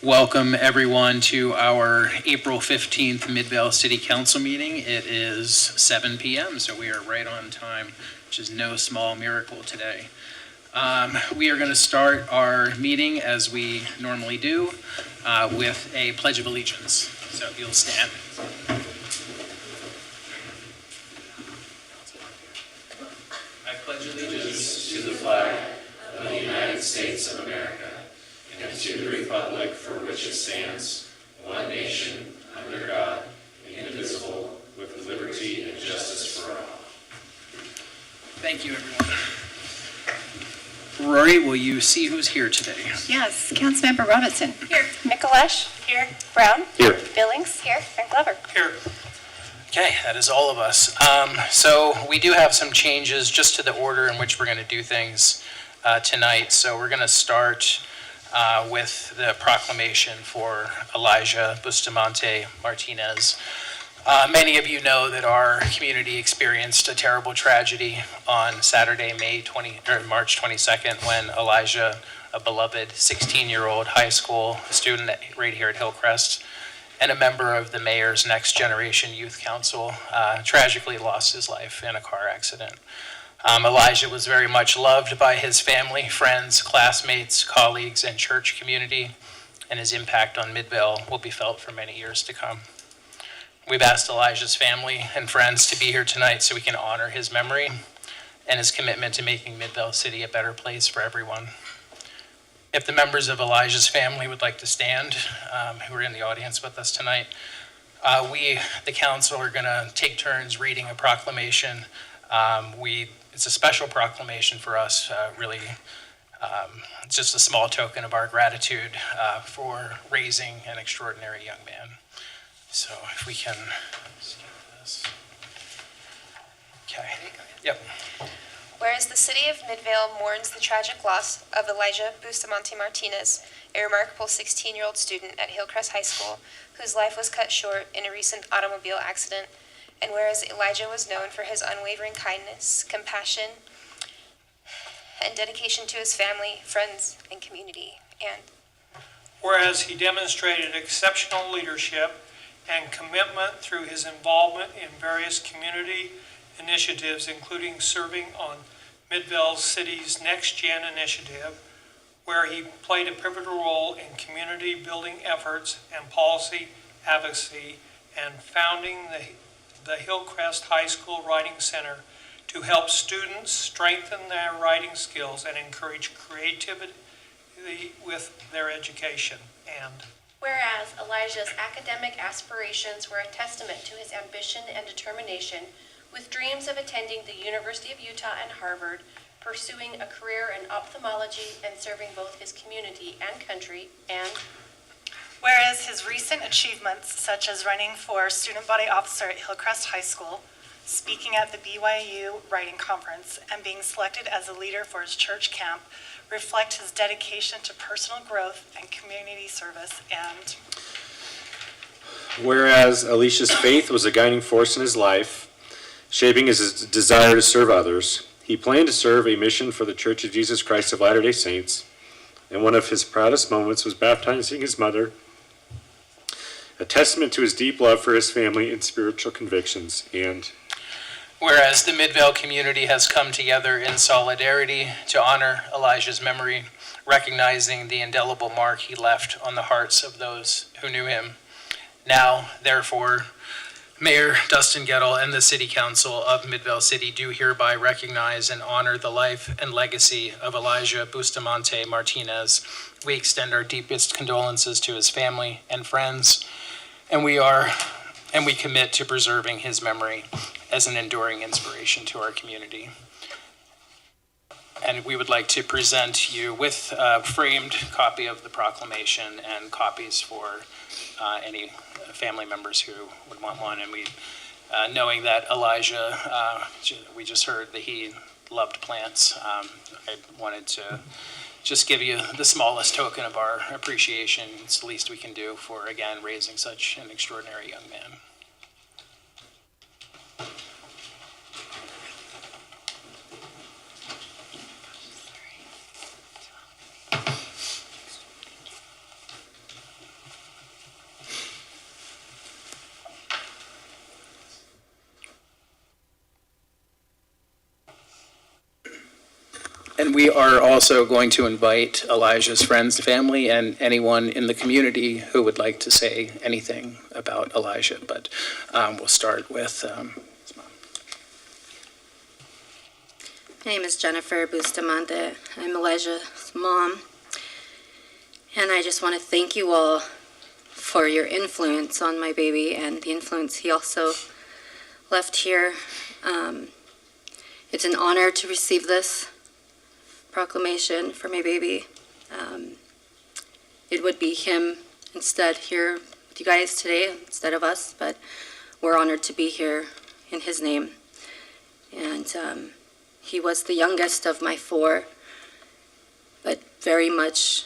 Welcome everyone to our April 15th Midvale City Council meeting. It is 7 p.m., so we are right on time, which is no small miracle today. We are going to start our meeting as we normally do with a Pledge of Allegiance. So if you'll stand. I pledge allegiance to the flag of the United States of America and to the republic for which it stands, one nation, under God, indivisible, with liberty and justice for all. Thank you, everyone. Rory, will you see who's here today? Yes, Councilmember Robinson. Here. Mikulesh. Here. Brown. Here. Billings. Here. And Glover. Here. Okay, that is all of us. So we do have some changes just to the order in which we're going to do things tonight. So we're going to start with the proclamation for Elijah Bustamante Martinez. Many of you know that our community experienced a terrible tragedy on Saturday, March 22nd, when Elijah, a beloved 16-year-old high school student right here at Hillcrest, and a member of the mayor's Next Generation Youth Council, tragically lost his life in a car accident. Elijah was very much loved by his family, friends, classmates, colleagues, and church community, and his impact on Midvale will be felt for many years to come. We've asked Elijah's family and friends to be here tonight so we can honor his memory and his commitment to making Midvale City a better place for everyone. If the members of Elijah's family would like to stand, who are in the audience with us tonight, we, the council, are going to take turns reading a proclamation. It's a special proclamation for us, really. It's just a small token of our gratitude for raising an extraordinary young man. So if we can skip this. Okay. Yep. Whereas the city of Midvale mourns the tragic loss of Elijah Bustamante Martinez, a remarkable 16-year-old student at Hillcrest High School, whose life was cut short in a recent automobile accident. And whereas Elijah was known for his unwavering kindness, compassion, and dedication to his family, friends, and community. And whereas he demonstrated exceptional leadership and commitment through his involvement in various community initiatives, including serving on Midvale City's Next Gen initiative, where he played a pivotal role in community building efforts and policy advocacy, and founding the Hillcrest High School Writing Center to help students strengthen their writing skills and encourage creativity with their education. And whereas Elijah's academic aspirations were a testament to his ambition and determination, with dreams of attending the University of Utah and Harvard, pursuing a career in ophthalmology and serving both his community and country. And whereas his recent achievements, such as running for student body officer at Hillcrest High School, speaking at the BYU Writing Conference, and being selected as a leader for his church camp, reflect his dedication to personal growth and community service. And whereas Alicia's faith was a guiding force in his life, shaping his desire to serve others, he planned to serve a mission for the Church of Jesus Christ of Latter-day Saints, and one of his proudest moments was baptizing his mother, a testament to his deep love for his family and spiritual convictions. And whereas the Midvale community has come together in solidarity to honor Elijah's memory, recognizing the indelible mark he left on the hearts of those who knew him. Now, therefore, Mayor Dustin Gettle and the City Council of Midvale City do hereby recognize and honor the life and legacy of Elijah Bustamante Martinez. We extend our deepest condolences to his family and friends, and we commit to preserving his memory as an enduring inspiration to our community. And we would like to present you with a framed copy of the proclamation and copies for any family members who would want one. And we, knowing that Elijah, we just heard that he loved plants, I wanted to just give you the smallest token of our appreciation. It's the least we can do for, again, raising such an extraordinary young man. And we are also going to invite Elijah's friends, family, and anyone in the community who would like to say anything about Elijah. But we'll start with his mom. My name is Jennifer Bustamante. I'm Elijah's mom. And I just want to thank you all for your influence on my baby and the influence he also left here. It's an honor to receive this proclamation for my baby. It would be him instead here with you guys today instead of us, but we're honored to be here in his name. And he was the youngest of my 4, but very much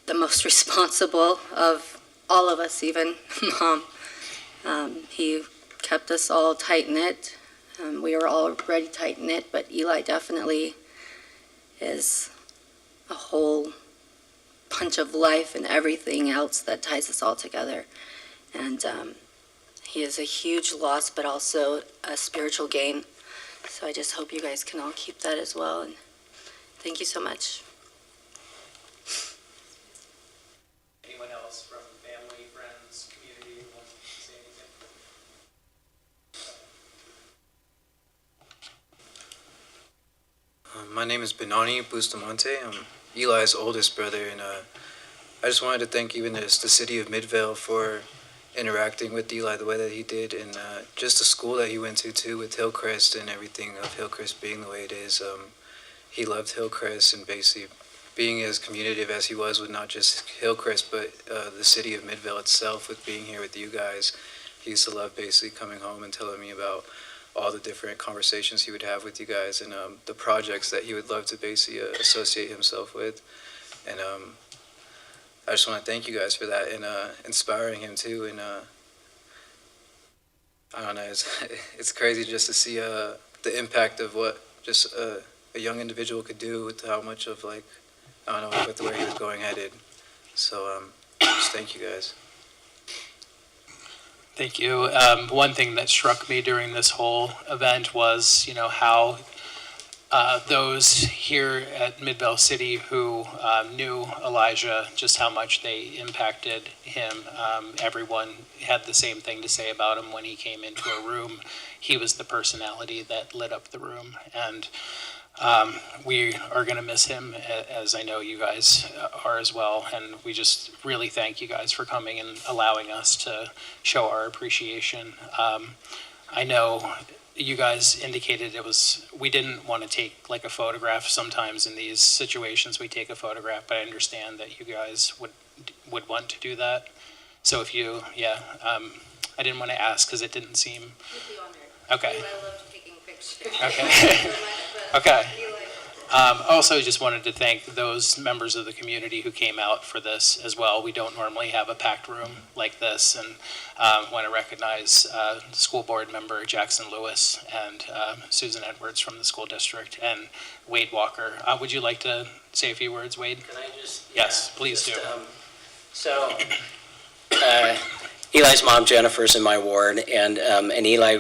the most responsible of all of us, even Mom. He kept us all tight-knit. We were already tight-knit, but Eli definitely is a whole punch of life and everything else that ties us all together. And he is a huge loss, but also a spiritual gain. So I just hope you guys can all keep that as well. And thank you so much. Anyone else from family, friends, community who wants to say anything? My name is Benani Bustamante. I'm Eli's oldest brother, and I just wanted to thank even the city of Midvale for interacting with Eli the way that he did, and just the school that he went to too, with Hillcrest and everything of Hillcrest being the way it is. He loved Hillcrest, and basically being as communicative as he was with not just Hillcrest, but the city of Midvale itself, with being here with you guys. He used to love basically coming home and telling me about all the different conversations he would have with you guys, and the projects that he would love to basically associate himself with. And I just want to thank you guys for that, and inspiring him too. And I don't know, it's crazy just to see the impact of what just a young individual could do with how much of, like, I don't know, with where he was going headed. So just thank you guys. Thank you. One thing that struck me during this whole event was, how those here at Midvale City who knew Elijah, just how much they impacted him. Everyone had the same thing to say about him when he came into a room. He was the personality that lit up the room, and we are going to miss him, as I know you guys are as well, and we just really thank you guys for coming and allowing us to show our appreciation. I know you guys indicated we didn't want to take like a photograph. Sometimes in these situations we take a photograph, but I understand that you guys would want to do that. So if you, I didn't want to ask because it didn't seem. You'd be honored. Okay. I love taking pictures. Okay. Okay. Also, just wanted to thank those members of the community who came out for this as well. We don't normally have a packed room like this, and want to recognize school board member Jackson Lewis and Susan Edwards from the school district, and Wade Walker. Would you like to say a few words, Wade? Can I just? Yes, please do. Eli's mom, Jennifer's in my ward, and Eli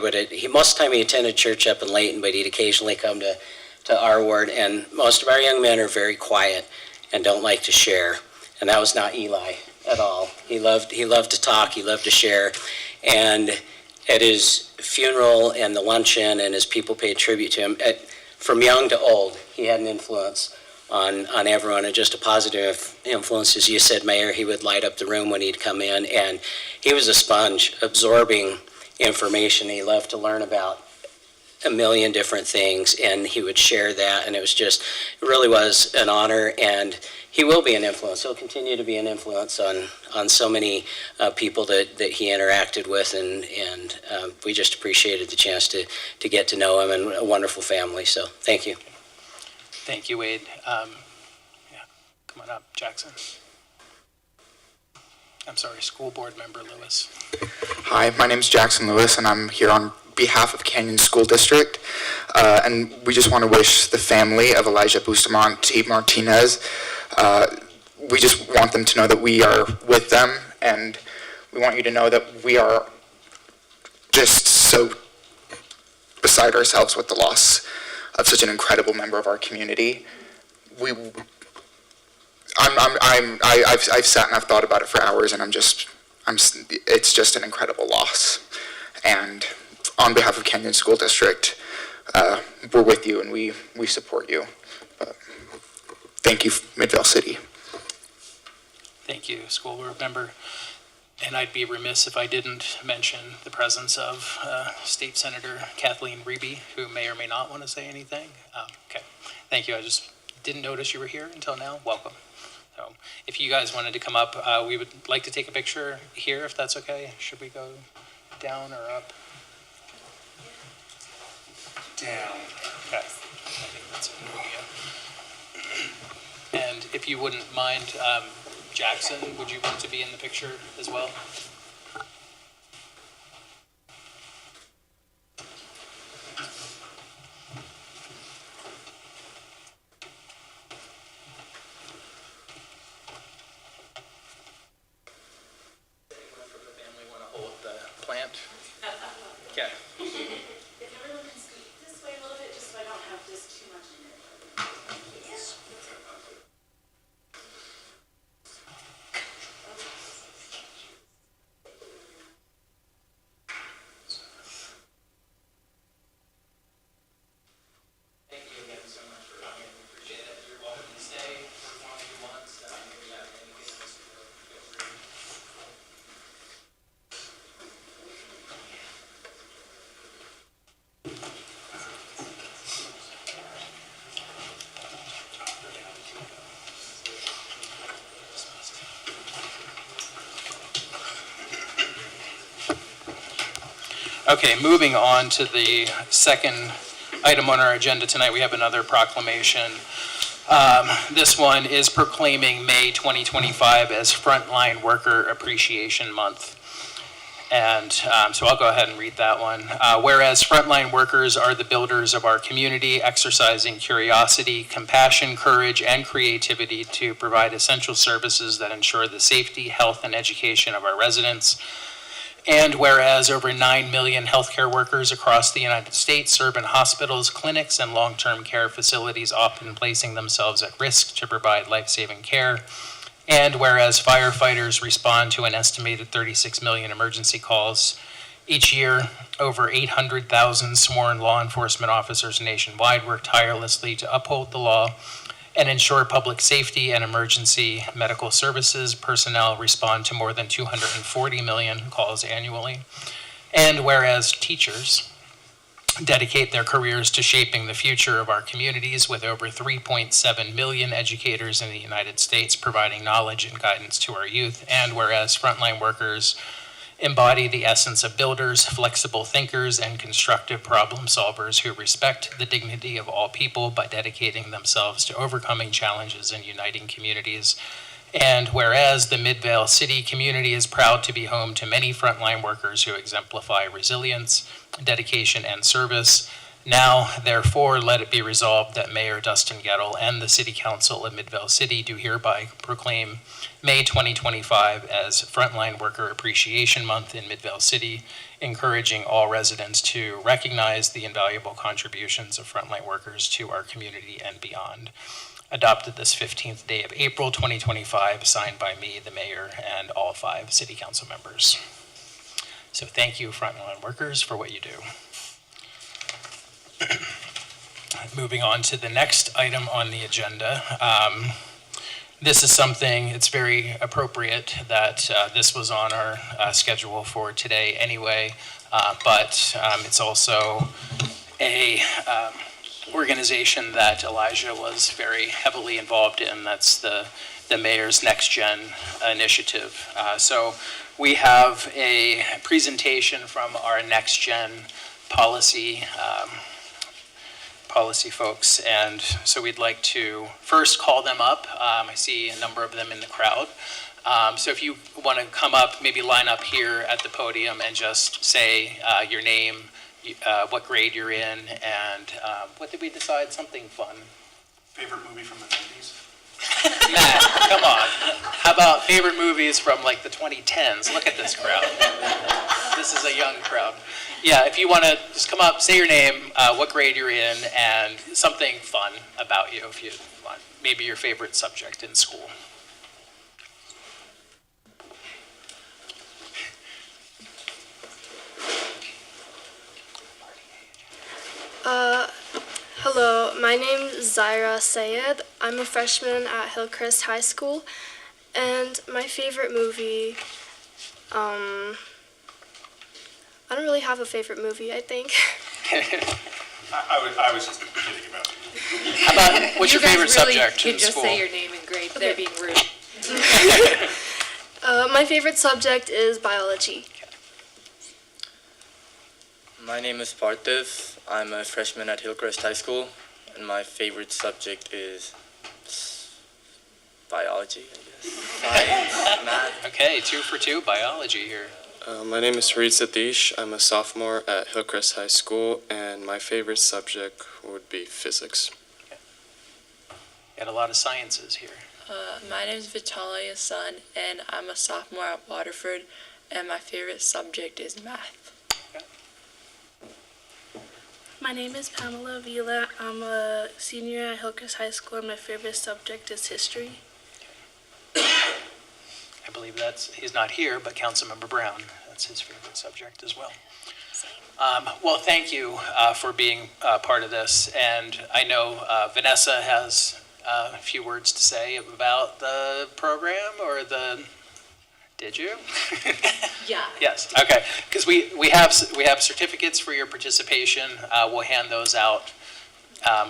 most of the time he attended church up in Layton, but he'd occasionally come to our ward, and most of our young men are very quiet and don't like to share, and that was not Eli at all. He loved to talk, he loved to share, and at his funeral and the luncheon, and as people paid tribute to him, from young to old, he had an influence on everyone, and just a positive influence. As you said, Mayor, he would light up the room when he'd come in, and he was a sponge, absorbing information. He loved to learn about a million different things, and he would share that, and it really was an honor, and he will be an influence. He'll continue to be an influence on so many people that he interacted with, and we just appreciated the chance to get to know him, and a wonderful family, so thank you. Thank you, Wade. Come on up, Jackson. I'm sorry, school board member Lewis. Hi, my name is Jackson Lewis, and I'm here on behalf of Canyon School District, and we just want to wish the family of Elijah Bustamante Martinez, we just want them to know that we are with them, and we want you to know that we are just so beside ourselves with the loss of such an incredible member of our community. I've sat and I've thought about it for hours, and it's just an incredible loss. And on behalf of Canyon School District, we're with you and we support you. Thank you, Midvale City. Thank you, school board member. And I'd be remiss if I didn't mention the presence of State Senator Kathleen Reeby, who may or may not want to say anything. Okay, thank you. I just didn't notice you were here until now. Welcome. So if you guys wanted to come up, we would like to take a picture here, if that's okay. Should we go down or up? Down. Okay. I think that's a good idea. And if you wouldn't mind, Jackson, would you want to be in the picture as well? Anyone from the family want to hold the plant? Okay. If everyone can scoot this way a little bit, just so I don't have just too much in it. Thank you again so much for coming. We appreciate it. You're welcome to stay for as long as you want. If you have anything else, feel free. Okay, moving on to the second item on our agenda tonight, we have another proclamation. This one is proclaiming May 2025 as Frontline Worker Appreciation Month. And so I'll go ahead and read that one. Whereas frontline workers are the builders of our community, exercising curiosity, compassion, courage, and creativity to provide essential services that ensure the safety, health, and education of our residents. And whereas over 9 million healthcare workers across the United States serve in hospitals, clinics, and long-term care facilities, often placing themselves at risk to provide life-saving care. And whereas firefighters respond to an estimated 36 million emergency calls each year, over 800,000 sworn law enforcement officers nationwide work tirelessly to uphold the law and ensure public safety and emergency medical services. Personnel respond to more than 240 million calls annually. And whereas teachers dedicate their careers to shaping the future of our communities, with over 3.7 million educators in the United States providing knowledge and guidance to our youth. And whereas frontline workers embody the essence of builders, flexible thinkers, and constructive problem solvers who respect the dignity of all people by dedicating themselves to overcoming challenges and uniting communities. And whereas the Midvale City community is proud to be home to many frontline workers who exemplify resilience, dedication, and service, now, therefore, let it be resolved that Mayor Dustin Gettle and the City Council of Midvale City do hereby proclaim May 2025 as Frontline Worker Appreciation Month in Midvale City, encouraging all residents to recognize the invaluable contributions of frontline workers to our community and beyond. Adopted this 15th day of April 2025, signed by me, the mayor, and all 5 city council members. So thank you, frontline workers, for what you do. Moving on to the next item on the agenda. This is something, it's very appropriate that this was on our schedule for today anyway, but it's also a organization that Elijah was very heavily involved in. That's the Mayor's Next Gen initiative. So we have a presentation from our Next Gen policy folks, and so we'd like to first call them up. I see a number of them in the crowd. So if you want to come up, maybe line up here at the podium and just say your name, what grade you're in, and what did we decide? Something fun. Favorite movie from the 90s? Matt, come on. How about favorite movies from like the 2010s? Look at this crowd. This is a young crowd. Yeah, if you want to just come up, say your name, what grade you're in, and something fun about you if you want. Maybe your favorite subject in school. Hello, my name is Zaira Sayed. I'm a freshman at Hillcrest High School, and my favorite movie, I don't really have a favorite movie, I think. I was just kidding about it. How about, what's your favorite subject in You just school? say your name and grade. They're being rude. My favorite subject is biology. My name is Parthiv. I'm a freshman at Hillcrest High School, and my favorite subject is biology, I guess. Science, math. Okay, 2 for 2, biology here. My name is Fareed Satish. I'm a sophomore at Hillcrest High School, and my favorite subject would be physics. Got a lot of sciences here. My name is Vitalia Sun, and I'm a sophomore at Waterford, and my favorite subject is math. My name is Pamela Vila. I'm a senior at Hillcrest High School, and my favorite subject is history. I believe he's not here, but Councilmember Brown, that's his favorite subject as well. Well, thank you for being part of this, and I know Vanessa has a few words to say about the program, or did you? Yeah. Yes, okay, because we have certificates for your participation. We'll hand those out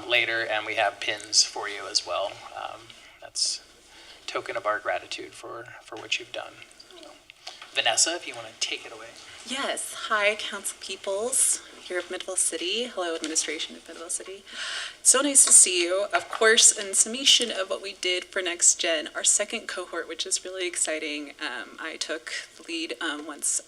later, and we have pins for you as well. That's a token of our gratitude for what you've done. So, Vanessa, if you want to take it away. Yes. Hi, council peoples here of Midvale City. Hello, administration of Midvale City. So nice to see you. Of course, in summation of what we did for Next Gen, our second cohort, which is really exciting, I took the lead once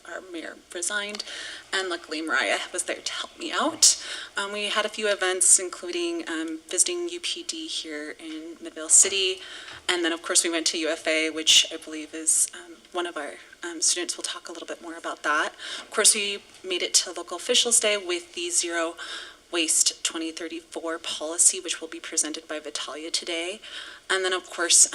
our mayor resigned, and luckily Mariah was there to help me out. We had a few events, including visiting UPD here in Midvale City, and then of course we went to UFA, which I believe is one of our students will talk a little bit more about that. Of course, we made it to Local Officials Day with the Zero Waste 2034 policy, which will be presented by Vitalia today. And then, of course,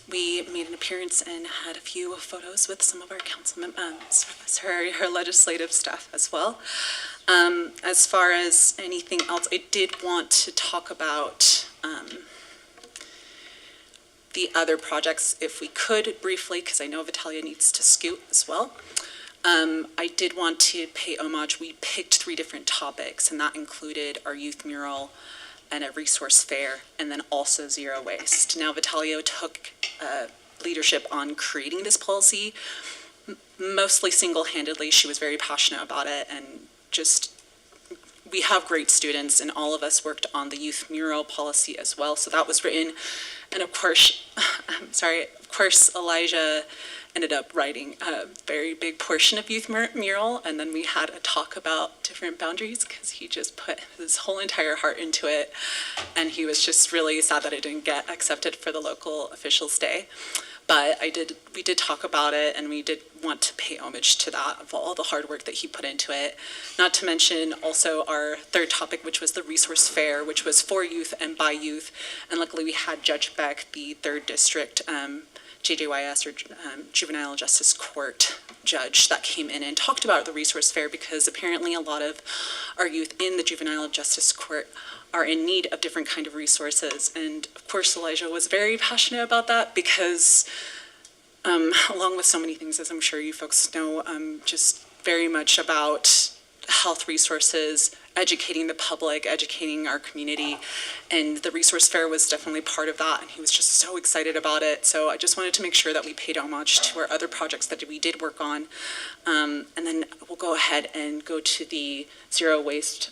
we made an appearance and had a few photos with some of our council members, her legislative staff as well. As far as anything else, I did want to talk about the other projects, if we could briefly, because I know Vitalia needs to scoot as well. I did want to pay homage. We picked 3 different topics, and that included our youth mural and a resource fair, and then also zero waste. Now, Vitalia took leadership on creating this policy, mostly single-handedly. She was very passionate about it, and just we have great students, and all of us worked on the youth mural policy as well. So that was written, and of course, Elijah ended up writing a very big portion of youth mural, and then we had a talk about different boundaries because he just put his whole entire heart into it, and he was just really sad that it didn't get accepted for the Local Officials Day. But we did talk about it, and we did want to pay homage to that, of all the hard work that he put into it. Not to mention also our third topic, which was the resource fair, which was for youth and by youth. And luckily we had Judge Beck, the 3rd District JJYS, or Juvenile Justice Court judge, that came in and talked about the resource fair, because apparently a lot of our youth in the Juvenile Justice Court are in need of different kind of resources. And of course, Elijah was very passionate about that because, along with so many things, as I'm sure you folks know, just very much about health resources, educating the public, educating our community, and the resource fair was definitely part of that, and he was just so excited about it. So I just wanted to make sure that we paid homage to our other projects that we did work on. And then we'll go ahead and go to the zero waste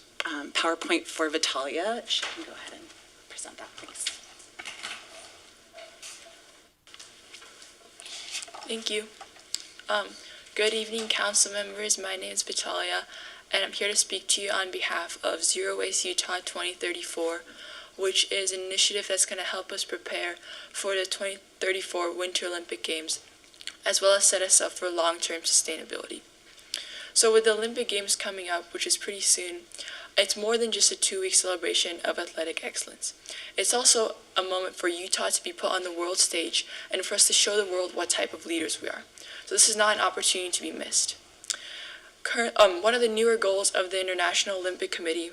PowerPoint for Vitalia. If she can go ahead and present that, please. Thank you. Good evening, council members. My name is Vitalia, and I'm here to speak to you on behalf of Zero Waste Utah 2034, which is an initiative that's going to help us prepare for the 2034 Winter Olympic Games, as well as set us up for long-term sustainability. So with the Olympic Games coming up, which is pretty soon, it's more than just a 2-week celebration of athletic excellence. It's also a moment for Utah to be put on the world stage and for us to show the world what type of leaders we are. So this is not an opportunity to be missed. One of the newer goals of the International Olympic Committee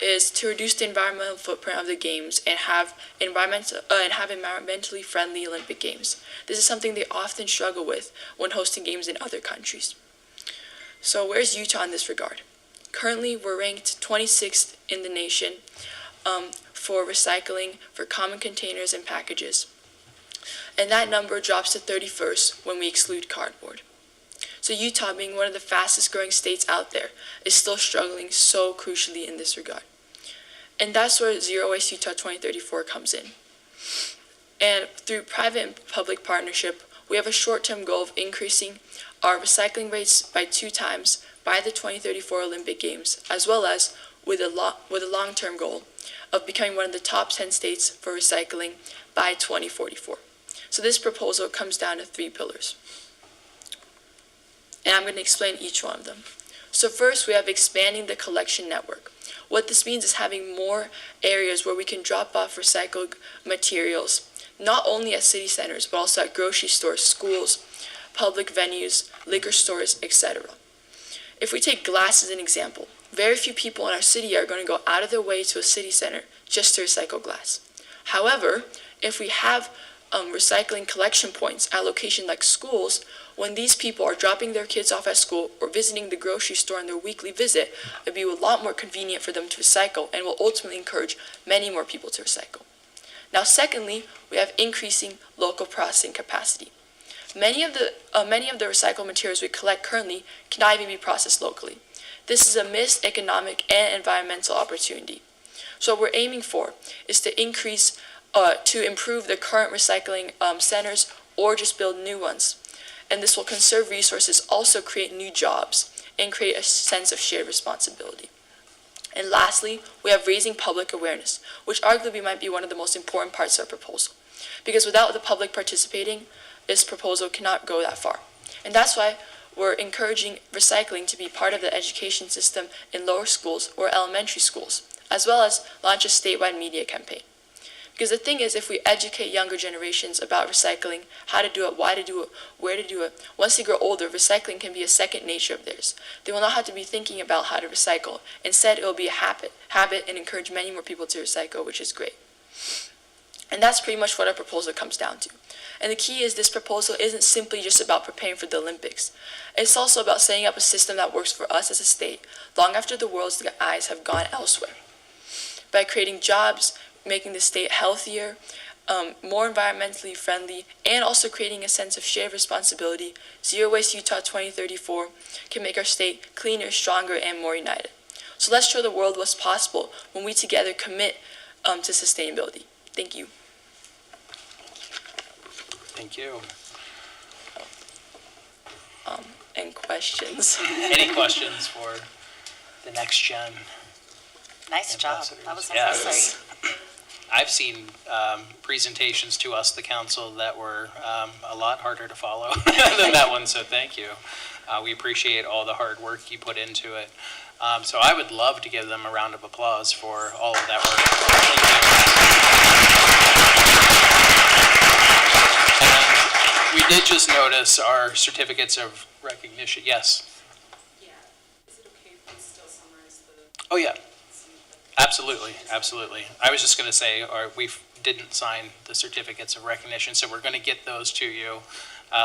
is to reduce the environmental footprint of the games and have environmentally friendly Olympic Games. This is something they often struggle with when hosting games in other countries. So where's Utah in this regard? Currently, we're ranked 26th in the nation for recycling for common containers and packages. And that number drops to 31st when we exclude cardboard. So Utah, being one of the fastest growing states out there, is still struggling so crucially in this regard. And that's where Zero Waste Utah 2034 comes in. And through private and public partnership, we have a short-term goal of increasing our recycling rates by 2 times by the 2034 Olympic Games, as well as with a long-term goal of becoming one of the top 10 states for recycling by 2044. So this proposal comes down to 3 pillars. And I'm going to explain each one of them. So first, we have expanding the collection network. What this means is having more areas where we can drop off recycled materials, not only at city centers, but also at grocery stores, schools, public venues, liquor stores, etc. If we take glass as an example, very few people in our city are going to go out of their way to a city center just to recycle glass. However, if we have recycling collection points at locations like schools, when these people are dropping their kids off at school or visiting the grocery store on their weekly visit, it'd be a lot more convenient for them to recycle and will ultimately encourage many more people to recycle. Now, secondly, we have increasing local processing capacity. Many of the recycled materials we collect currently cannot even be processed locally. This is a missed economic and environmental opportunity. So what we're aiming for is to improve the current recycling centers or just build new ones. And this will conserve resources, also create new jobs, and create a sense of shared responsibility. And lastly, we have raising public awareness, which arguably might be one of the most important parts of our proposal. Because without the public participating, this proposal cannot go that far. And that's why we're encouraging recycling to be part of the education system in lower schools or elementary schools, as well as launch a statewide media campaign. Because the thing is, if we educate younger generations about recycling, how to do it, why to do it, where to do it, once they grow older, recycling can be a second nature of theirs. They will not have to be thinking about how to recycle. Instead, it will be a habit and encourage many more people to recycle, which is great. And that's pretty much what our proposal comes down to. And the key is this proposal isn't simply just about preparing for the Olympics. It's also about setting up a system that works for us as a state, long after the world's eyes have gone elsewhere. By creating jobs, making the state healthier, more environmentally friendly, and also creating a sense of shared responsibility, Zero Waste Utah 2034 can make our state cleaner, stronger, and more united. So let's show the world what's possible when we together commit to sustainability. Thank you. Thank you. And questions? Any questions for the next gen? Nice job. That was Yeah, great. I've seen presentations to us, the council, that were a lot harder to follow than that one, so thank you. We appreciate all the hard work you put into it. So I would love to give them a round of applause for all of that work. And we did just notice our certificates of recognition. Yes? Yeah. Is it okay if we still summarize the... Oh, yeah. Absolutely, absolutely. I was just going to say, we didn't sign the certificates of recognition, so we're going to get those to you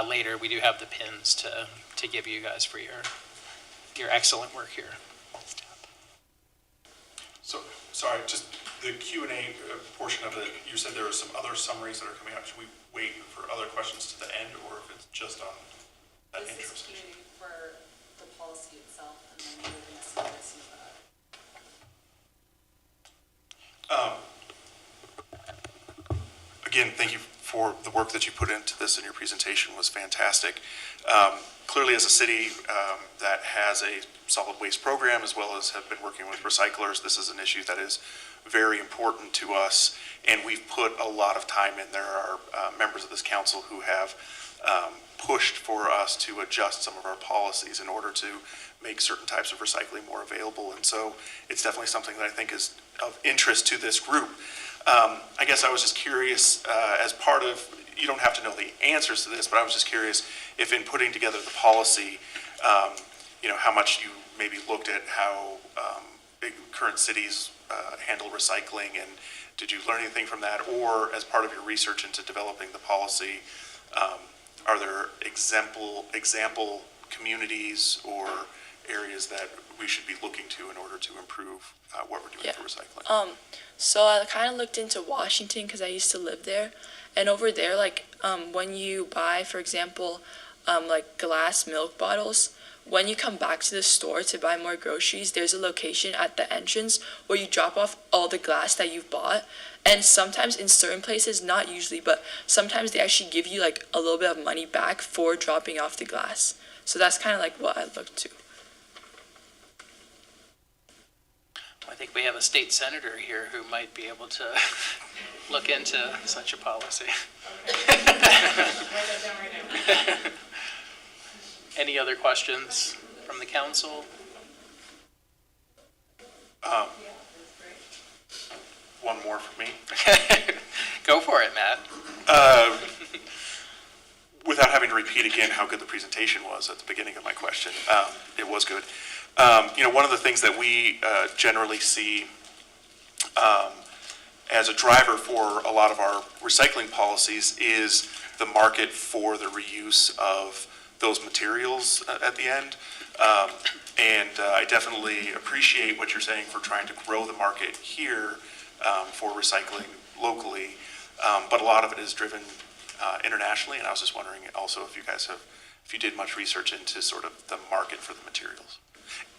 later. We do have the pins to give you guys for your excellent work here. So, sorry, just the Q&A portion of it, you said there were some other summaries that are coming up. Should we wait for other questions to the end, or if it's just on that intro This is section? Q&A for the policy itself, and then we're going to summarize some of that. Again, thank you for the work that you put into this, and your presentation was fantastic. Clearly, as a city that has a solid waste program, as well as have been working with recyclers, this is an issue that is very important to us, and we've put a lot of time in. There are members of this council who have pushed for us to adjust some of our policies in order to make certain types of recycling more available. And so it's definitely something that I think is of interest to this group. I guess I was just curious, as part of, you don't have to know the answers to this, but I was just curious if in putting together the policy, how much you maybe looked at how big current cities handle recycling, and did you learn anything from that? Or as part of your research into developing the policy, are there example communities or areas that we should be looking to in order to improve what we're doing for recycling? So I kind of looked into Washington because I used to live there, and over there, when you buy, for example, glass milk bottles, when you come back to the store to buy more groceries, there's a location at the entrance where you drop off all the glass that you've bought. And sometimes in certain places, not usually, but sometimes they actually give you a little bit of money back for dropping off the glass. So that's kind of what I look to. I think we have a state senator here who might be able to look into such a policy. Any other questions from the council? One more for me. Go for it, Matt. Without having to repeat again how good the presentation was at the beginning of my question, it was good. One of the things that we generally see as a driver for a lot of our recycling policies is the market for the reuse of those materials at the end. And I definitely appreciate what you're saying for trying to grow the market here for recycling locally. But a lot of it is driven internationally, and I was just wondering also if you did much research into sort of the market for the materials.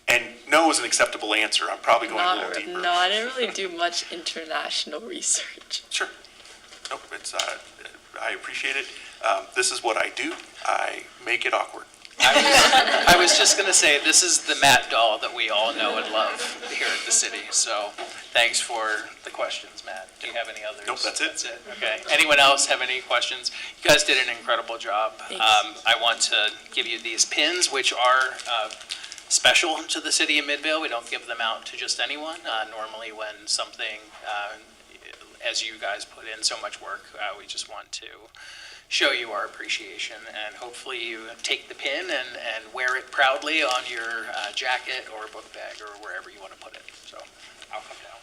And no is an acceptable answer. I'm probably going a little deeper. No, I didn't really do much international research. Sure. Nope, I appreciate it. This is what I do. I make it awkward. I was just going to say, this is the Matt doll that we all know and love here at the city. So thanks for the questions, Matt. Do you have any others? Nope, that's it. That's it. Okay. Anyone else have any questions? You guys did an incredible job. I want to give you these pins, which are special to the city of Midvale. We don't give them out to just anyone. Normally when something, as you guys put in so much work, we just want to show you our appreciation, and hopefully you take the pin and wear it proudly on your jacket or book bag or wherever you want to put it. So I'll come down.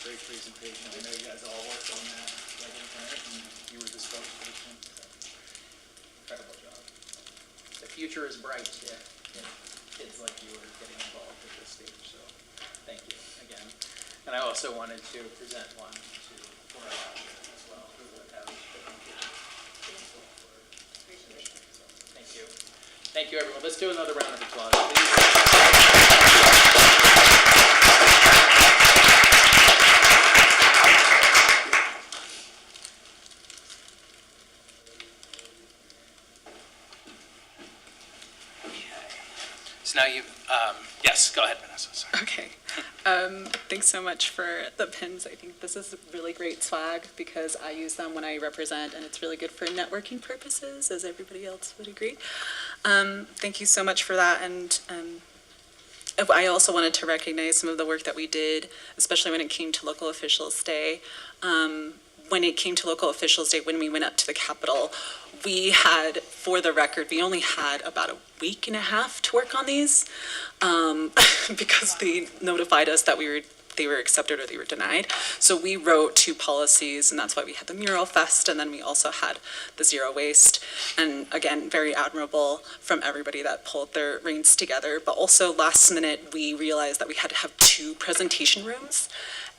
Great presentation. I know you guys all worked on that, and you were the spokesperson. Incredible job. The future is bright if kids like you are getting involved at this stage, so thank you again. And I also wanted to present one to Elijah as well, who would have thank you. Thank you, everyone. Let's do another round of applause, please. So now yes, go ahead, Vanessa. Sorry. Okay. Thanks so much for the pins. I think this is really great swag because I use them when I represent, and it's really good for networking purposes, as everybody else would agree. Thank you so much for that. And I also wanted to recognize some of the work that we did, especially when it came to Local Officials Day. When it came to Local Officials Day, when we went up to the Capitol, we had, for the record, we only had about a week and a half to work on these because they notified us that they were accepted or they were denied. So we wrote 2 policies, and that's why we had the Mural Fest, and then we also had the Zero Waste. And again, very admirable from everybody that pulled their reins together. But also last minute, we realized that we had to have 2 presentation rooms.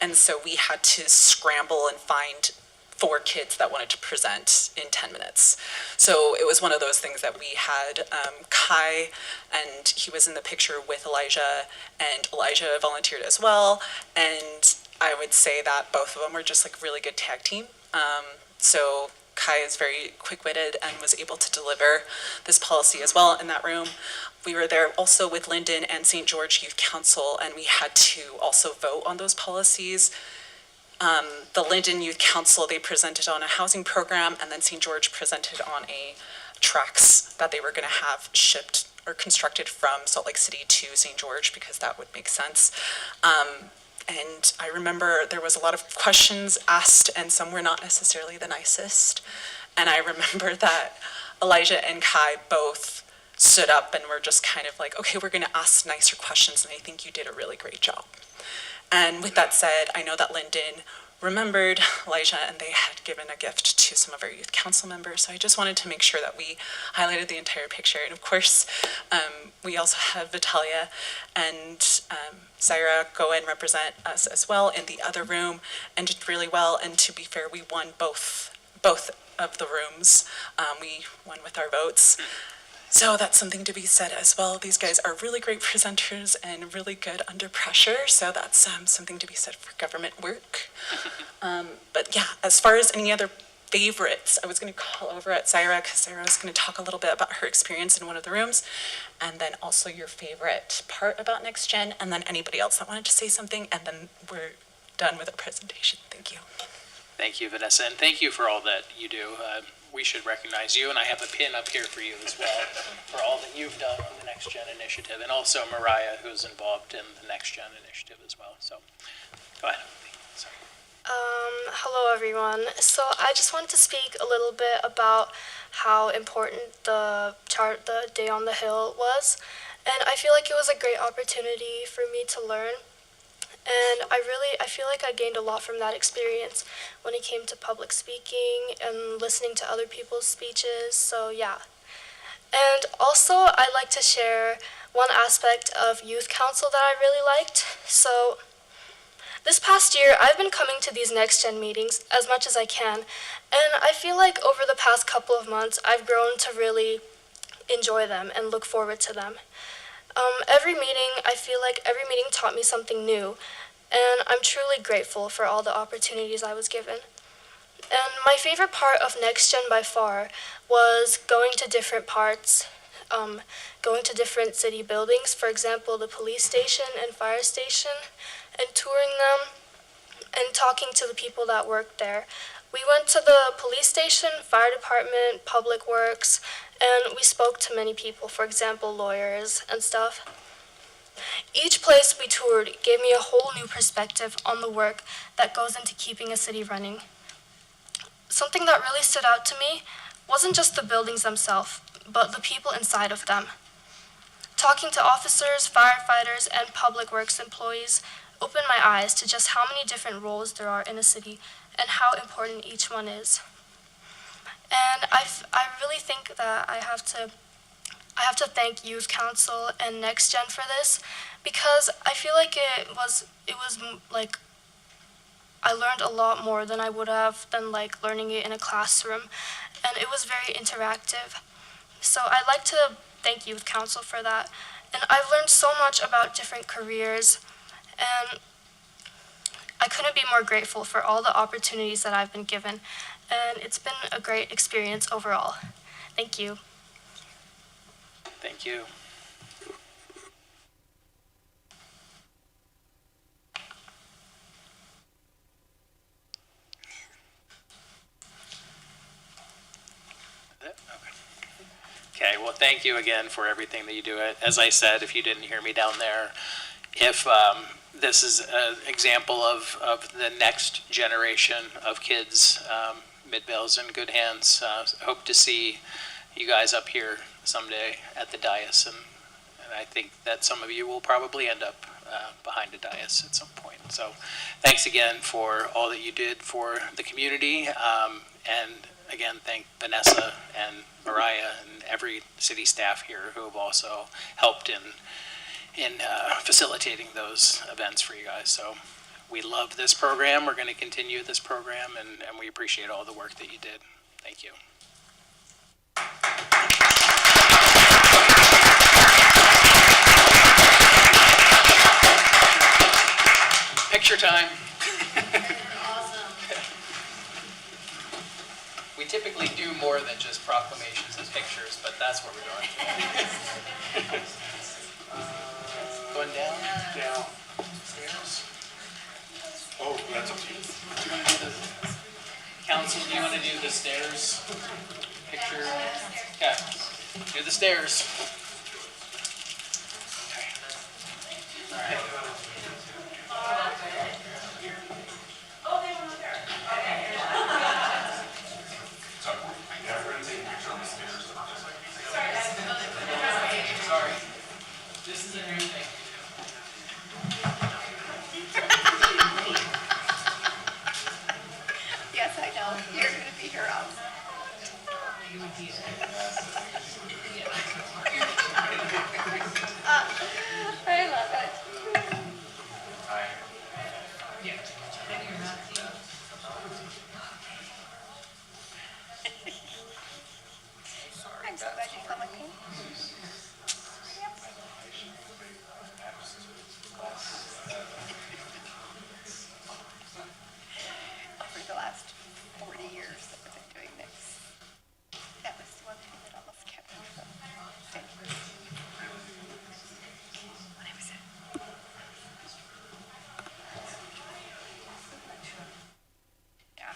And so we had to scramble and find 4 kids that wanted to present in 10 minutes. So it was one of those things that we had Kai, and he was in the picture with Elijah, and Elijah volunteered as well. And I would say that both of them were just like really good tag team. So Kai is very quick-witted and was able to deliver this policy as well in that room. We were there also with Linden and St. George Youth Council, and we had to also vote on those policies. The Linden Youth Council, they presented on a housing program, and then St. George presented on a tracks that they were going to have shipped or constructed from Salt Lake City to St. George, because that would make sense. And I remember there was a lot of questions asked, and some were not necessarily the nicest. And I remember that Elijah and Kai both stood up and were just kind of like, okay, we're going to ask nicer questions, and I think you did a really great job. And with that said, I know that Linden remembered Elijah, and they had given a gift to some of our youth council members. So I just wanted to make sure that we highlighted the entire picture. And of course, we also have Vitalia and Zaira go and represent us as well in the other room, and did really well. And to be fair, we won both of the rooms. We won with our votes. So that's something to be said as well. These guys are really great presenters and really good under pressure. So that's something to be said for government work. But yeah, as far as any other favorites, I was going to call over at Zaira, because Zaira was going to talk a little bit about her experience in one of the rooms, and then also your favorite part about Next Gen, and then anybody else that wanted to say something, and then we're done with our presentation. Thank you. Thank you, Vanessa, and thank you for all that you do. We should recognize you, and I have a pin up here for you as well, for all that you've done on the Next Gen initiative, and also Mariah, who's involved in the Next Gen initiative as well. So, go ahead. Sorry. Hello everyone. So I just wanted to speak a little bit about how important the Day on the Hill was, and I feel like it was a great opportunity for me to learn. And I feel like I gained a lot from that experience when it came to public speaking and listening to other people's speeches, so yeah. And also, I'd like to share one aspect of youth council that I really liked. So, this past year, I've been coming to these Next Gen meetings as much as I can, and I feel like over the past couple of months, I've grown to really enjoy them and look forward to them. I feel like every meeting taught me something new, and I'm truly grateful for all the opportunities I was given. And my favorite part of Next Gen by far was going to different parts, going to different city buildings, for example, the police station and fire station, and touring them and talking to the people that worked there. We went to the police station, fire department, public works, and we spoke to many people, for example, lawyers and stuff. Each place we toured gave me a whole new perspective on the work that goes into keeping a city running. Something that really stood out to me wasn't just the buildings themselves, but the people inside of them. Talking to officers, firefighters, and public works employees opened my eyes to just how many different roles there are in a city and how important each one is. And I really think that I have to thank Youth Council and Next Gen for this, because I feel like it was like I learned a lot more than I would have than like learning it in a classroom, and it was very interactive. So I'd like to thank Youth Council for that. And I've learned so much about different careers, and I couldn't be more grateful for all the opportunities that I've been given, and it's been a great experience overall. Thank you. Thank you. Okay, well, thank you again for everything that you do. As I said, if you didn't hear me down there, if this is an example of the next generation of kids, Midvale's in good hands. Hope to see you guys up here someday at the dais, and I think that some of you will probably end up behind a dais at some point. So thanks again for all that you did for the community, and again, thank Vanessa and Mariah and every city staff here who have also helped in facilitating those events for you guys. So we love this program. We're going to continue this program, and we appreciate all the work that you did. Thank you. Picture time. We typically do more than just proclamations and pictures, but that's what we're doing. Going down? Down. Stairs? Oh, that's up to you. Do you want to do the, council, do you want to do the stairs picture? Okay, do the stairs. All right. Sorry. This is a new thing. Yes, I know. You're going to be here all. I love it. I'm so glad you come with me. Over the last 40 years that we've been doing this, that was one thing that almost kept me from saying when I was in. Yeah.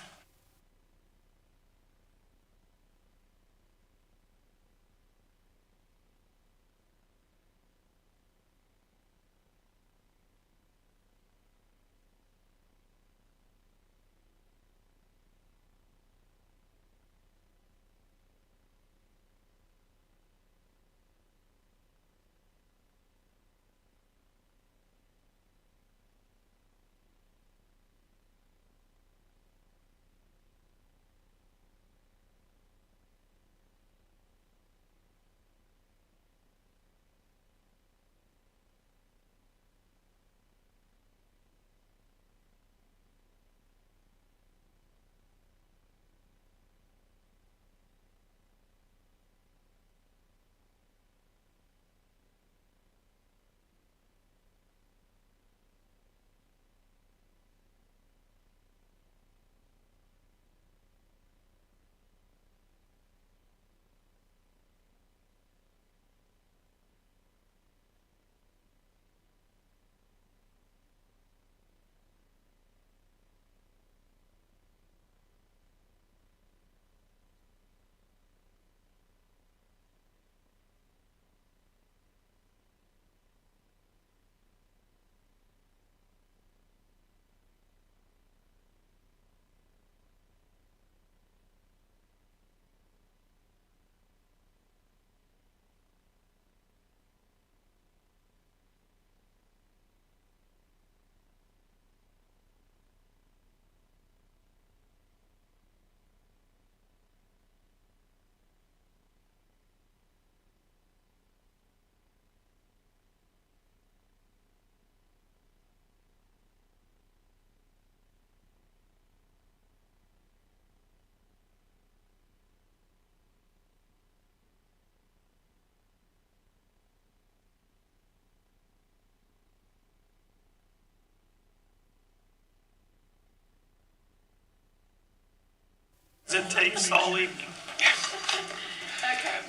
Does it take all evening?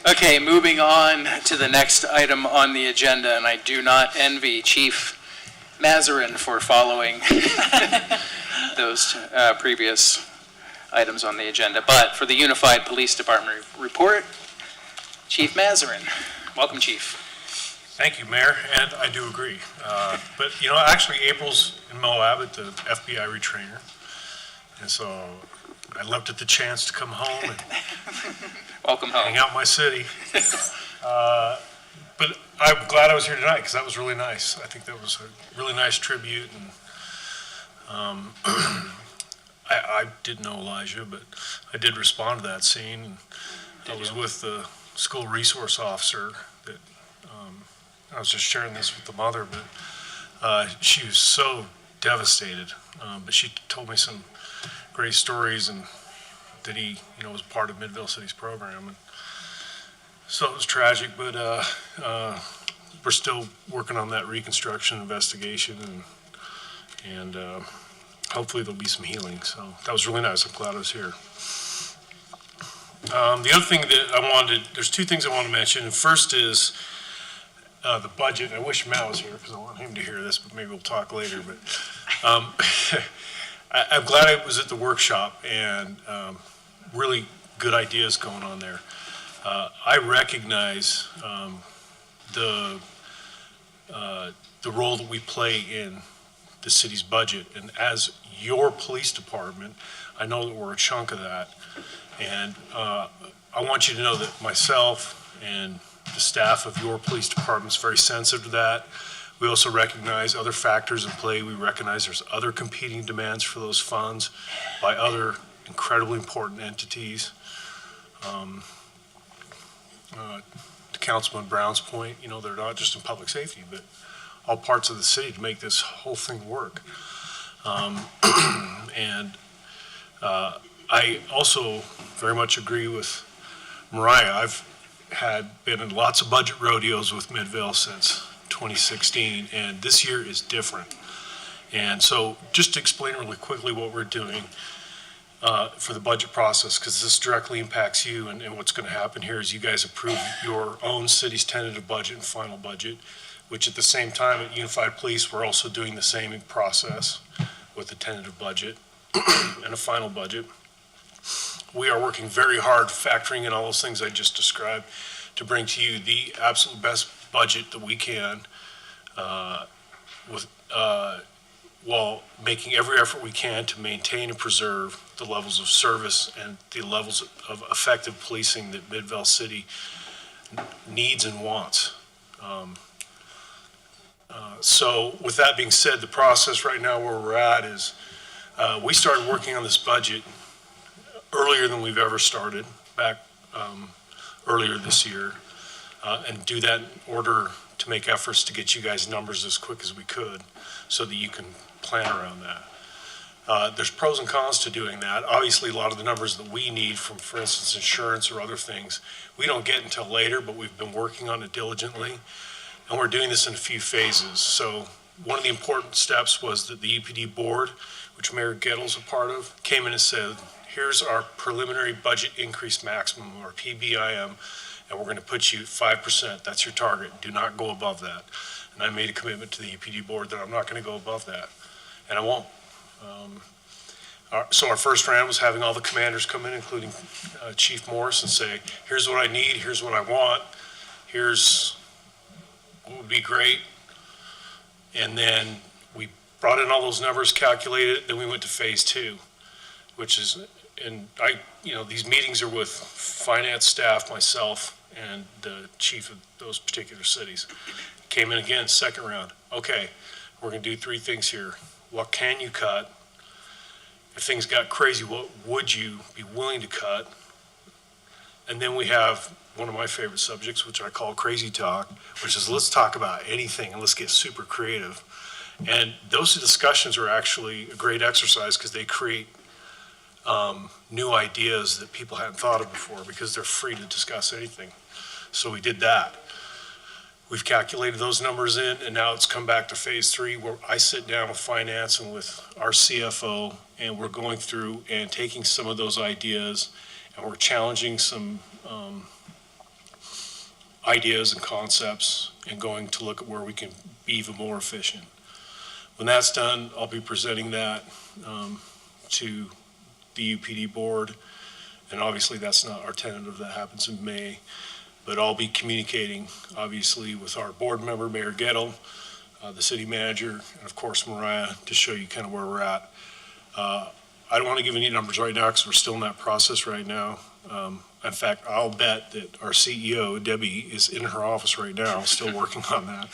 Okay, moving on to the next item on the agenda, and I do not envy Chief Mazarin for following those previous items on the agenda. But for the Unified Police Department report, Chief Mazarin. Welcome, Chief. Thank you, Mayor, and I do agree. But, you know, actually, April's in Moab at the FBI retrainer, and so I loved it the chance to come home and welcome home. Hang out in my city. But I'm glad I was here tonight because that was really nice. I think that was a really nice tribute, and I didn't know Elijah, but I did respond to that scene. And I was with the school resource officer that I was just sharing this with the mother, but she was so devastated. But she told me some great stories, and that he, you know, was part of Midvale City's program. And so it was tragic, but we're still working on that reconstruction investigation, and hopefully there'll be some healing. So that was really nice. I'm glad I was here. The other thing that I there's two things I want to mention. The first is the budget. I wish Matt was here because I want him to hear this, but maybe we'll talk later. But I'm glad I was at the workshop, and really good ideas going on there. I recognize the role that we play in the city's budget, and as your police department, I know that we're a chunk of that. And I want you to know that myself and the staff of your police department is very sensitive to that. We also recognize other factors in play. We recognize there's other competing demands for those funds by other incredibly important entities. To Councilman Brown's point, they're not just in public safety, but all parts of the city to make this whole thing work. I also very much agree with Mariah. I've been in lots of budget rodeos with Midvale since 2016, and this year is different. And so just to explain really quickly what we're doing for the budget process, because this directly impacts you, and what's going to happen here is you guys approve your own city's tentative budget and final budget, which at the same time at Unified Police, we're also doing the same process with the tentative budget and a final budget. We are working very hard factoring in all those things I just described to bring to you the absolute best budget that we can while making every effort we can to maintain and preserve the levels of service and the levels of effective policing that Midvale City needs and wants. So with that being said, the process right now where we're at is we started working on this budget earlier than we've ever started, back earlier this year, and do that in order to make efforts to get you guys numbers as quick as we could so that you can plan around that. There's pros and cons to doing that. Obviously, a lot of the numbers that we need from, for instance, insurance or other things, we don't get until later, but we've been working on it diligently, and we're doing this in a few phases. So one of the important steps was that the UPD board, which Mayor Gettle's a part of, came in and said, here's our preliminary budget increase maximum, or PBIM, and we're going to put you at 5%. That's your target. Do not go above that. And I made a commitment to the UPD board that I'm not going to go above that, and I won't. So our first round was having all the commanders come in, including Chief Morris, and say, here's what I need, here's what I want, here's what would be great. And then we brought in all those numbers, calculated it, then we went to phase two, which is, and these meetings are with finance staff, myself, and the chief of those particular cities. Came in again, second round. Okay, we're going to do three things here. What can you cut? If things got crazy, what would you be willing to cut? And then we have one of my favorite subjects, which I call crazy talk, which is let's talk about anything and let's get super creative. And those discussions are actually a great exercise because they create new ideas that people hadn't thought of before because they're free to discuss anything. So we did that. We've calculated those numbers in, and now it's come back to phase three where I sit down with finance and with our CFO, and we're going through and taking some of those ideas, and we're challenging some ideas and concepts and going to look at where we can be even more efficient. When that's done, I'll be presenting that to the UPD board, and obviously that's not our tentative, that happens in May. But I'll be communicating, obviously, with our board member, Mayor Gettle, the city manager, and of course Mariah, to show you kind of where we're at. I don't want to give any numbers right now because we're still in that process right now. In fact, I'll bet that our CEO, Debbie, is in her office right now, still working on that.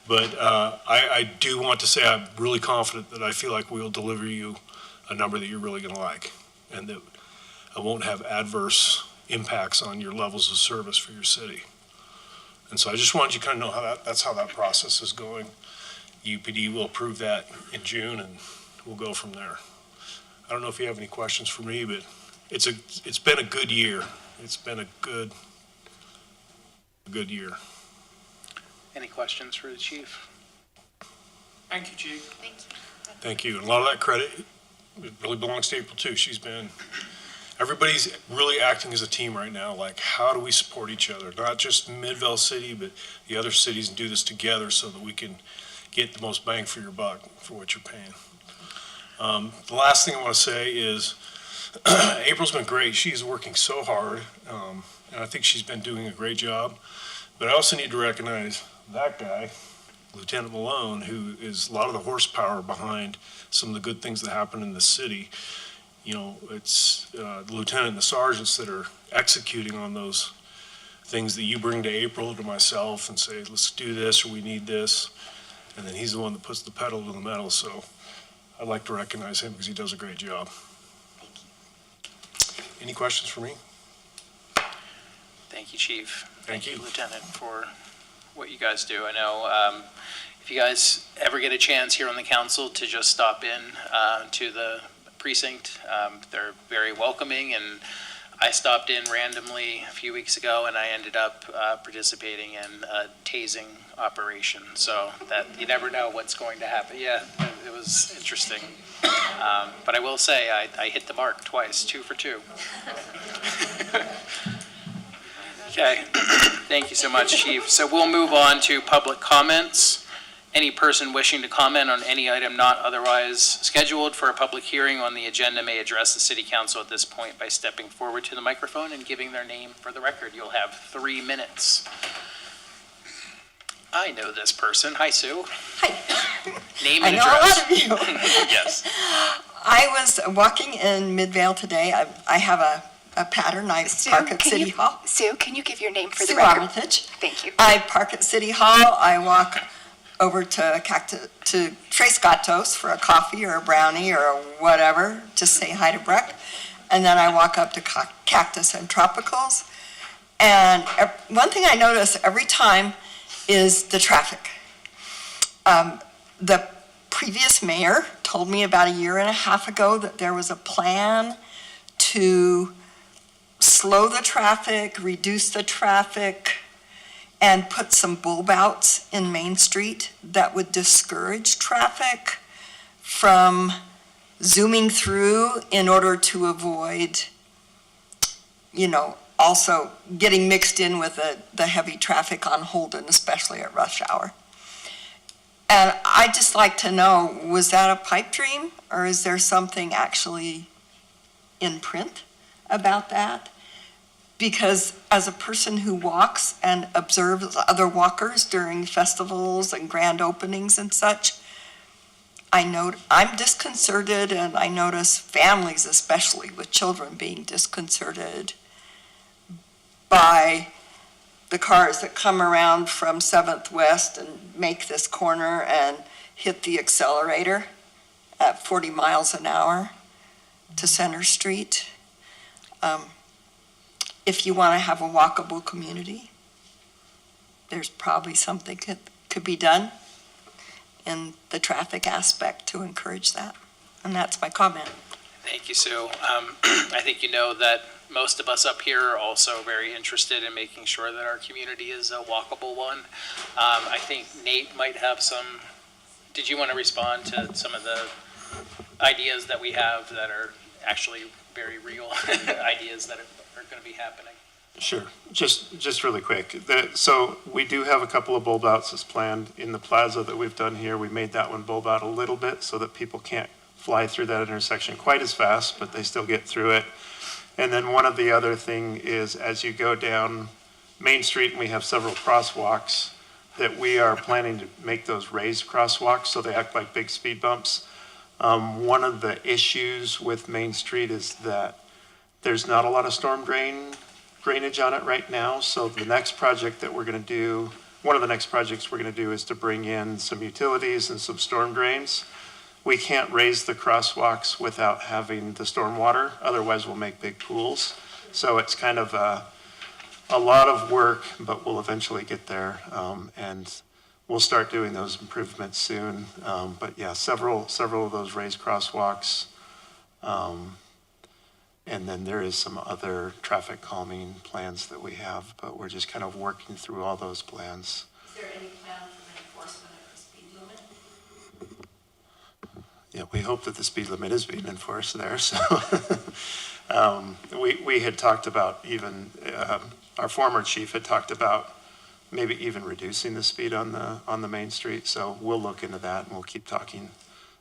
But I do want to say I'm really confident that I feel like we'll deliver you a number that you're really going to like, and that it won't have adverse impacts on your levels of service for your city. And so I just wanted you to kind of know that's how that process is going. UPD will approve that in June, and we'll go from there. I don't know if you have any questions for me, but it's been a good year. It's been a good year. Any questions for the chief? Thank you, Chief. Thank you. Thank you. And a lot of that credit, it really belongs to April too. She's been everybody's really acting as a team right now. Like, how do we support each other? Not just Midvale City, but the other cities, and do this together so that we can get the most bang for your buck for what you're paying. The last thing I want to say is April's been great. She's working so hard, and I think she's been doing a great job. But I also need to recognize that guy, Lieutenant Malone, who is a lot of the horsepower behind some of the good things that happen in the city. You know, it's the lieutenant and the sergeants that are executing on those things that you bring to April, to myself, and say, let's do this, or we need this. And then he's the one that puts the pedal to the metal. So I'd like to recognize him because he does a great job. Any questions for me? Thank you, Chief. Thank you. Lieutenant, for what you guys do. I know if you guys ever get a chance here on the council to just stop in to the precinct, they're very welcoming, and I stopped in randomly a few weeks ago and I ended up participating in a tasing operation, so that you never know what's going to happen. Yeah, it was interesting. But I will say I hit the mark twice, 2 for 2. Okay, thank you so much, Chief. So we'll move on to public comments. Any person wishing to comment on any item not otherwise scheduled for a public hearing on the agenda may address the City Council at this point by stepping forward to the microphone and giving their name for the record. You'll have 3 minutes. I know this person. Hi, Sue. Hi. Name I and know address. a lot of you. Yes. I was walking in Midvale today. I have a pattern. I park at City Hall. Sue, can you give your name for the Sue record? Armitage. Thank you. I park at City Hall. I walk over to Tres Gatos for a coffee or a brownie or whatever, just say hi to Breck. And then I walk up to Cactus and Tropicals. And one thing I notice every time is the traffic. The previous mayor told me about 1.5 years ago that there was a plan to slow the traffic, reduce the traffic, and put some bulb outs in Main Street that would discourage traffic from zooming through in order to avoid, also getting mixed in with the heavy traffic on Holden, especially at rush hour. And I'd just like to know, was that a pipe dream, or is there something actually in print about that? Because as a person who walks and observes other walkers during festivals and grand openings and such, I'm disconcerted, and I notice families, especially with children, being disconcerted by the cars that come around from 7th West and make this corner and hit the accelerator at 40 miles an hour to Center Street. If you want to have a walkable community, there's probably something that could be done in the traffic aspect to encourage that. And that's my comment. Thank you, Sue. I think you know that most of us up here are also very interested in making sure that our community is a walkable one. I think Nate might have some, did you want to respond to some of the ideas that we have that are actually very real ideas that are going to be happening? Sure. Just really quick. So we do have a couple of bulb outs as planned in the plaza that we've done here. We made that one bulb out a little bit so that people can't fly through that intersection quite as fast, but they still get through it. And then one of the other thing is, as you go down Main Street, and we have several crosswalks, that we are planning to make those raised crosswalks so they act like big speed bumps. One of the issues with Main Street is that there's not a lot of storm drainage on it right now. So the next project that we're going to do, one of the next projects we're going to do is to bring in some utilities and some storm drains. We can't raise the crosswalks without having the storm water, otherwise we'll make big pools. So it's kind of a lot of work, but we'll eventually get there. And we'll start doing those improvements soon. But yeah, several of those raised crosswalks. And then there is some other traffic calming plans that we have, but we're just kind of working through all those plans. Is there any plan for enforcement of the speed limit? Yeah, we hope that the speed limit is being enforced there. So We had talked about even, our former chief had talked about maybe even reducing the speed on the main street. So we'll look into that and we'll keep talking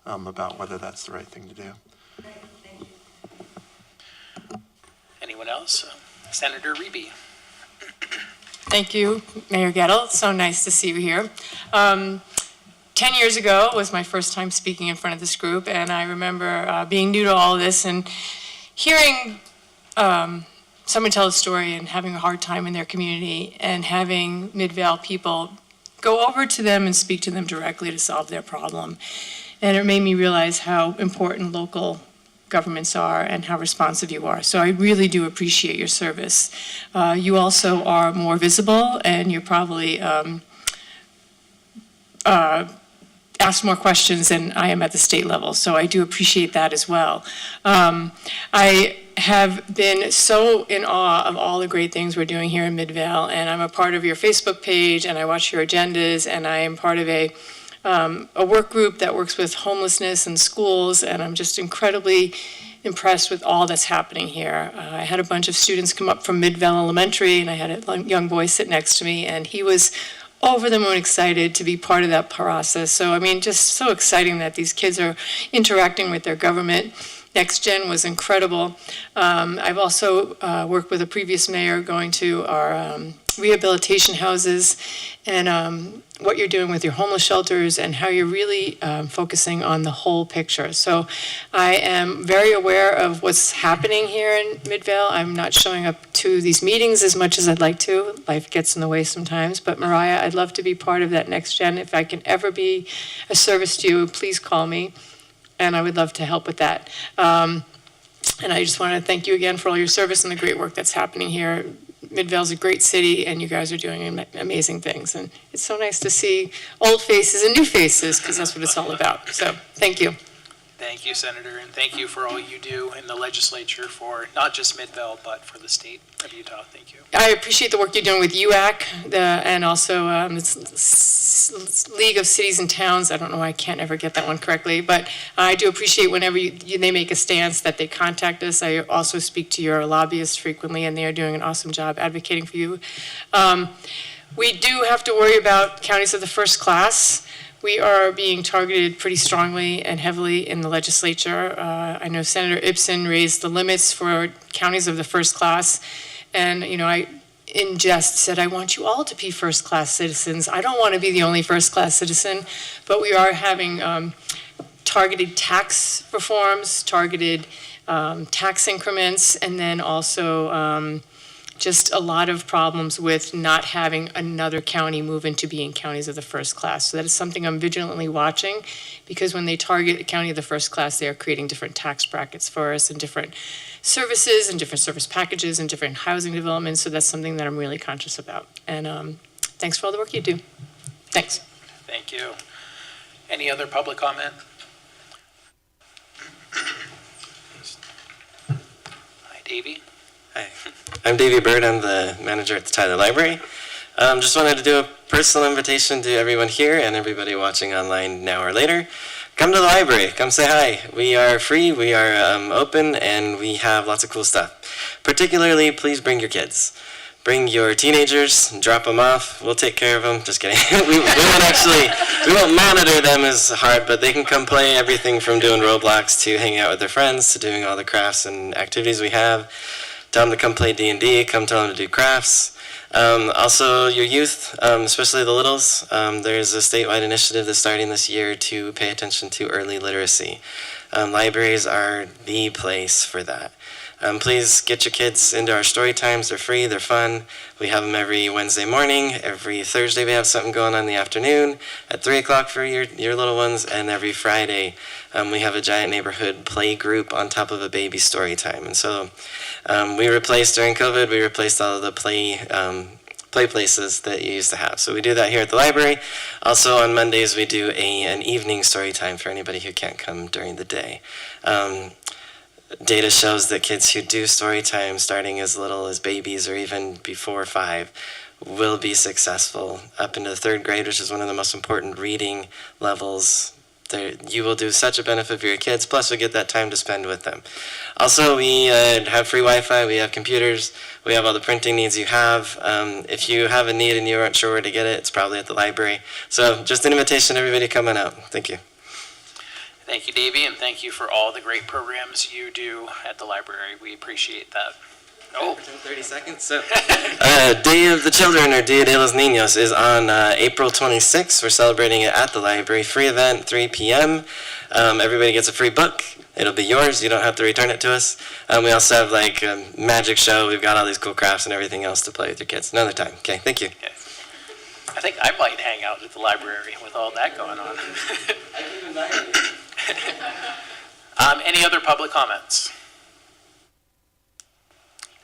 about whether that's the right thing to do. Anyone else? Senator Reby. Thank you, Mayor Gettle. It's so nice to see you here. 10 years ago was my first time speaking in front of this group, and I remember being new to all of this and hearing someone tell a story and having a hard time in their community and having Midvale people go over to them and speak to them directly to solve their problem. And it made me realize how important local governments are and how responsive you are. So I really do appreciate your service. You also are more visible and you're probably asked more questions than I am at the state level. So I do appreciate that as well. I have been so in awe of all the great things we're doing here in Midvale, and I'm a part of your Facebook page and I watch your agendas, and I am part of a work group that works with homelessness in schools, and I'm just incredibly impressed with all that's happening here. I had a bunch of students come up from Midvale Elementary, and I had a young boy sit next to me, and he was over the moon excited to be part of that process. So, I mean, just so exciting that these kids are interacting with their government. Next Gen was incredible. I've also worked with a previous mayor going to our rehabilitation houses, and what you're doing with your homeless shelters and how you're really focusing on the whole picture. So I am very aware of what's happening here in Midvale. I'm not showing up to these meetings as much as I'd like to. Life gets in the way sometimes. But Mariah, I'd love to be part of that Next Gen. If I can ever be a service to you, please call me. And I would love to help with that. And I just want to thank you again for all your service and the great work that's happening here. Midvale's a great city, and you guys are doing amazing things. And it's so nice to see old faces and new faces, because that's what it's all about. So thank you. Thank you, Senator, and thank you for all you do in the legislature for not just Midvale, but for the state of Utah. Thank you. I appreciate the work you're doing with UAC and also League of Cities and Towns. I don't know why I can't ever get that one correctly, but I do appreciate whenever they make a stance that they contact us. I also speak to your lobbyists frequently, and they are doing an awesome job advocating for you. We do have to worry about counties of the first class. We are being targeted pretty strongly and heavily in the legislature. I know Senator Ibsen raised the limits for counties of the first class. And, you know, I, in jest, said, I want you all to be first-class citizens. I don't want to be the only first-class citizen. But we are having targeted tax reforms, targeted tax increments, and then also just a lot of problems with not having another county move into being counties of the first class. So that is something I'm vigilantly watching, because when they target a county of the first class, they are creating different tax brackets for us and different services and different service packages and different housing developments. So that's something that I'm really conscious about. And thanks for all the work you do. Thanks. Thank you. Any other public comment? Hi, Davey. Hi, I'm Davey Bird. I'm the manager at the Tyler Library. Just wanted to do a personal invitation to everyone here and everybody watching online now or later. Come to the library. Come say hi. We are free, we are open, and we have lots of cool stuff. Particularly, please bring your kids. Bring your teenagers, drop them off. We'll take care of them. Just kidding. we won't monitor them as hard, but they can come play everything from doing Roblox to hanging out with their friends to doing all the crafts and activities we have. Tell them to come play D&D, come tell them to do crafts. Also, your youth, especially the littles, there's a statewide initiative that's starting this year to pay attention to early literacy. Libraries are the place for that. Please get your kids into our story times. They're free, they're fun. We have them every Wednesday morning. Every Thursday we have something going on in the afternoon at 3 o'clock for your little ones. And every Friday we have a giant neighborhood play group on top of a baby story time. And so during COVID, we replaced all of the play places that you used to have. So we do that here at the library. Also on Mondays we do an evening story time for anybody who can't come during the day. Data shows that kids who do story time starting as little as babies or even before 5 will be successful up into the 3rd grade, which is one of the most important reading levels You will do such a benefit for your kids, plus you'll get that time to spend with them. Also, we have free Wi-Fi, we have computers, we have all the printing needs you have. If you have a need and you aren't sure where to get it, it's probably at the library. So just an invitation to everybody coming out. Thank you. Thank you, Davey, and thank you for all the great programs you do at the library. We appreciate that. Oh. 30 seconds. So, Day of the Children, or Dia de los Niños, is on April 26th. We're celebrating it at the library. Free event, 3 p.m. Everybody gets a free book. It'll be yours. You don't have to return it to us. We also have like a magic show. We've got all these cool crafts and everything else to play with your kids. Another time. Okay, thank you. Okay. I think I might hang out at the library with all that going on. Any other public comments?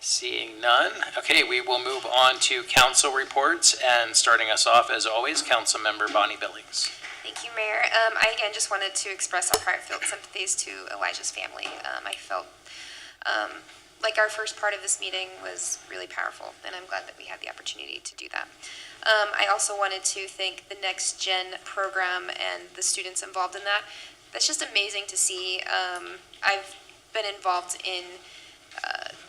Seeing none. Okay, we will move on to council reports, and starting us off, as always, Councilmember Bonnie Billings. Thank you, Mayor. I again just wanted to express our heartfelt sympathies to Elijah's family. I felt like our first part of this meeting was really powerful, and I'm glad that we had the opportunity to do that. I also wanted to thank the Next Gen program and the students involved in that. That's just amazing to see. I've been involved in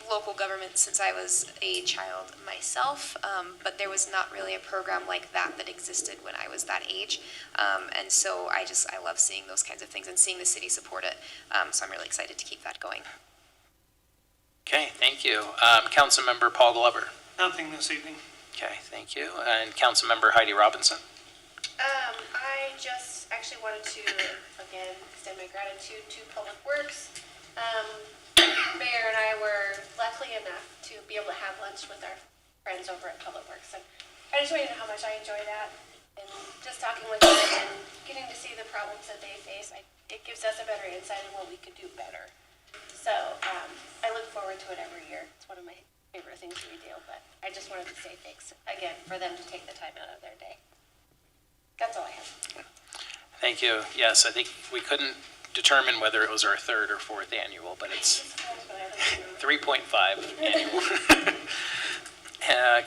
local government since I was a child myself, but there was not really a program like that that existed when I was that age. And so I love seeing those kinds of things and seeing the city support it. So I'm really excited to keep that going. Okay, thank you. Councilmember Paul Glover. Nothing this evening. Okay, thank you. And Councilmember Heidi Robinson. I just actually wanted to, again, extend my gratitude to Public Works. Mayor and I were lucky enough to be able to have lunch with our friends over at Public Works. And I just want you to know how much I enjoy that. And just talking with them and getting to see the problems that they face, it gives us a better insight on what we could do better. So I look forward to it every year. It's one of my favorite things we do. But I just wanted to say thanks again for them to take the time out of their day. That's all I have. Thank you. Yes, I think we couldn't determine whether it was our third or fourth annual, but it's 3.5 annual.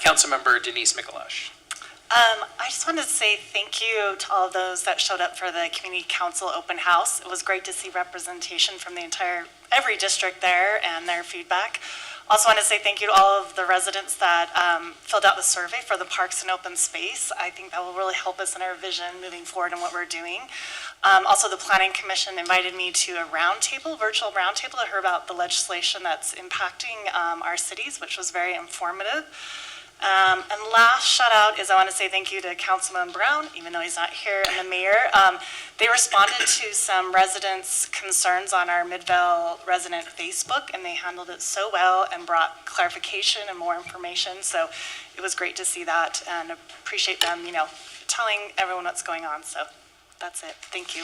Councilmember Denise Mikalash. I just wanted to say thank you to all of those that showed up for the Community Council open house. It was great to see representation from every district there and their feedback. Also want to say thank you to all of the residents that filled out the survey for the Parks and Open Space. I think that will really help us in our vision moving forward in what we're doing. Also, the Planning Commission invited me to a virtual roundtable to hear about the legislation that's impacting our cities, which was very informative. And last shout out is I want to say thank you to Councilman Brown, even though he's not here, and the mayor. They responded to some residents' concerns on our Midvale resident Facebook, and they handled it so well and brought clarification and more information. So it was great to see that and appreciate them, telling everyone what's going on. So that's it. Thank you.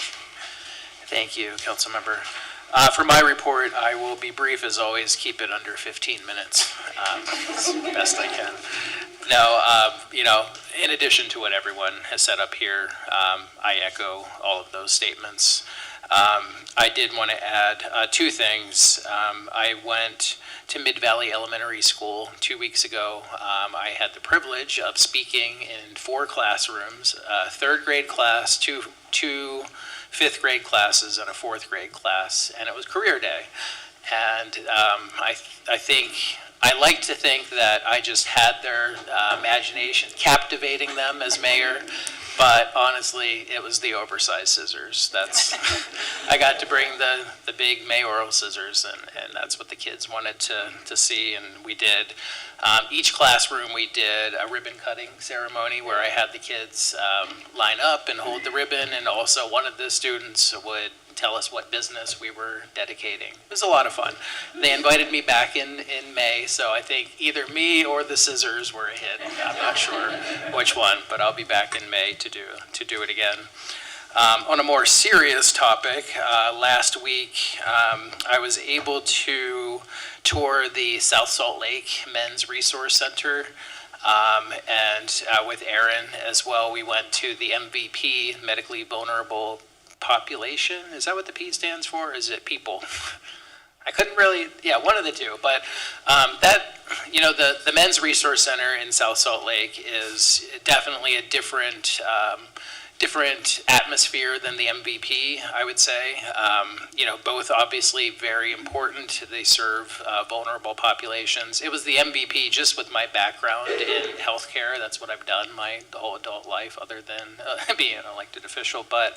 Thank you, Councilmember. For my report, I will be brief as always, keep it under 15 minutes, as best I can. Now, in addition to what everyone has said up here, I echo all of those statements. I did want to add two things. I went to Midvale Elementary School 2 weeks ago. I had the privilege of speaking in 4 classrooms, a third grade class, two fifth grade classes, and a fourth grade class, and it was career day. And I like to think that I just had their imagination, captivating them as mayor, but honestly, it was the oversized scissors. I got to bring the big mayoral scissors, and that's what the kids wanted to see, and we did. Each classroom we did a ribbon cutting ceremony where I had the kids line up and hold the ribbon, and also one of the students would tell us what business we were dedicating. It was a lot of fun. They invited me back in May, so I think either me or the scissors were a hit. I'm not sure which one, but I'll be back in May to do it again. On a more serious topic, last week I was able to tour the South Salt Lake Men's Resource Center, and with Aaron as well, we went to the MVP, Medically Vulnerable Population. Is that what the P stands for? Or is it people? I couldn't really, one of the two, but the Men's Resource Center in South Salt Lake is definitely a different different atmosphere than the MVP, I would say. Both obviously very important. They serve vulnerable populations. It was the MVP just with my background in healthcare. That's what I've done my whole adult life, other than being an elected official. But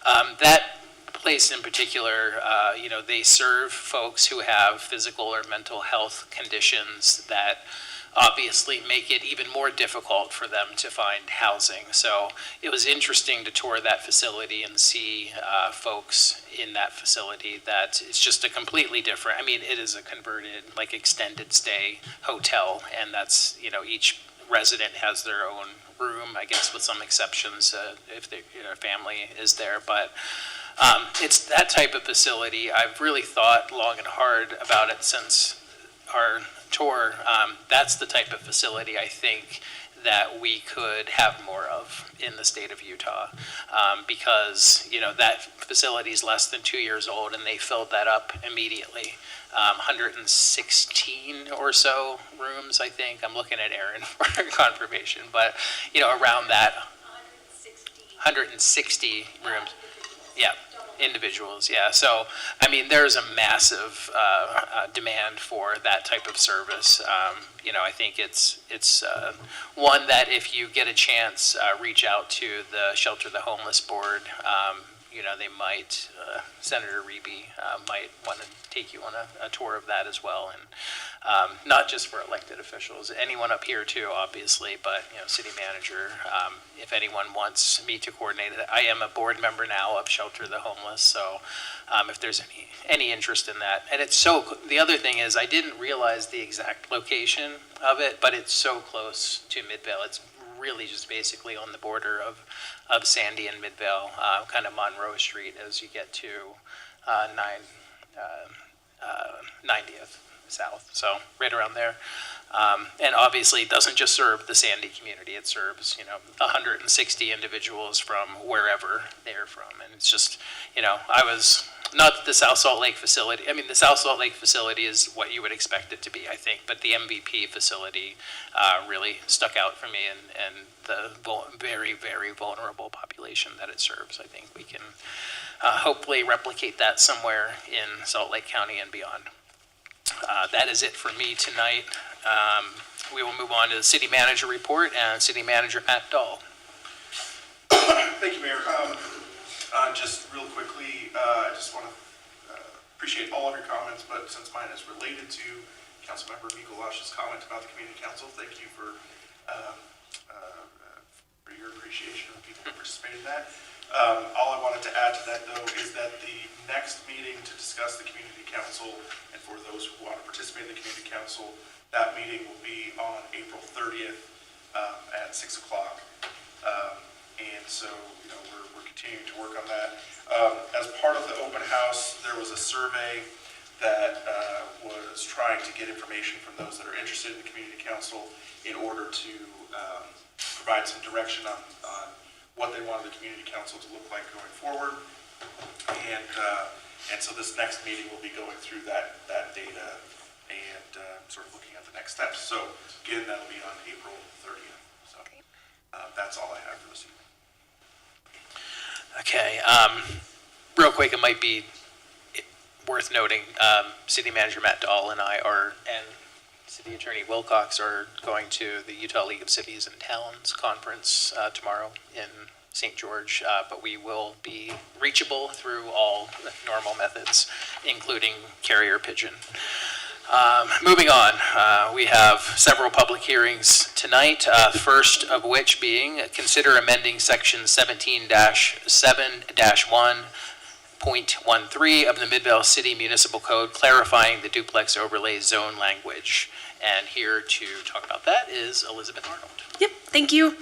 that place in particular, they serve folks who have physical or mental health conditions that obviously make it even more difficult for them to find housing. So it was interesting to tour that facility and see folks in that facility that it's just a completely different, it is a converted, like, extended stay hotel, and that's, each resident has their own room, I guess with some exceptions if their family is there. But it's that type of facility. I've really thought long and hard about it since our tour. That's the type of facility I think that we could have more of in the state of Utah, because that facility is less than 2 years old, and they filled that up immediately. 116 or so rooms, I think. I'm looking at Aaron for confirmation, but around that. 160 rooms. Yeah. Individuals, yeah. So, there's a massive demand for that type of service. I think it's one that if you get a chance, reach out to the Shelter the Homeless Board. They might, Senator Reeby might want to take you on a tour of that as well. And not just for elected officials, anyone up here too, obviously, but, city manager, if anyone wants me to coordinate it. I am a board member now of Shelter the Homeless, so if there's any interest in that. And the other thing is, I didn't realize the exact location of it, but it's so close to Midvale. It's really just basically on the border of Sandy and Midvale, kind of Monroe Street as you get to 90th South, so right around there. And obviously it doesn't just serve the Sandy community, it serves 160 individuals from wherever they're from. And it's just, I was, not the South Salt Lake facility, the South Salt Lake facility is what you would expect it to be, I think, but the MVP facility really stuck out for me, and the very, very vulnerable population that it serves. I think we can hopefully replicate that somewhere in Salt Lake County and beyond. That is it for me tonight. We will move on to the city manager report, and City Manager Matt Dahl. Thank you, Mayor. Just real quickly, I just want to appreciate all of your comments, but since mine is related to Councilmember Mikolash's comment about the Community Council, thank you for your appreciation of the people who participated in that. All I wanted to add to that, though, is that the next meeting to discuss the Community Council, and for those who want to participate in the Community Council, that meeting will be on April 30th at 6 o'clock. And so, we're continuing to work on that. As part of the open house, there was a survey that was trying to get information from those that are interested in the Community Council in order to provide some direction on what they wanted the Community Council to look like going forward. And so this next meeting will be going through that data and sort of looking at the next steps. So again, that'll be on April 30th. So that's all I have for this evening. Okay, real quick, it might be worth noting, City Manager Matt Dahl and I and City Attorney Wilcox are going to the Utah League of Cities and Towns conference tomorrow in St. George, but we will be reachable through all normal methods, including carrier pigeon. Moving on, we have several public hearings tonight, first of which being consider amending section 17-7-1.13 of the Midvale City Municipal Code, clarifying the duplex overlay zone language. And here to talk about that is Elizabeth Arnold. Yep, thank you.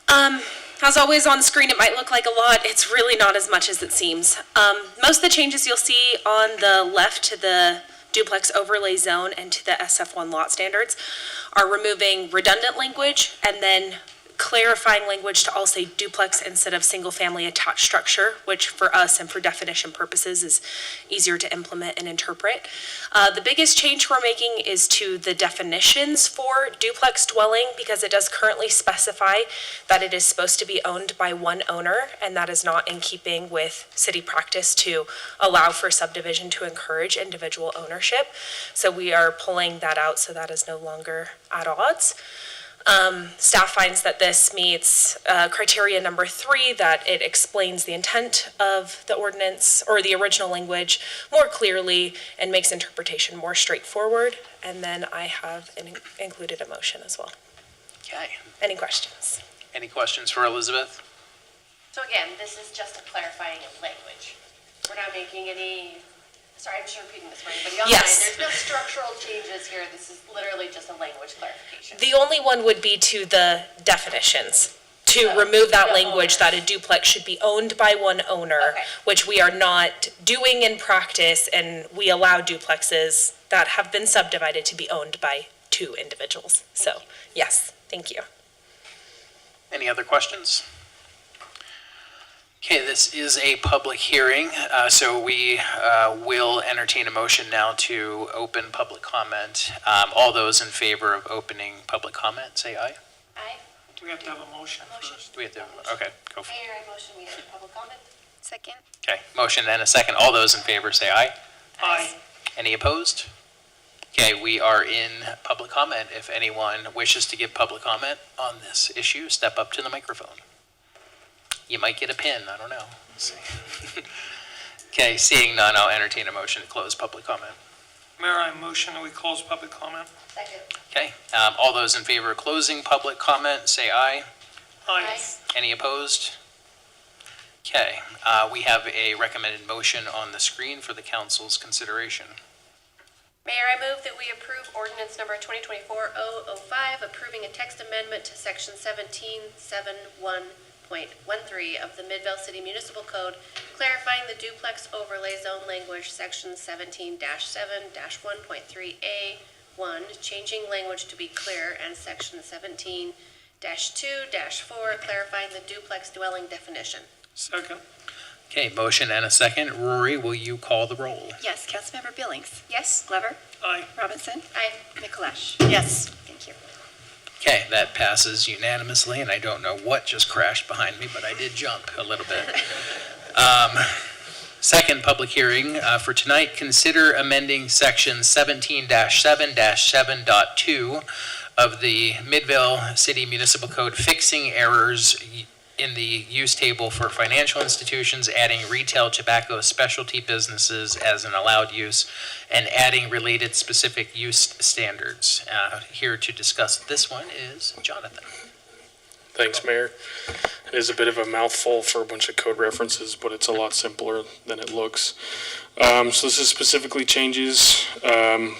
Welcome. As always on screen, it might look like a lot. It's really not as much as it seems. Most of the changes you'll see on the left to the duplex overlay zone and to the SF1 lot standards are removing redundant language and then clarifying language to all say duplex instead of single-family attached structure, which for us and for definition purposes is easier to implement and interpret. The biggest change we're making is to the definitions for duplex dwelling, because it does currently specify that it is supposed to be owned by one owner, and that is not in keeping with city practice to allow for subdivision to encourage individual ownership. So we are pulling that out, so that is no longer at odds. Staff finds that this meets criteria number 3, that it explains the intent of the ordinance or the original language more clearly and makes interpretation more straightforward. And then I have included a motion as well. Okay. Any questions? Any questions for Elizabeth? So again, this is just a clarifying of language. We're not making any, sorry, I'm just repeating this for anybody online. Yes. There's no structural changes here. This is literally just a language clarification. The only one would be to the definitions, to remove that language that a duplex should be owned by one owner, which we are not doing in practice, and we allow duplexes that have been subdivided to be owned by 2 individuals. So, yes, thank you. Any other questions? Okay, this is a public hearing, so we will entertain a motion now to open public comment. All those in favor of opening public comment, say aye. Aye. Do we have to have a motion first? Do we have to, okay, go for it. Mayor, I motion we have public comment. Second. Okay, motion and a second. All those in favor, say aye. Aye. Any opposed? Okay, we are in public comment. If anyone wishes to give public comment on this issue, step up to the microphone. You might get a pin, I don't know. Let's see. Okay, seeing none, I'll entertain a motion to close public comment. Mayor, I motion that we close public comment. Second. Okay, all those in favor of closing public comment, say aye. Aye. Any opposed? Okay, we have a recommended motion on the screen for the council's consideration. Mayor, I move that we approve ordinance number 2024-005, approving a text amendment to section 1771.13 of the Midvale City Municipal Code, clarifying the duplex overlay zone language, section 17-7-1.3A1, changing language to be clear, and section 17-2-4, clarifying the duplex dwelling definition. Second. Okay, motion and a second. Rory, will you call the roll? Yes, Councilmember Billings. Yes. Glover. Aye. Robinson. Aye. Mikuláš. Yes. Thank you. Okay, that passes unanimously, and I don't know what just crashed behind me, but I did jump a little bit. Second public hearing for tonight, consider amending section 17-7-7.2 of the Midvale City Municipal Code, fixing errors in the use table for financial institutions, adding retail tobacco specialty businesses as an allowed use, and adding related specific use standards. Here to discuss this one is Jonathan. Thanks, Mayor. It is a bit of a mouthful for a bunch of code references, but it's a lot simpler than it looks. So this is specifically changes.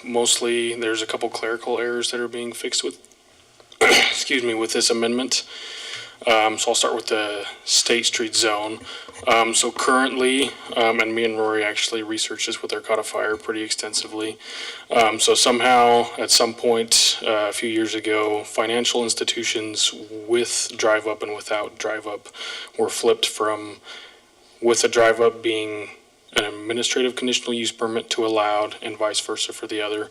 Mostly, there's a couple clerical errors that are being fixed with, excuse me, with this amendment. So I'll start with the State Street zone. So currently, and me and Rory actually researched this with our codifier pretty extensively. So somehow, at some point a few years ago, financial institutions with drive-up and without drive-up were flipped from with a drive-up being an administrative conditional use permit to allowed, and vice versa for the other.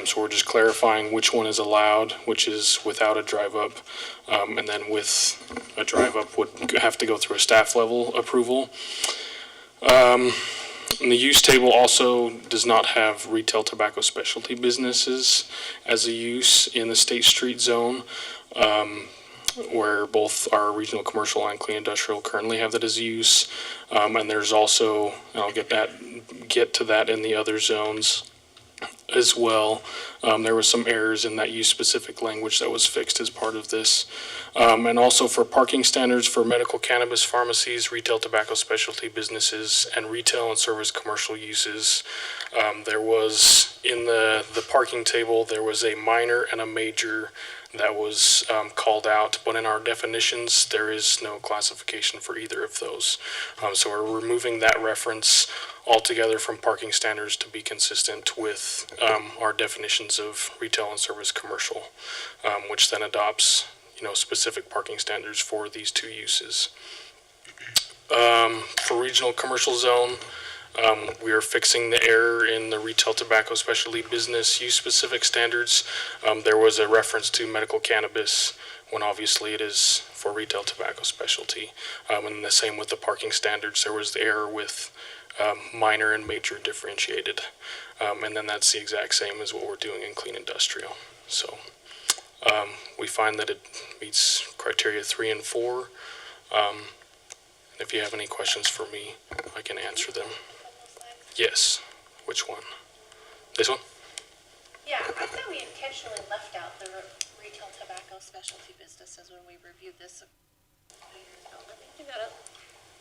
So we're just clarifying which one is allowed, which is without a drive-up, and then with a drive-up would have to go through a staff level approval. And the use table also does not have retail tobacco specialty businesses as a use in the State Street zone, where both our regional commercial and clean industrial currently have that as a use. And there's also, and I'll get to that in the other zones as well. There was some errors in that use specific language that was fixed as part of this. And also for parking standards for medical cannabis pharmacies, retail tobacco specialty businesses, and retail and service commercial uses. There was, in the parking table, there was a minor and a major that was called out, but in our definitions, there is no classification for either of those. So we're removing that reference altogether from parking standards to be consistent with our definitions of retail and service commercial, which then adopts, specific parking standards for these two uses. For regional commercial zone, we are fixing the error in the retail tobacco specialty business use specific standards. There was a reference to medical cannabis when obviously it is for retail tobacco specialty. And the same with the parking standards. There was the error with minor and major differentiated. And then that's the exact same as what we're doing in clean industrial. So we find that it meets criteria 3 and 4. If you have any questions for me, I can answer them. Yes. Which one? This one? Yeah, I thought we intentionally left out the retail tobacco specialty businesses when we reviewed this a few years ago. Let me think about it.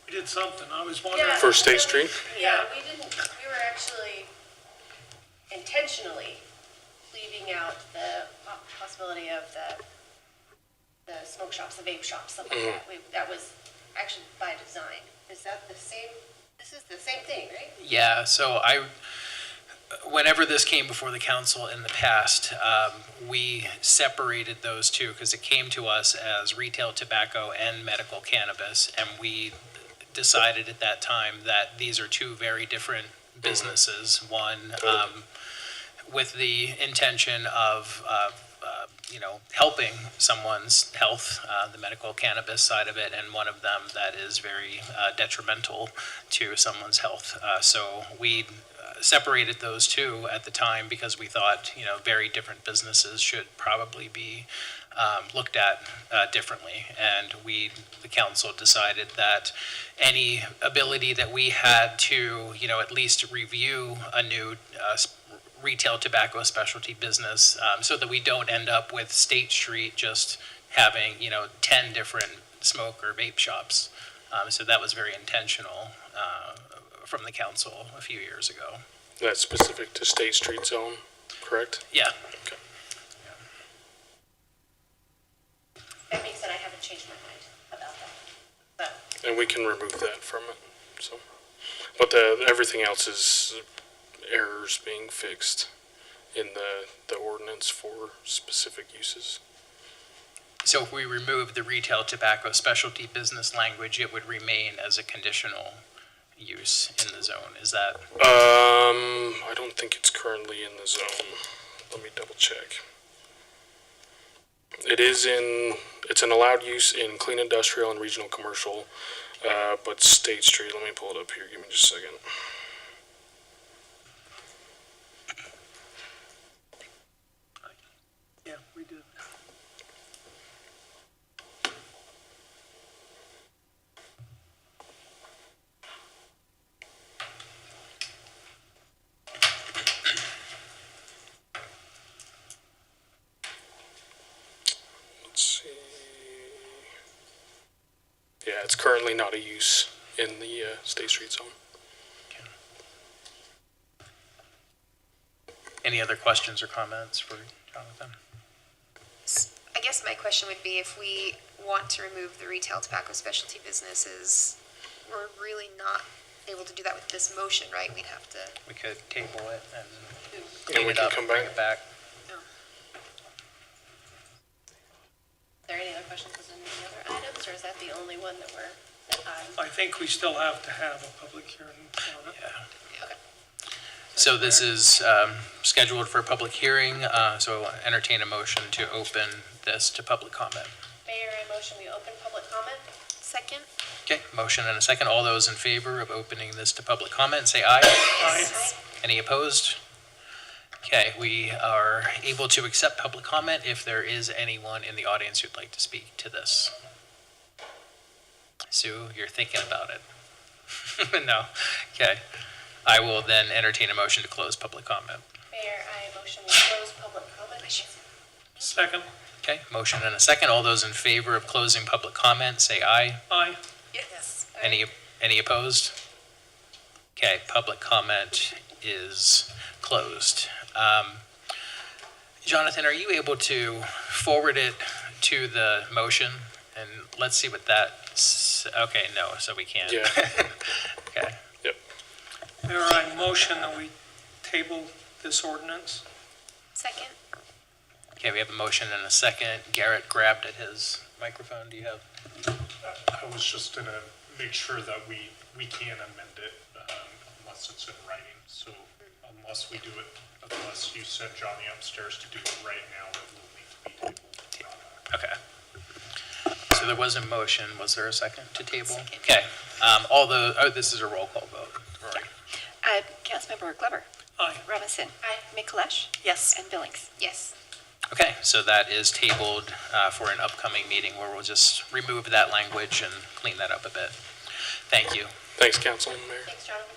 We did something, I was wondering. Yeah, For State Street? Yeah, we were actually intentionally leaving out the possibility of the smoke shops, the vape shops, something like that. That was actually by design. Is that the same? This is the same thing, right? Yeah, so whenever this came before the council in the past, we separated those two because it came to us as retail tobacco and medical cannabis, and we decided at that time that these are two very different businesses. One with the intention of helping someone's health, the medical cannabis side of it, and one of them that is very detrimental to someone's health. So we separated those two at the time because we thought, very different businesses should probably be looked at differently. And the council decided that any ability that we had to, at least review a new retail tobacco specialty business, so that we don't end up with State Street just having, 10 different smoke or vape shops. So that was very intentional from the council a few years ago. That's specific to State Street zone, correct? Yeah. Okay. That makes it, I haven't changed my mind about that. And we can remove that from it, so. But everything else is errors being fixed in the ordinance for specific uses. So if we remove the retail tobacco specialty business language, it would remain as a conditional use in the zone, is that? I don't think it's currently in the zone. Let me double check. It's an allowed use in clean industrial and regional commercial, but State Street, let me pull it up here, give me just a second. Yeah, we did. Let's see. Yeah, it's currently not a use in the State Street zone. Any other questions or comments for Jonathan? I guess my question would be if we want to remove the retail tobacco specialty businesses, we're really not able to do that with this motion, right? We'd have to. We could table it and And clean we it can up come and bring back. it back. Are there any other questions on any other items, or is that the only one that I think we still have to have a public hearing on it. Yeah. Okay. So this is scheduled for a public hearing, so entertain a motion to open this to public comment. Mayor, I motion we open public comment. Second? Okay, motion and a second. All those in favor of opening this to public comment, say aye. Aye. Any opposed? Okay, we are able to accept public comment if there is anyone in the audience who'd like to speak to this. Sue, you're thinking about it. No, okay. I will then entertain a motion to close public comment. Mayor, I motion we close public comment. Second. Okay, motion and a second. All those in favor of closing public comment, say aye. Aye. Yes. Any opposed? Okay, public comment is closed. Jonathan, are you able to forward it to the motion? And let's see what that's, okay, no, so we can't. Yeah. Okay. Yep. Mayor, I motion that we table this ordinance. Second? Okay, we have a motion and a second. Garrett grabbed at his microphone. Do you have? I was just gonna make sure that we can amend it, unless it's in writing. So unless we do it, unless you send Johnny upstairs to do it right now, it will need to be tabled. Okay. So there was a motion. Was there a second to table? Okay. This is a roll call vote. Rory. Councilmember Glover. Aye. Robinson. Aye. Mikulesh. Yes. And Billings. Yes. Okay, so that is tabled for an upcoming meeting where we'll just remove that language and clean that up a bit. Thank you. Thanks, Councilman Mayor. Thanks, Jonathan.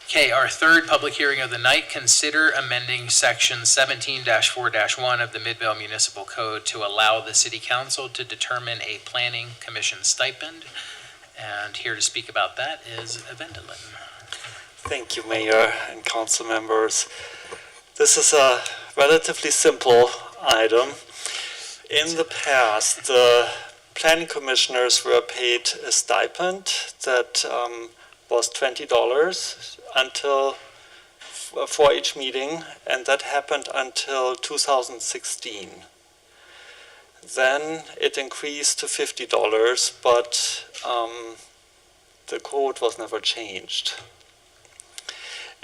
Okay, our third public hearing of the night, consider amending section 17-4-1 of the Midvale Municipal Code to allow the city council to determine a planning commission stipend. And here to speak about that is Vendolin. Thank you, Mayor and council members. This is a relatively simple item. In the past, the planning commissioners were paid a stipend that was $20 for each meeting, and that happened until 2016. Then it increased to $50, but the code was never changed.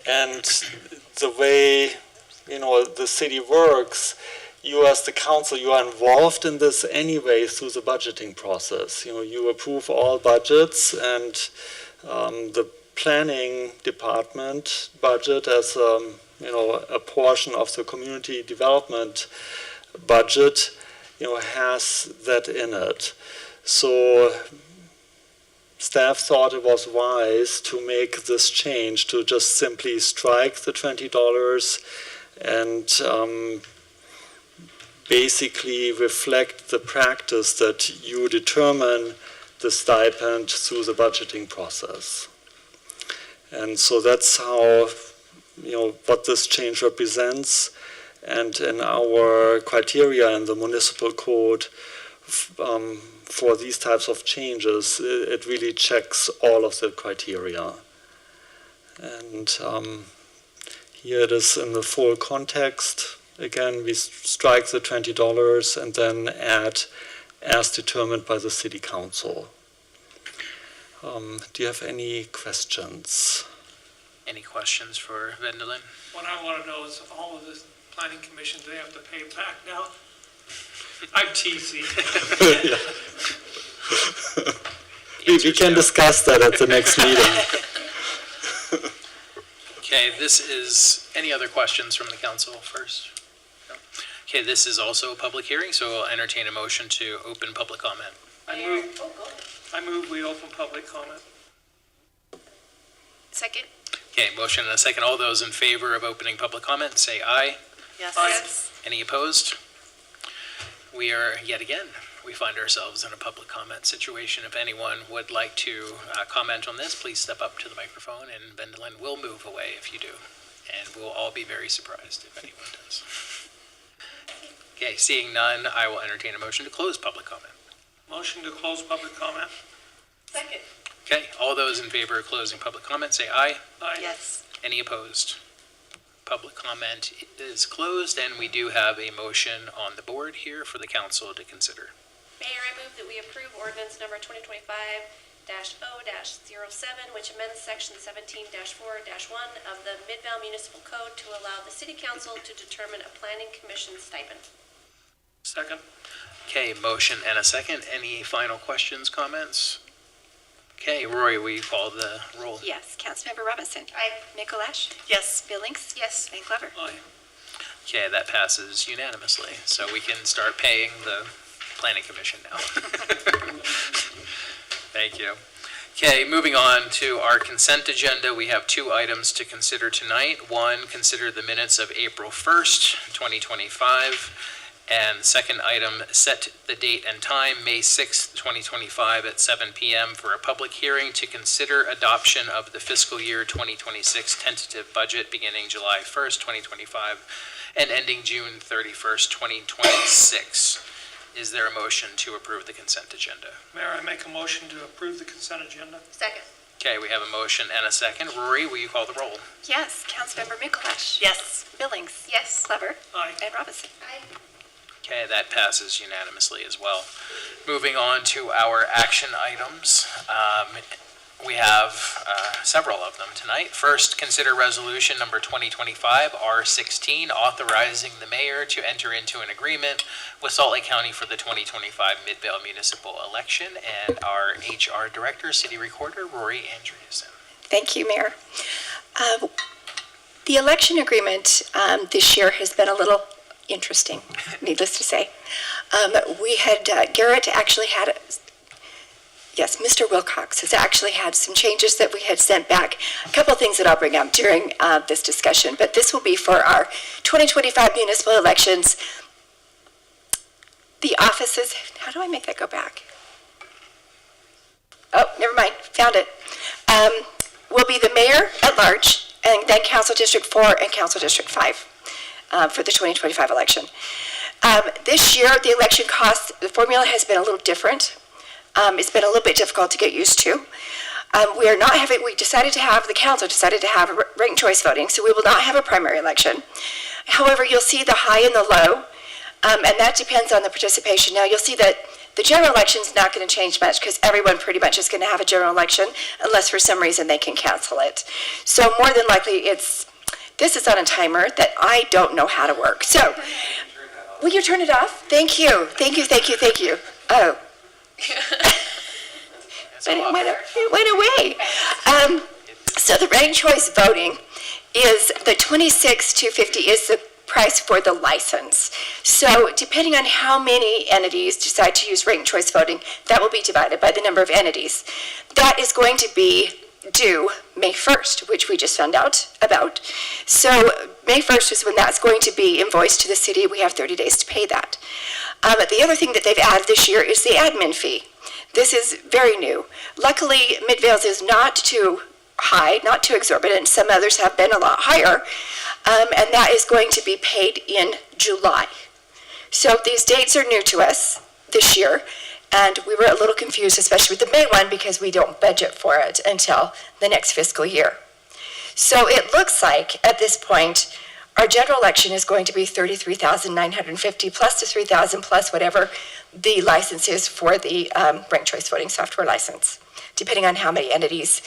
And the way the city works, you as the council, you are involved in this anyway through the budgeting process. You approve all budgets, and the planning department budget as a portion of the community development budget, has that in it. So staff thought it was wise to make this change, to just simply strike the $20 and basically reflect the practice that you determine the stipend through the budgeting process. And so that's how, what this change represents. And in our criteria in the municipal code, for these types of changes, it really checks all of the criteria. And here it is in the full context. Again, we strike the $20 and then add as determined by the city council. Do you have any questions? Any questions for Vendolin? What I want to know is all of the planning commissions, they have to pay back now? I'm teasing. We can discuss that at the next meeting. Okay, this is, any other questions from the council first? No? Okay, this is also a public hearing, so I'll entertain a motion to open public comment. I move we open public comment. Second? Okay, motion and a second. All those in favor of opening public comment, say aye. Yes. Yes. Any opposed? We are, yet again, we find ourselves in a public comment situation. If anyone would like to comment on this, please step up to the microphone, and Vendolin will move away if you do. And we'll all be very surprised if anyone does. Okay, seeing none, I will entertain a motion to close public comment. Motion to close public comment. Second? Okay, all those in favor of closing public comment, say aye. Aye. Yes. Any opposed? Public comment is closed, and we do have a motion on the board here for the council to consider. Mayor, I move that we approve ordinance number 2025-0-07, which amends section 17-4-1 of the Midvale Municipal Code to allow the city council to determine a planning commission stipend. Second. Okay, motion and a second. Any final questions, comments? Okay, Rory, will you call the roll? Yes. Councilmember Robinson. Aye. Mikulesh. Yes. Billings. Yes. And Glover. Aye. Okay, that passes unanimously, so we can start paying the planning commission now. Thank you. Okay, moving on to our consent agenda, we have two items to consider tonight. One, consider the minutes of April 1st, 2025. And second item, set the date and time, May 6th, 2025 at 7 p.m. for a public hearing to consider adoption of the fiscal year 2026 tentative budget beginning July 1st, 2025 and ending June 31st, 2026. Is there a motion to approve the consent agenda? Mayor, I make a motion to approve the consent agenda. Second? Okay, we have a motion and a second. Rory, will you call the roll? Yes, Councilmember Mikuláš. Yes. Billings. Yes. Clever. Aye. And Robinson. Okay, that passes unanimously as well. Moving on to our action items. We have several of them tonight. First, consider resolution number 2025 R16, authorizing the mayor to enter into an agreement with Salt Lake County for the 2025 Midvale municipal election, and our HR director, city recorder, Rory Andreessen. Thank you, Mayor. The election agreement this year has been a little interesting, needless to say. We had, Garrett actually had, yes, Mr. Wilcox has actually had some changes that we had sent back. A couple of things that I'll bring up during this discussion, but this will be for our 2025 municipal elections. The offices, how do I make that go back? Oh, never mind, found it. Will be the mayor at large, and then Council District 4 and Council District 5 for the 2025 election. This year, the election cost, the formula has been a little different. It's been a little bit difficult to get used to. We decided to have, the council decided to have ranked choice voting, so we will not have a primary election. However, you'll see the high and the low, and that depends on the participation. Now, you'll see that the general election is not going to change much because everyone pretty much is going to have a general election unless for some reason they can cancel it. So more than likely, this is on a timer that I don't know how to work. So, will you turn it off? Thank you. Thank you, thank you, thank you. Oh. But it went away. So the ranked choice voting is the $26,250 is the price for the license. So depending on how many entities decide to use ranked choice voting, that will be divided by the number of entities. That is going to be due May 1st, which we just found out about. So May 1st is when that's going to be invoiced to the city. We have 30 days to pay that. The other thing that they've added this year is the admin fee. This is very new. Luckily, Midvale's is not too high, not too exorbitant. Some others have been a lot higher, and that is going to be paid in July. So these dates are new to us this year, and we were a little confused, especially with the May one, because we don't budget for it until the next fiscal year. So it looks like, at this point, our general election is going to be $33,950 plus the $3,000 plus whatever the license is for the ranked choice voting software license, depending on how many entities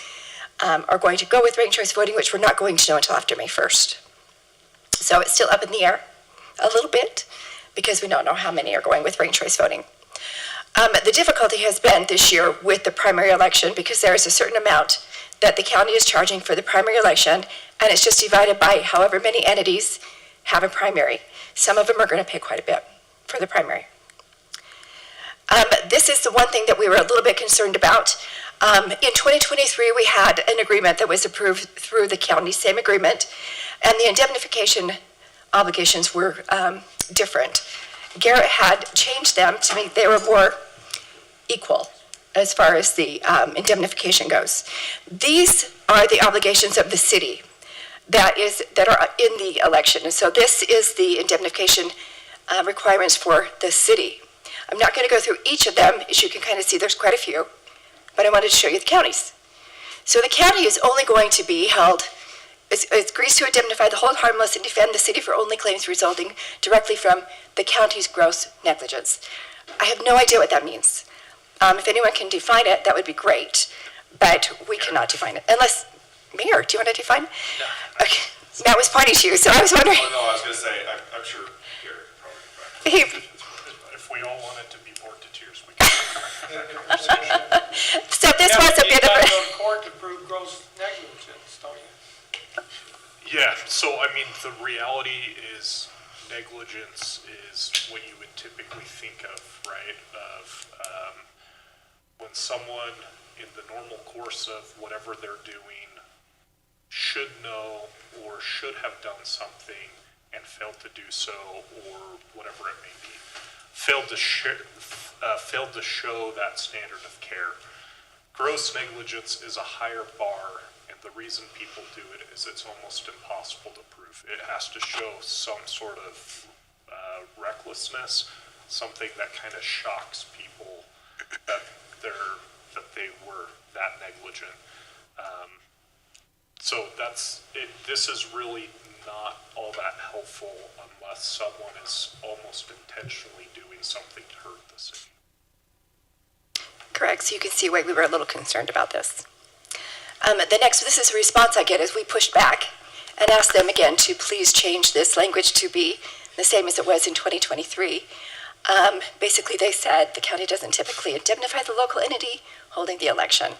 are going to go with ranked choice voting, which we're not going to know until after May 1st. So it's still up in the air a little bit because we don't know how many are going with ranked choice voting. The difficulty has been this year with the primary election because there is a certain amount that the county is charging for the primary election, and it's just divided by however many entities have a primary. Some of them are going to pay quite a bit for the primary. This is the one thing that we were a little bit concerned about. In 2023, we had an agreement that was approved through the county, same agreement, and the indemnification obligations were different. Garrett had changed them to make they were more equal as far as the indemnification goes. These are the obligations of the city that are in the election. And so this is the indemnification requirements for the city. I'm not going to go through each of them. As you can kind of see, there's quite a few, but I wanted to show you the counties. So the county is only going to be held, it agrees to indemnify the hold harmless and defend the city for only claims resulting directly from the county's gross negligence. I have no idea what that means. If anyone can define it, that would be great, but we cannot define it. Unless, Mayor, do you want to define it? No. Okay, Matt was pointing to you, so I was wondering. Oh, no, I was going to say, I'm sure Garrett probably. If we all wanted to be bored to tears, we could. So this was a bit of a. You got to go to court to prove gross negligence, don't you? Yeah, so I mean, the reality is negligence is what you would typically think of, right? When someone in the normal course of whatever they're doing should know or should have done something and failed to do so, or whatever it may be, failed to show that standard of care. Gross negligence is a higher bar, and the reason people do it is it's almost impossible to prove. It has to show some sort of recklessness, something that kind of shocks people that they were that negligent. So this is really not all that helpful unless someone is almost intentionally doing something to hurt the city. Correct, so you can see why we were a little concerned about this. This is a response I get is we pushed back and asked them again to please change this language to be the same as it was in 2023. Basically, they said the county doesn't typically indemnify the local entity holding the election,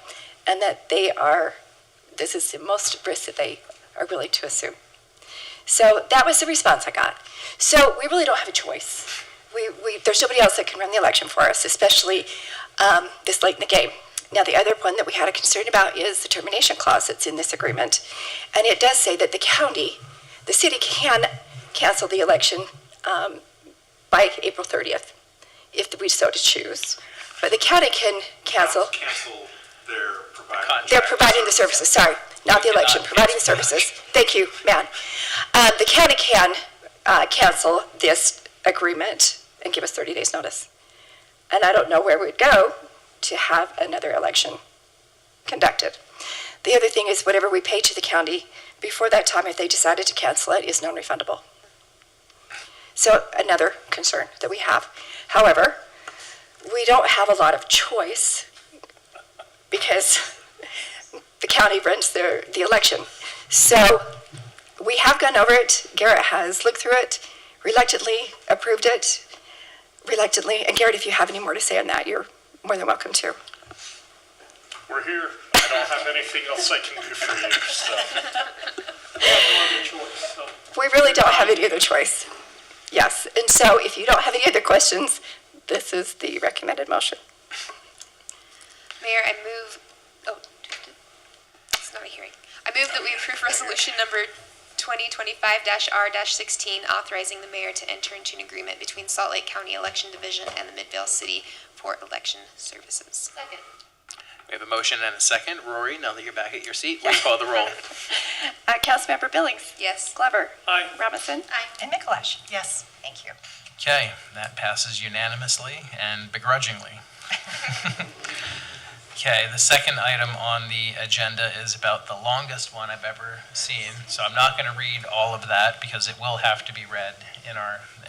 and that this is the most risk that they are willing to assume. So that was the response I got. So we really don't have a choice. There's nobody else that can run the election for us, especially this late in the game. Now, the other one that we had a concern about is the termination clause that's in this agreement. And it does say that the city can cancel the election by April 30th, if we so to choose. But the county can cancel. Cancel their They're providing the services, sorry, not the election, providing the services. Thank you, man. The county can cancel this agreement and give us 30 days notice. And I don't know where we'd go to have another election conducted. The other thing is whatever we pay to the county before that time, if they decided to cancel it, is non-refundable. So another concern that we have. However, we don't have a lot of choice because the county runs the election. So we have gone over it. Garrett has looked through it, reluctantly approved it, reluctantly. And Garrett, if you have any more to say on that, you're more than welcome to. We're here. I don't have anything else I can do for you, so. We have no other choice, so. We really don't have any other choice. Yes, and so if you don't have any other questions, this is the recommended motion. Mayor, I move, it's not a hearing. I move that we approve resolution number 2025-R-16, authorizing the mayor to enter into an agreement between Salt Lake County Election Division and the Midvale City for election services. Second. We have a motion and a second. Rory, now that you're back at your seat, please call the roll. Councilmember Billings. Yes. Glover. Aye. Robinson. Aye. And Mikuláš. Yes, thank you. Okay, that passes unanimously and begrudgingly. Okay, the second item on the agenda is about the longest one I've ever seen. So I'm not going to read all of that because it will have to be read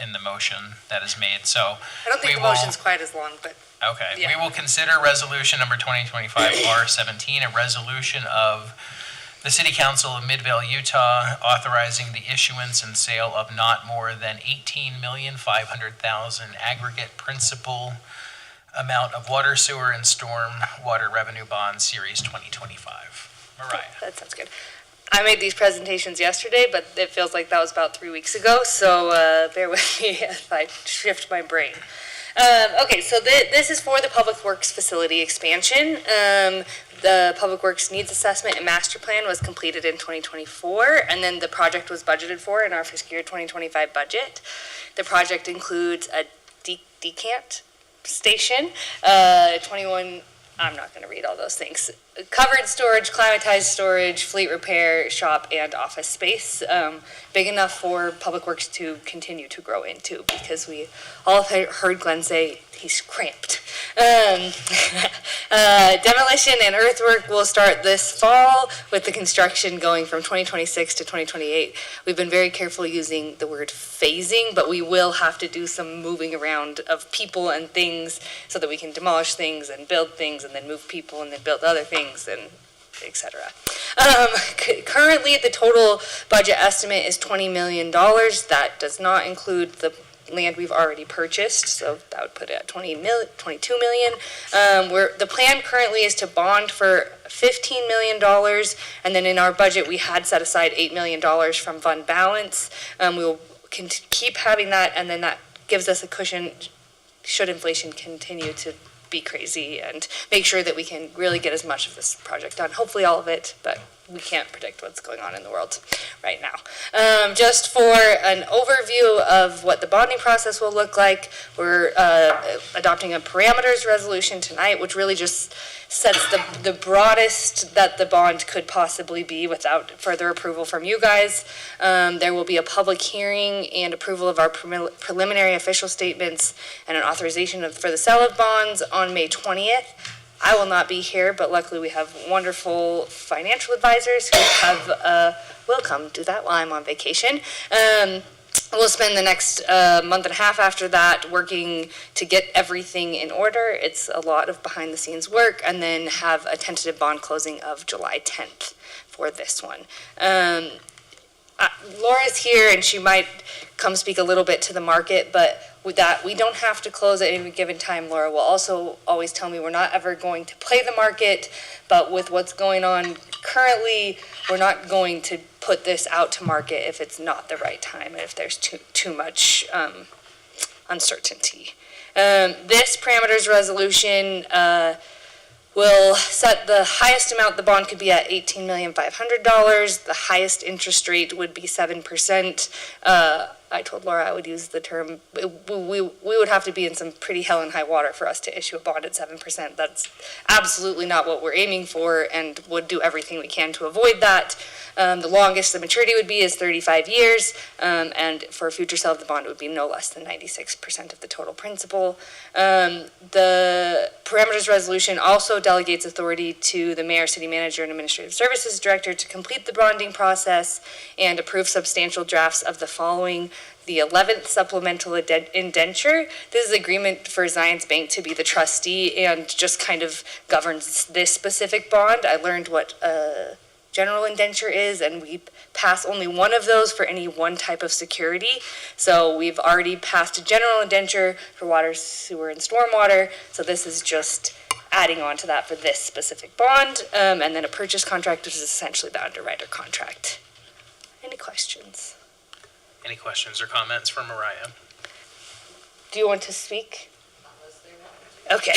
in the motion that is made. So I don't think the motion's quite as long, but. okay, Yeah. we will consider resolution number 2025-R17, a resolution of the City Council of Midvale, Utah, authorizing the issuance and sale of not more than $18,500,000 aggregate principal amount of water, sewer, and storm water revenue bonds, Series 2025. Mariah. That sounds good. I made these presentations yesterday, but it feels like that was about 3 weeks ago, so bear with me if I shift my brain. Okay, so this is for the Public Works facility expansion. The Public Works Needs Assessment and Master Plan was completed in 2024, and then the project was budgeted for in our fiscal year 2025 budget. The project includes a decant station, 21, I'm not going to read all those things, covered storage, climatized storage, fleet repair, shop, and office space, big enough for Public Works to continue to grow into, because we all have heard Glenn say he's cramped. Demolition and earthwork will start this fall, with the construction going from 2026 to 2028. We've been very careful using the word phasing, but we will have to do some moving around of people and things so that we can demolish things and build things and then move people and then build other things and etc. Currently, the total budget estimate is $20 million. That does not include the land we've already purchased, so that would put it at $22 million. The plan currently is to bond for $15 million, and then in our budget we had set aside $8 million from fund balance. We'll keep having that, and then that gives us a cushion should inflation continue to be crazy, and make sure that we can really get as much of this project done. Hopefully all of it, but we can't predict what's going on in the world right now. Just for an overview of what the bonding process will look like, we're adopting a parameters resolution tonight, which really just sets the broadest that the bond could possibly be without further approval from you guys. There will be a public hearing and approval of our preliminary official statements and an authorization for the sale of bonds on May 20th. I will not be here, but luckily we have wonderful financial advisors who will come do that while I'm on vacation. We'll spend the next month and a half after that working to get everything in order. It's a lot of behind the scenes work, and then have a tentative bond closing of July 10th for this one. Laura's here and she might come speak a little bit to the market, but with that, we don't have to close at any given time. Laura will also always tell me we're not ever going to play the market, but with what's going on currently, we're not going to put this out to market if it's not the right time and if there's too much uncertainty. This parameters resolution will set the highest amount the bond could be at $18,500,000. The highest interest rate would be 7%. I told Laura I would use the term, we would have to be in some pretty hell and high water for us to issue a bond at 7%. That's absolutely not what we're aiming for, and would do everything we can to avoid that. The longest the maturity would be is 35 years, and for a future sale of the bond, it would be no less than 96% of the total principal. The parameters resolution also delegates authority to the mayor, city manager, and administrative services director to complete the bonding process and approve substantial drafts of the following. The 11th supplemental indenture. This is agreement for Zions Bank to be the trustee and just kind of governs this specific bond. I learned what general indenture is, and we pass only one of those for any one type of security. So we've already passed a general indenture for water, sewer, and stormwater. So this is just adding on to that for this specific bond. And then a purchase contract, which is essentially the underwriter contract. Any questions? Any questions or comments for Mariah? Do you want to speak? Okay.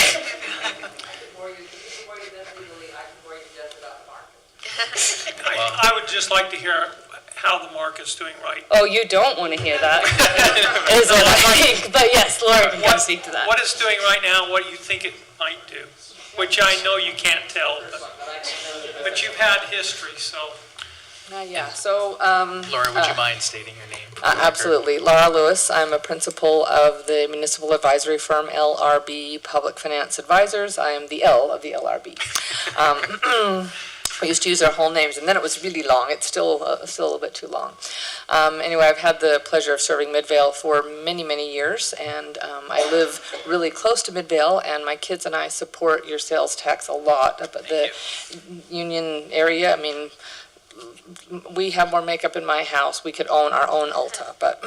I would just like to hear how the market's doing right. Oh, you don't want to hear that, is what I think. But yes, Laura can come speak to that. What it's doing right now, what you think it might do, which I know you can't tell, but you've had history, so. Yeah, so. Laura, would you mind stating your name? Absolutely. Laura Lewis. I'm a principal of the municipal advisory firm LRB Public Finance Advisors. I am the L of the LRB. We used to use our whole names, and then it was really long. It's still a little bit too long. Anyway, I've had the pleasure of serving Midvale for many, many years, and I live really close to Midvale, and my kids and I support your sales tax a lot up at the Union area. I mean, we have more makeup in my house. We could own our own Ulta, but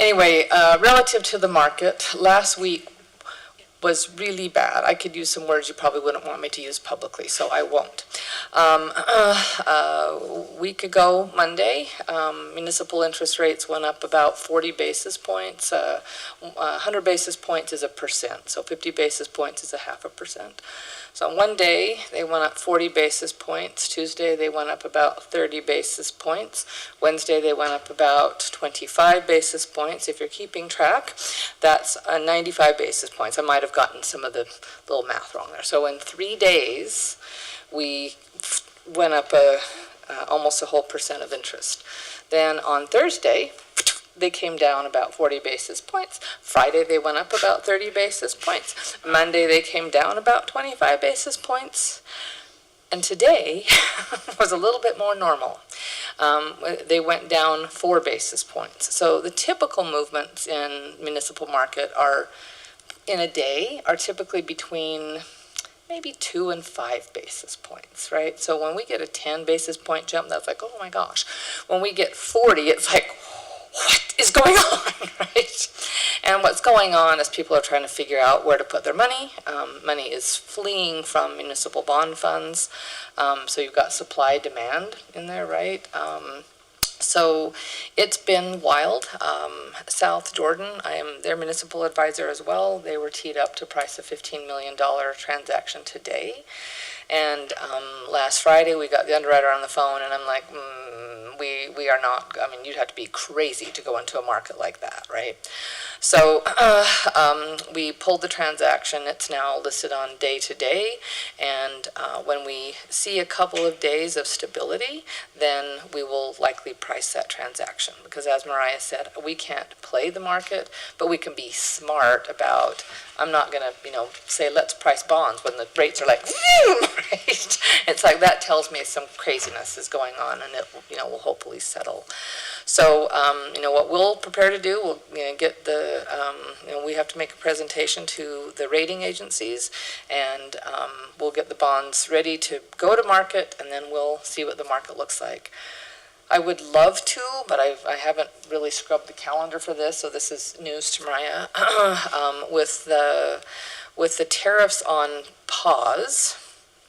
anyway, relative to the market, last week was really bad. I could use some words you probably wouldn't want me to use publicly, so I won't. A week ago, Monday, municipal interest rates went up about 40 basis points. 100 basis points is 1%, so 50 basis points is 0.5%. So one day, they went up 40 basis points. Tuesday, they went up about 30 basis points. Wednesday, they went up about 25 basis points. If you're keeping track, that's 95 basis points. I might have gotten some of the little math wrong there. So in 3 days, we went up almost a whole % of interest. Then on Thursday, they came down about 40 basis points. Friday, they went up about 30 basis points. Monday, they came down about 25 basis points. And today was a little bit more normal. They went down 4 basis points. So the typical movements in municipal market in a day are typically between maybe 2 and 5 basis points, right? So when we get a 10 basis point jump, that's like, oh my gosh. When we get 40, it's like, what is going on, right? And what's going on is people are trying to figure out where to put their money. Money is fleeing from municipal bond funds. So you've got supply demand in there, right? So it's been wild. South Jordan, I am their municipal advisor as well. They were teed up to price a $15 million transaction today. And last Friday, we got the underwriter on the phone, and I'm like, we we are not, I mean, you'd have to be crazy to go into a market like that, right? So we pulled the transaction. It's now listed on day to day. And when we see a couple of days of stability, then we will likely price that transaction. Because as Mariah said, we can't play the market, but we can be smart about, I'm not going to, say let's price bonds when the rates are like, right? It's like that tells me some craziness is going on, and it, will hopefully settle. So, what we'll prepare to do, we'll get the, we have to make a presentation to the rating agencies, and we'll get the bonds ready to go to market, and then we'll see what the market looks like. I would love to, but I haven't really scrubbed the calendar for this, so this is news to Mariah. With the tariffs on pause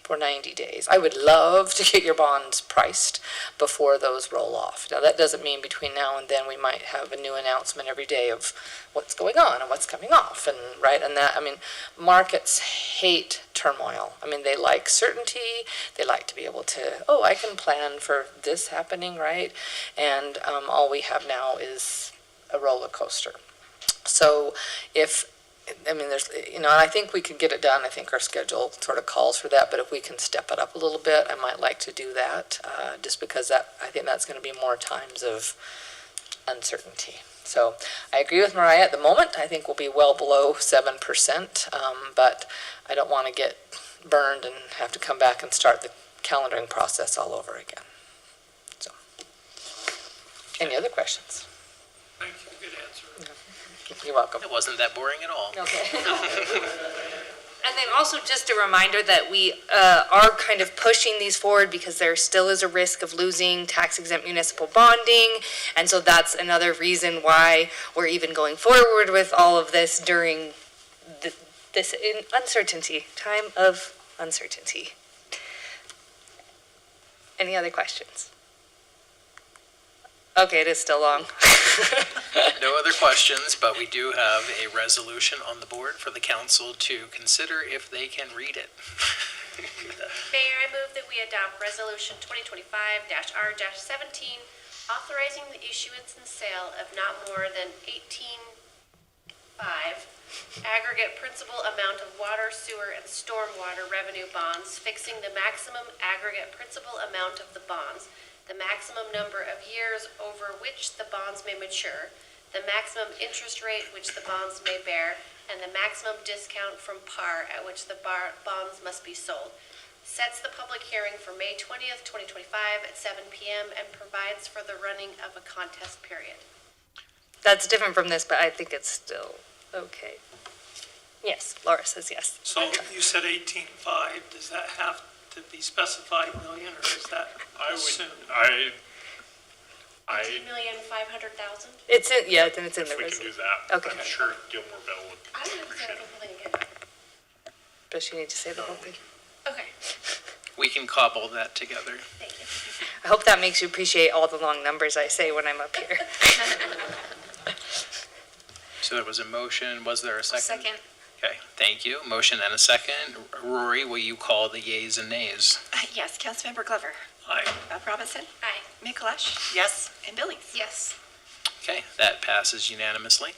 for 90 days, I would love to get your bonds priced before those roll off. Now, that doesn't mean between now and then we might have a new announcement every day of what's going on and what's coming off, and right, and that, markets hate turmoil. They like certainty. They like to be able to, I can plan for this happening, right? And all we have now is a roller coaster. So there's, I think we could get it done. I think our schedule sort of calls for that, but if we can step it up a little bit, I might like to do that, just because I think that's going to be more times of uncertainty. So I agree with Mariah at the moment. I think we'll be well below 7%, but I don't want to get burned and have to come back and start the calendaring process all over again. So, any other questions? Thank you, good answer. You're welcome. It wasn't that boring at all. Okay. And then also just a reminder that we are kind of pushing these forward because there still is a risk of losing tax-exempt municipal bonding. And so that's another reason why we're even going forward with all of this during this uncertainty, time of uncertainty. Any other questions? Okay, it is still long. No other questions, but we do have a resolution on the board for the council to consider if they can read it. Mayor, I move that we adopt Resolution 2025-R-17, authorizing the issuance and sale of not more than 18.5 aggregate principal amount of water, sewer, and stormwater revenue bonds, fixing the maximum aggregate principal amount of the bonds, the maximum number of years over which the bonds may mature, the maximum interest rate which the bonds may bear, and the maximum discount from par at which the bonds must be sold. Sets the public hearing for May 20th, 2025 at 7 p.m. and provides for the running of a contest period. That's different from this, but I think it's still okay. Yes, Laura says yes. So you said 18.5, does that have to be specified million, or is that assumed? 18,500,000? It's in, yeah, then it's in the If we can resolution. do that, Okay. I'm sure Gilmore Bell would I'm going to say appreciate the it. whole thing again. Does she need to say the whole thing? Okay, We can cobble that together. thank you. I hope that makes you appreciate all the long numbers I say when I'm up here. So there was a motion. Was there a second? Second. Okay, thank you. Motion and a second. Rory, will you call the yeas and nays? Yes, Councilmember Glover. Aye. Robinson. Aye. Mikuláš. Yes. And Billings. Yes. Okay, that passes unanimously.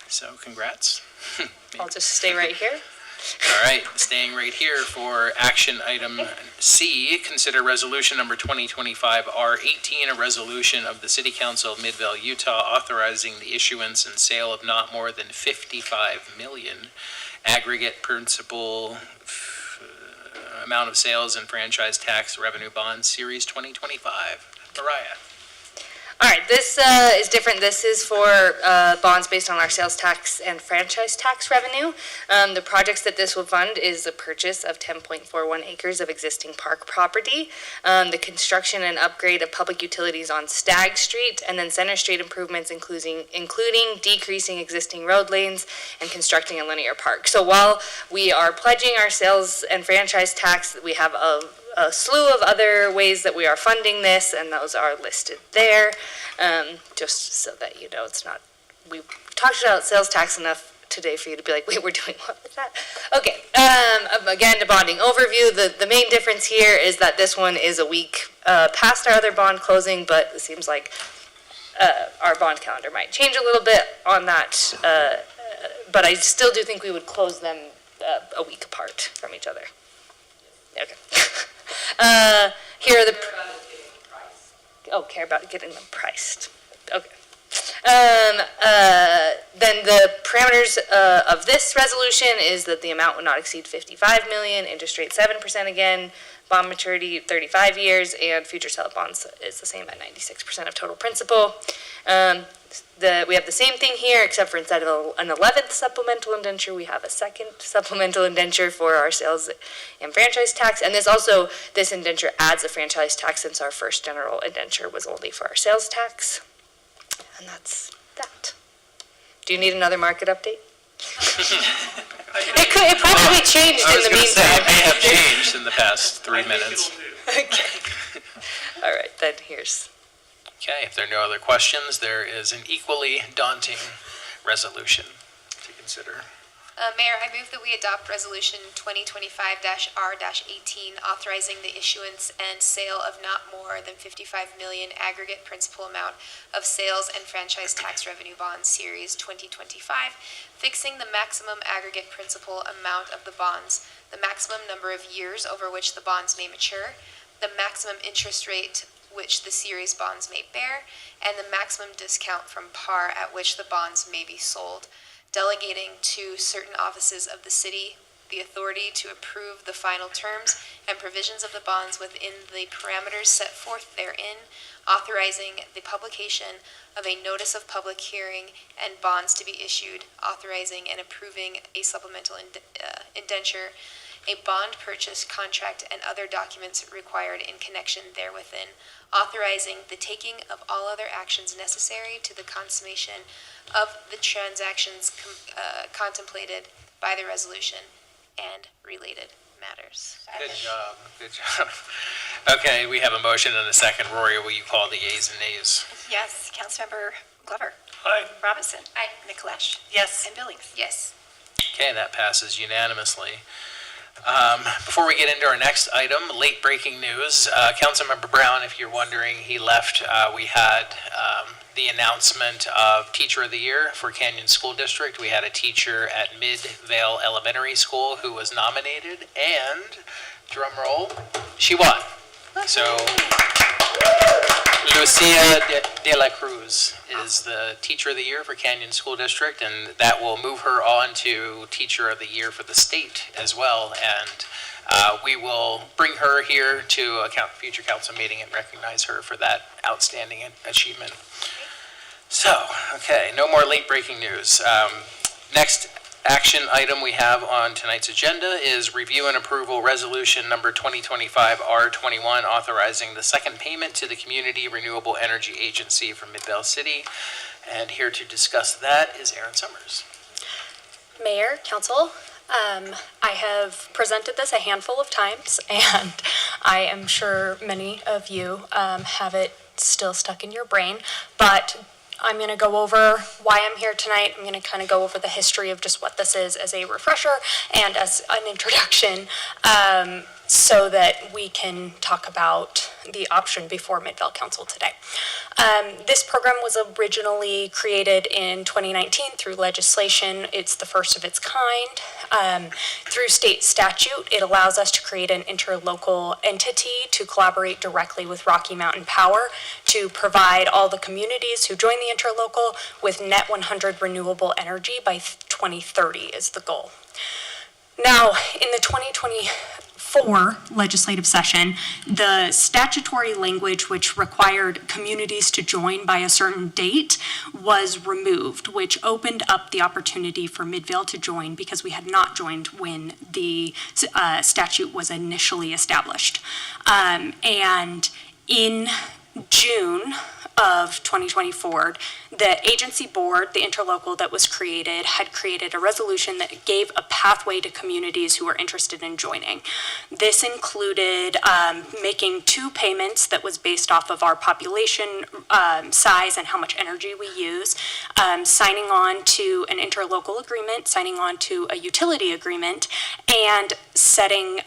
So congrats. I'll just stay right here. All right, staying right here for action item C, consider resolution number 2025-R18, a resolution of the City Council of Midvale, Utah, authorizing the issuance and sale of not more than 55 million aggregate principal amount of sales and franchise tax revenue bonds, Series 2025. Mariah. All right, this is different. This is for bonds based on our sales tax and franchise tax revenue. The projects that this will fund is the purchase of 10.41 acres of existing park property, the construction and upgrade of public utilities on Stagg Street, and then Center Street improvements, including decreasing existing road lanes and constructing a linear park. So while we are pledging our sales and franchise tax, we have a slew of other ways that we are funding this, and those are listed there, just so that you know it's not, we talked about sales tax enough today for you to be like, wait, we're doing what with that? Okay, again, the bonding overview, the main difference here is that this one is a week past our other bond closing, but it seems like our bond calendar might change a little bit on that. But I still do think we would close them a week apart from each other. Okay. Here are the. Care about getting them priced. Okay. Then the parameters of this resolution is that the amount would not exceed 55 million, interest rate 7% again, bond maturity 35 years, and future sale bonds is the same at 96% of total principal. We have the same thing here, except for instead of an 11th supplemental indenture, we have a second supplemental indenture for our sales and franchise tax. And this indenture adds a franchise tax, since our first general indenture was only for our sales tax. And that's that. Do you need another market update? It probably changed in the meantime. It may have changed in the past 3 minutes. Okay. All right, then here's. Okay, if there are no other questions, there is an equally daunting resolution to consider. Mayor, I move that we adopt Resolution 2025-R-18, authorizing the issuance and sale of not more than 55 million aggregate principal amount of sales and franchise tax revenue bonds, Series 2025, fixing the maximum aggregate principal amount of the bonds, the maximum number of years over which the bonds may mature, the maximum interest rate which the series bonds may bear, and the maximum discount from par at which the bonds may be sold, delegating to certain offices of the city the authority to approve the final terms and provisions of the bonds within the parameters set forth therein, authorizing the publication of a notice of public hearing and bonds to be issued, authorizing and approving a supplemental indenture, a bond purchase contract, and other documents required in connection therewithin, authorizing the taking of all other actions necessary to the consummation of the transactions contemplated by the resolution and related matters. Good job, good job. Okay, we have a motion and a second. Rory, will you call the yeas and nays? Yes, Councilmember Glover. Aye. Robinson. Aye. Nicolette. Yes. And Billings. Yes. Okay, that passes unanimously. Before we get into our next item, late breaking news. Councilmember Brown, if you're wondering, he left. We had the announcement of Teacher of the Year for Canyon School District. We had a teacher at Midvale Elementary School who was nominated, and drum roll, she won. So Lucia de la Cruz is the Teacher of the Year for Canyon School District, and that will move her on to Teacher of the Year for the state as well. And we will bring her here to a future council meeting and recognize her for that outstanding achievement. So, okay, no more late breaking news. Next action item we have on tonight's agenda is review and approval resolution number 2025-R21, authorizing the second payment to the Community Renewable Energy Agency for Midvale City. And here to discuss that is Erin Summers. Mayor, Council, I have presented this a handful of times, and I am sure many of you have it still stuck in your brain, but I'm going to go over why I'm here tonight. I'm going to kind of go over the history of just what this is as a refresher and as an introduction, so that we can talk about the option before Midvale Council today. This program was originally created in 2019 through legislation. It's the first of its kind. Through state statute, it allows us to create an interlocal entity to collaborate directly with Rocky Mountain Power to provide all the communities who join the interlocal with net 100 renewable energy by 2030 is the goal. Now, in the 2024 legislative session, the statutory language which required communities to join by a certain date was removed, which opened up the opportunity for Midvale to join because we had not joined when the statute was initially established. And in June of 2024, the agency board, the interlocal that was created, had created a resolution that gave a pathway to communities who are interested in joining. This included making 2 payments that was based off of our population size and how much energy we use, signing on to an interlocal agreement, signing on to a utility agreement, and setting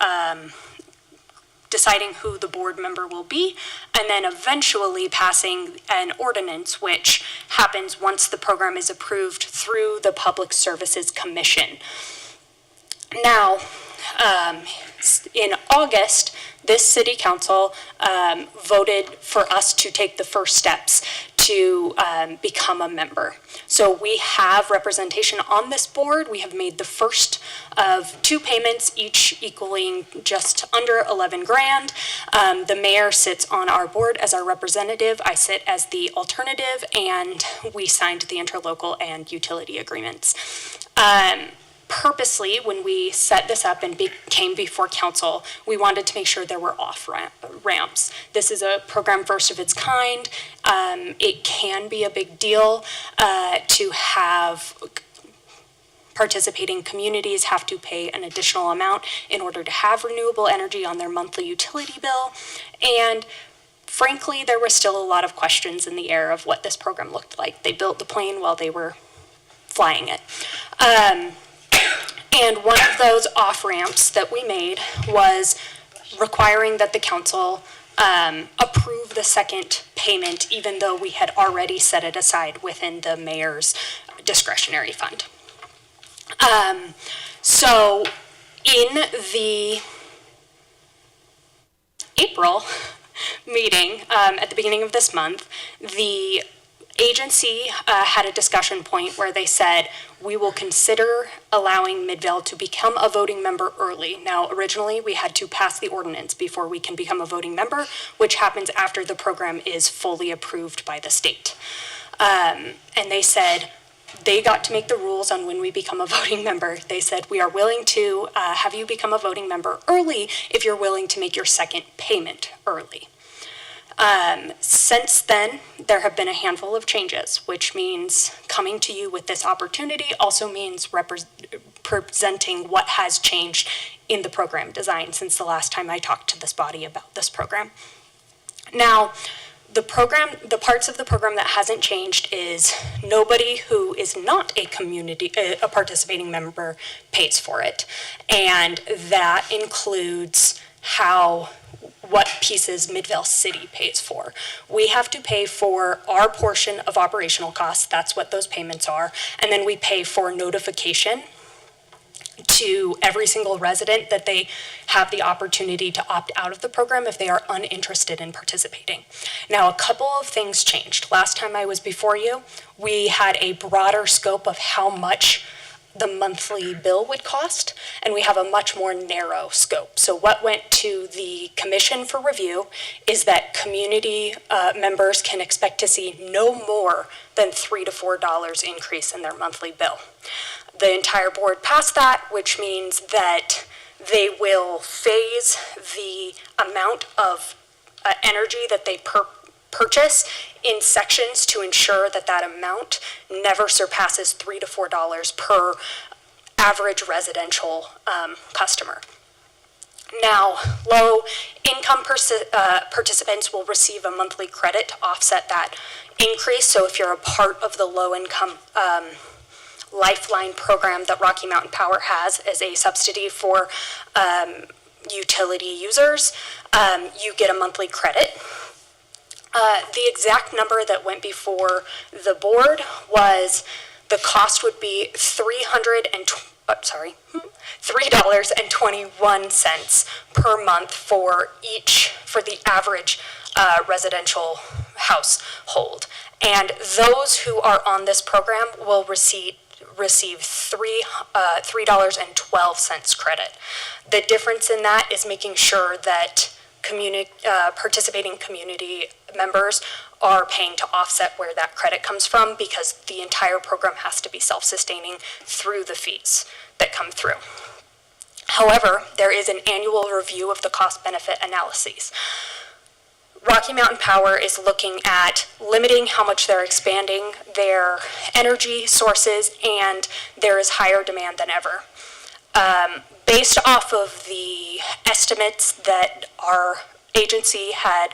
deciding who the board member will be, and then eventually passing an ordinance, which happens once the program is approved through the Public Services Commission. Now, in August, this city council voted for us to take the first steps to become a member. So we have representation on this board. We have made the first of 2 payments, each equaling just under 11 grand. The mayor sits on our board as our representative. I sit as the alternative, and we signed the interlocal and utility agreements. Purposely, when we set this up and came before council, we wanted to make sure there were off-ramps. This is a program first of its kind. It can be a big deal to have participating communities have to pay an additional amount in order to have renewable energy on their monthly utility bill. And frankly, there were still a lot of questions in the air of what this program looked like. They built the plane while they were flying it. And one of those off-ramps that we made was requiring that the council approve the second payment, even though we had already set it aside within the mayor's discretionary fund. So in the April meeting, at the beginning of this month, the agency had a discussion point where they said, we will consider allowing Midvale to become a voting member early. Now, originally, we had to pass the ordinance before we can become a voting member, which happens after the program is fully approved by the state. And they said, they got to make the rules on when we become a voting member. They said, we are willing to have you become a voting member early if you're willing to make your second payment early. Since then, there have been a handful of changes, which means coming to you with this opportunity also means presenting what has changed in the program design since the last time I talked to this body about this program. Now, the parts of the program that hasn't changed is nobody who is not a participating member pays for it. And that includes what pieces Midvale City pays for. We have to pay for our portion of operational costs, that's what those payments are, and then we pay for notification to every single resident that they have the opportunity to opt out of the program if they are uninterested in participating. Now, a couple of things changed. Last time I was before you, we had a broader scope of how much the monthly bill would cost, and we have a much more narrow scope. So what went to the commission for review is that community members can expect to see no more than $3 to $4 increase in their monthly bill. The entire board passed that, which means that they will phase the amount of energy that they purchase in sections to ensure that that amount never surpasses $3 to $4 per average residential customer. Now, low-income participants will receive a monthly credit to offset that increase. So if you're a part of the low-income Lifeline program that Rocky Mountain Power has as a subsidy for utility users, you get a monthly credit. The exact number that went before the board was the cost would be $3.21 per month for the average residential household. And those who are on this program will receive $3.12 credit. The difference in that is making sure that participating community members are paying to offset where that credit comes from, because the entire program has to be self-sustaining through the fees that come through. However, there is an annual review of the cost-benefit analyses. Rocky Mountain Power is looking at limiting how much they're expanding their energy sources, and there is higher demand than ever. Based off of the estimates that our agency had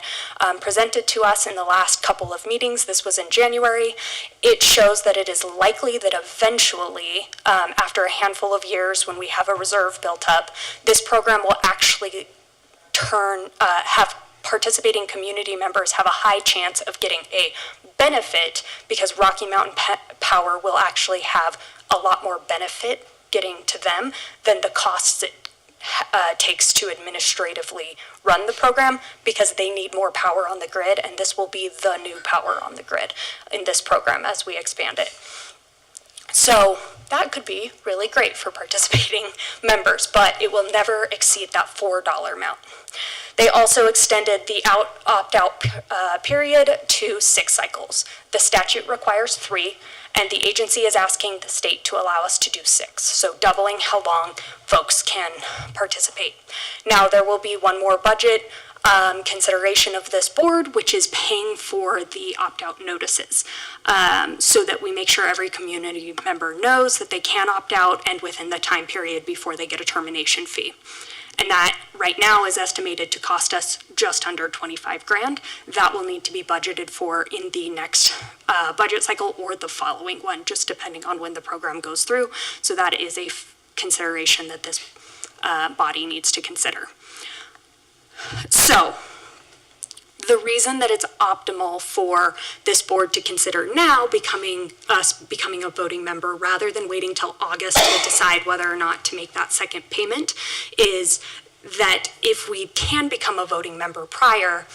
presented to us in the last couple of meetings, this was in January, it shows that it is likely that eventually, after a handful of years when we have a reserve built up, this program will actually have participating community members have a high chance of getting a benefit, because Rocky Mountain Power will actually have a lot more benefit getting to them than the costs it takes to administratively run the program, because they need more power on the grid, and this will be the new power on the grid in this program as we expand it. So that could be really great for participating members, but it will never exceed that $4 amount. They also extended the opt-out period to 6 cycles. The statute requires 3, and the agency is asking the state to allow us to do 6, so doubling how long folks can participate. Now, there will be one more budget consideration of this board, which is paying for the opt-out notices, so that we make sure every community member knows that they can opt out and within the time period before they get a termination fee. And that right now is estimated to cost us just under 25 grand. That will need to be budgeted for in the next budget cycle or the following one, just depending on when the program goes through. So that is a consideration that this body needs to consider. So the reason that it's optimal for this board to consider now becoming a voting member rather than waiting till August to decide whether or not to make that second payment is that if we can become a voting member prior,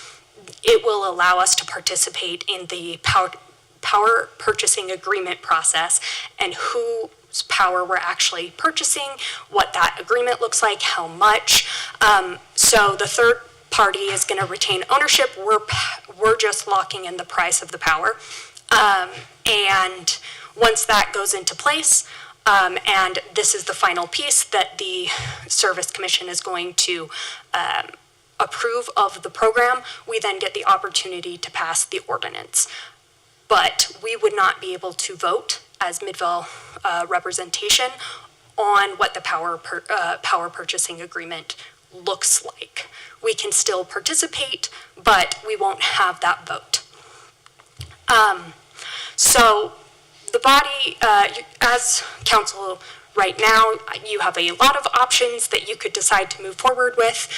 it will allow us to participate in the power purchasing agreement process and whose power we're actually purchasing, what that agreement looks like, how much. So the third party is going to retain ownership. We're just locking in the price of the power. And once that goes into place, and this is the final piece that the Service Commission is going to approve of the program, we then get the opportunity to pass the ordinance. But we would not be able to vote as Midvale representation on what the power purchasing agreement looks like. We can still participate, but we won't have that vote. So the body, as council right now, you have a lot of options that you could decide to move forward with.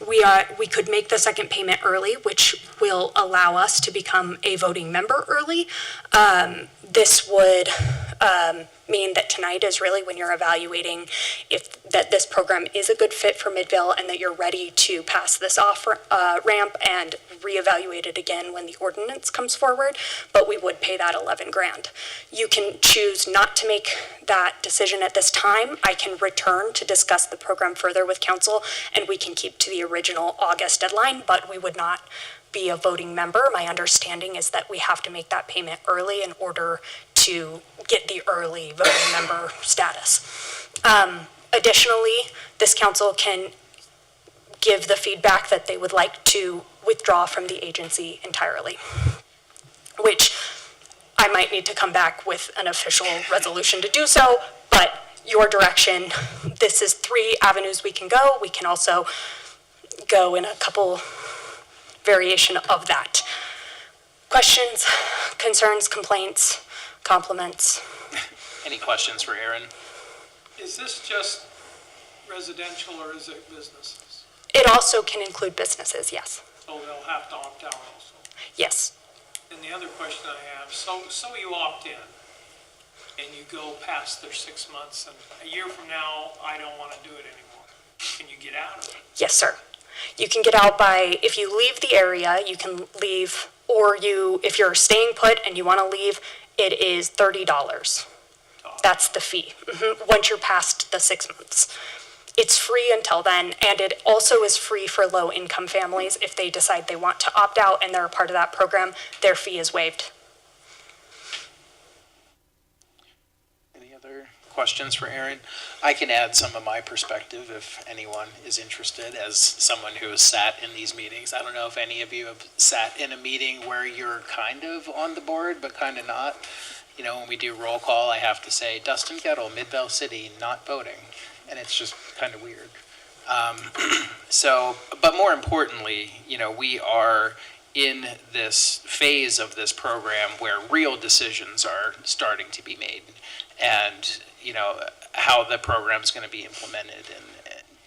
We could make the second payment early, which will allow us to become a voting member early. This would mean that tonight is really when you're evaluating that this program is a good fit for Midvale and that you're ready to pass this off ramp and reevaluate it again when the ordinance comes forward, but we would pay that 11 grand. You can choose not to make that decision at this time. I can return to discuss the program further with council, and we can keep to the original August deadline, but we would not be a voting member. My understanding is that we have to make that payment early in order to get the early voting member status. Additionally, this council can give the feedback that they would like to withdraw from the agency entirely, which I might need to come back with an official resolution to do so, but your direction, this is 3 avenues we can go. We can also go in a couple variation of that. Questions, concerns, complaints, compliments? Any questions for Aaron? Is this just residential or is it businesses? It also can include businesses, yes. So they'll have to opt out also? Yes. And the other question I have, so you opt in and you go past their 6 months and a year from now, I don't want to do it anymore. Can you get out of it? Yes, sir. You can get out by, if you leave the area, you can leave, or if you're staying put and you want to leave, it is $30. That's the fee, once you're past the 6 months. It's free until then, and it also is free for low-income families. If they decide they want to opt out and they're a part of that program, their fee is waived. Any other questions for Aaron? I can add some of my perspective if anyone is interested, as someone who has sat in these meetings. I don't know if any of you have sat in a meeting where you're kind of on the board, but kind of not. You know, when we do roll call, I have to say, Dustin Gettle, Midvale City, not voting. And it's just kind of weird. But more importantly, you know, we are in this phase of this program where real decisions are starting to be made, and, you know, how the program is going to be implemented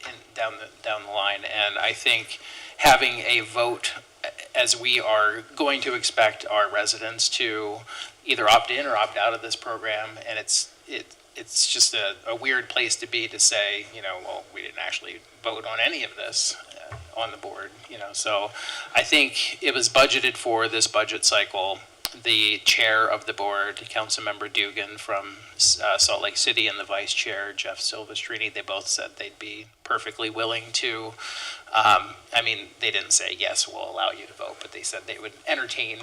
and down the line. And I think having a vote, as we are going to expect our residents to either opt in or opt out of this program, and it's just a weird place to be, to say, well, we didn't actually vote on any of this on the board, So I think it was budgeted for this budget cycle. The chair of the board, Councilmember Dugan from Salt Lake City, and the vice chair, Jeff Silvestrini, they both said they'd be perfectly willing to, they didn't say, yes, we'll allow you to vote, but they said they would entertain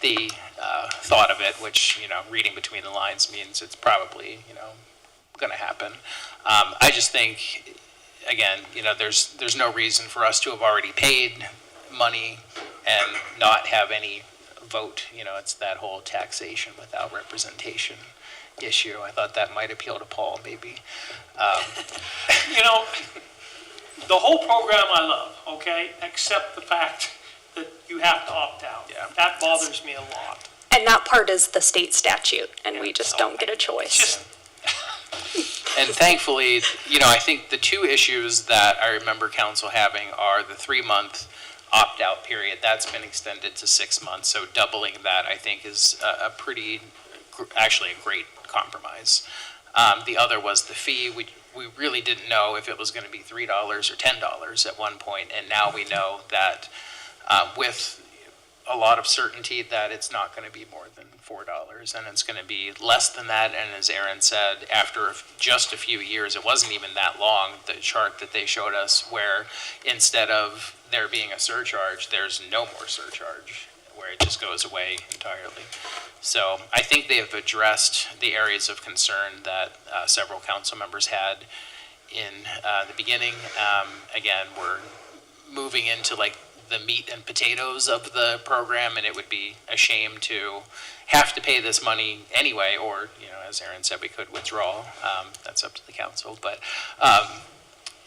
the thought of it, which, reading between the lines means it's probably, going to happen. I just think, again, there's no reason for us to have already paid money and not have any vote. It's that whole taxation without representation issue. I thought that might appeal to Paul, maybe. The whole program I love, okay, except the fact that you have to opt out. Yeah. That bothers me a lot. And that part is the state statute, and we just don't get a choice. And thankfully, I think the two issues that I remember council having are the 3-month opt-out period. That's been extended to 6 months, so doubling that, I think, is actually a great compromise. The other was the fee. We really didn't know if it was going to be $3 or $10 at one point, and now we know that with a lot of certainty that it's not going to be more than $4, and it's going to be less than that. And as Aaron said, after just a few years, it wasn't even that long, the chart that they showed us, where instead of there being a surcharge, there's no more surcharge, where it just goes away entirely. So I think they have addressed the areas of concern that several council members had in the beginning. Again, we're moving into like the meat and potatoes of the program, and it would be a shame to have to pay this money anyway, or, as Aaron said, we could withdraw. That's up to the council, but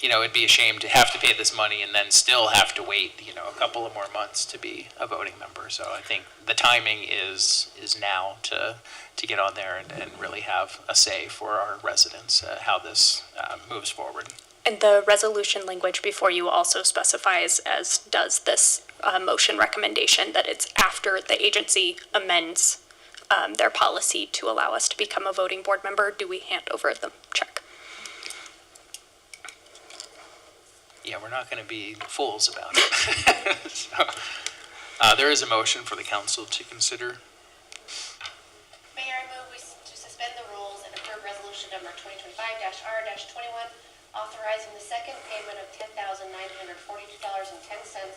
it'd be a shame to have to pay this money and then still have to wait, a couple of more months to be a voting member. So I think the timing is now to get on there and really have a say for our residents, how this moves forward. And the resolution language before you also specifies, as does this motion recommendation, that it's after the agency amends their policy to allow us to become a voting board member, do we hand over the check. Yeah, we're not going to be fools about it. So, there is a motion for the council to consider. Mayor, I move to suspend the rules and approve resolution number 2025-R-21, authorizing the second payment of $10,942.10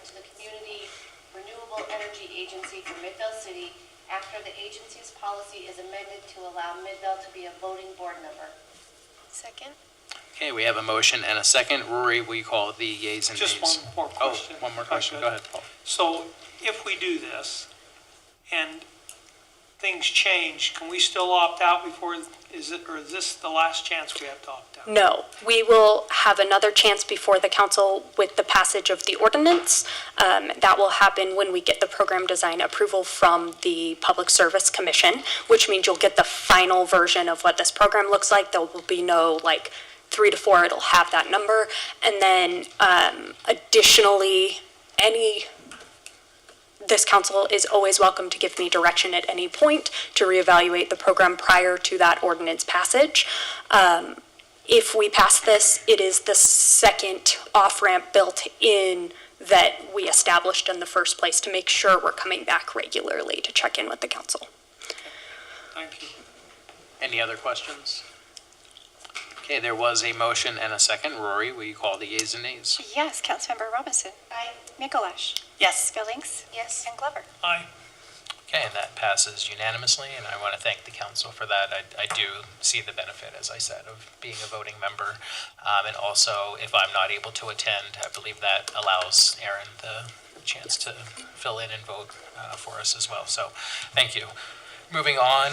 to the Community Renewable Energy Agency for Midvale City after the agency's policy is amended to allow Midvale to be a voting board member. Second. Okay, we have a motion and a second. Rory, will you call the yeas and nays? Just one more question. Oh, one more question. Go ahead, Paul. So if we do this and things change, can we still opt out before, is this the last chance we have to opt out? No, we will have another chance before the council with the passage of the ordinance. That will happen when we get the program design approval from the Public Service Commission, which means you'll get the final version of what this program looks like. There will be no 3 to 4, it'll have that number. And then additionally, this council is always welcome to give me direction at any point to reevaluate the program prior to that ordinance passage. If we pass this, it is the second off-ramp built in that we established in the first place to make sure we're coming back regularly to check in with the council. Thank you. Any other questions? Okay, there was a motion and a second. Rory, will you call the yeas and nays? Yes, Councilmember Robinson. Aye. Mikalash. Yes. Billings. Yes. And Glover. Aye. Okay, and that passes unanimously, and I want to thank the council for that. I do see the benefit, as I said, of being a voting member. And also, if I'm not able to attend, I believe that allows Aaron the chance to fill in and vote for us as well. So, thank you. Moving on,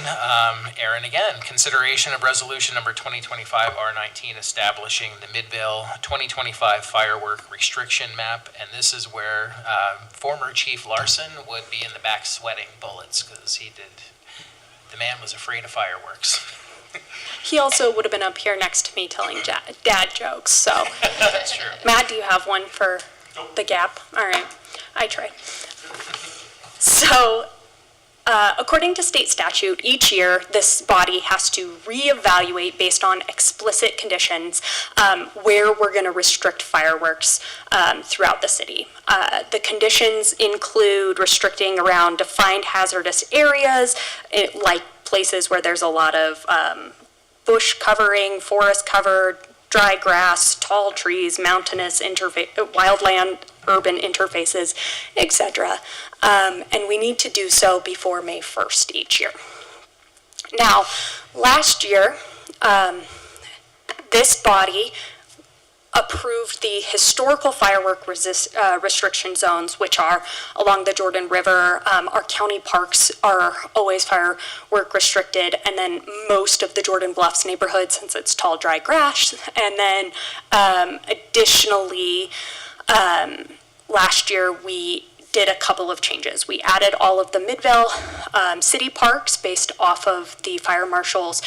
Aaron again, consideration of resolution number 2025-R19 establishing the Midvale 2025 firework restriction map. And this is where former Chief Larson would be in the back sweating bullets because the man was afraid of fireworks. He also would have been up here next to me telling dad jokes, so. That's true. Matt, do you have one for the gap? All right, I tried. So, according to state statute, each year, this body has to reevaluate based on explicit conditions where we're going to restrict fireworks throughout the city. The conditions include restricting around defined hazardous areas, like places where there's a lot of bush covering, forest covered, dry grass, tall trees, mountainous wildland, urban interfaces, etc. And we need to do so before May 1st each year. Now, last year, this body approved the historical firework restriction zones, which are along the Jordan River. Our county parks are always firework restricted, and then most of the Jordan Bluffs neighborhood, since it's tall, dry grass. And then additionally, last year we did a couple of changes. We added all of the Midvale city parks based off of the fire marshal's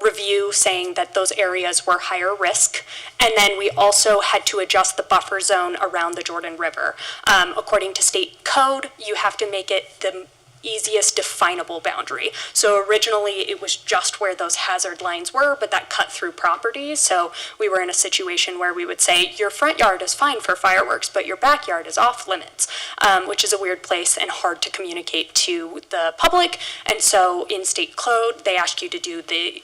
review saying that those areas were higher risk. And then we also had to adjust the buffer zone around the Jordan River. According to state code, you have to make it the easiest definable boundary. So originally it was just where those hazard lines were, but that cut through properties. So we were in a situation where we would say your front yard is fine for fireworks, but your backyard is off limits, which is a weird place and hard to communicate to the public. And so in state code, they ask you to do the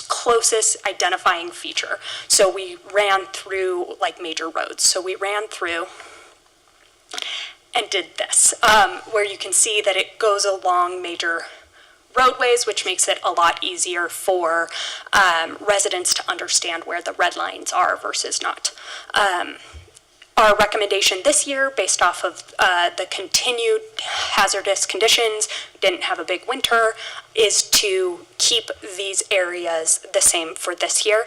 closest identifying feature. So we ran through like major roads. So we ran through and did this, where you can see that it goes along major roadways, which makes it a lot easier for residents to understand where the red lines are versus not. Our recommendation this year, based off of the continued hazardous conditions, didn't have a big winter, is to keep these areas the same for this year.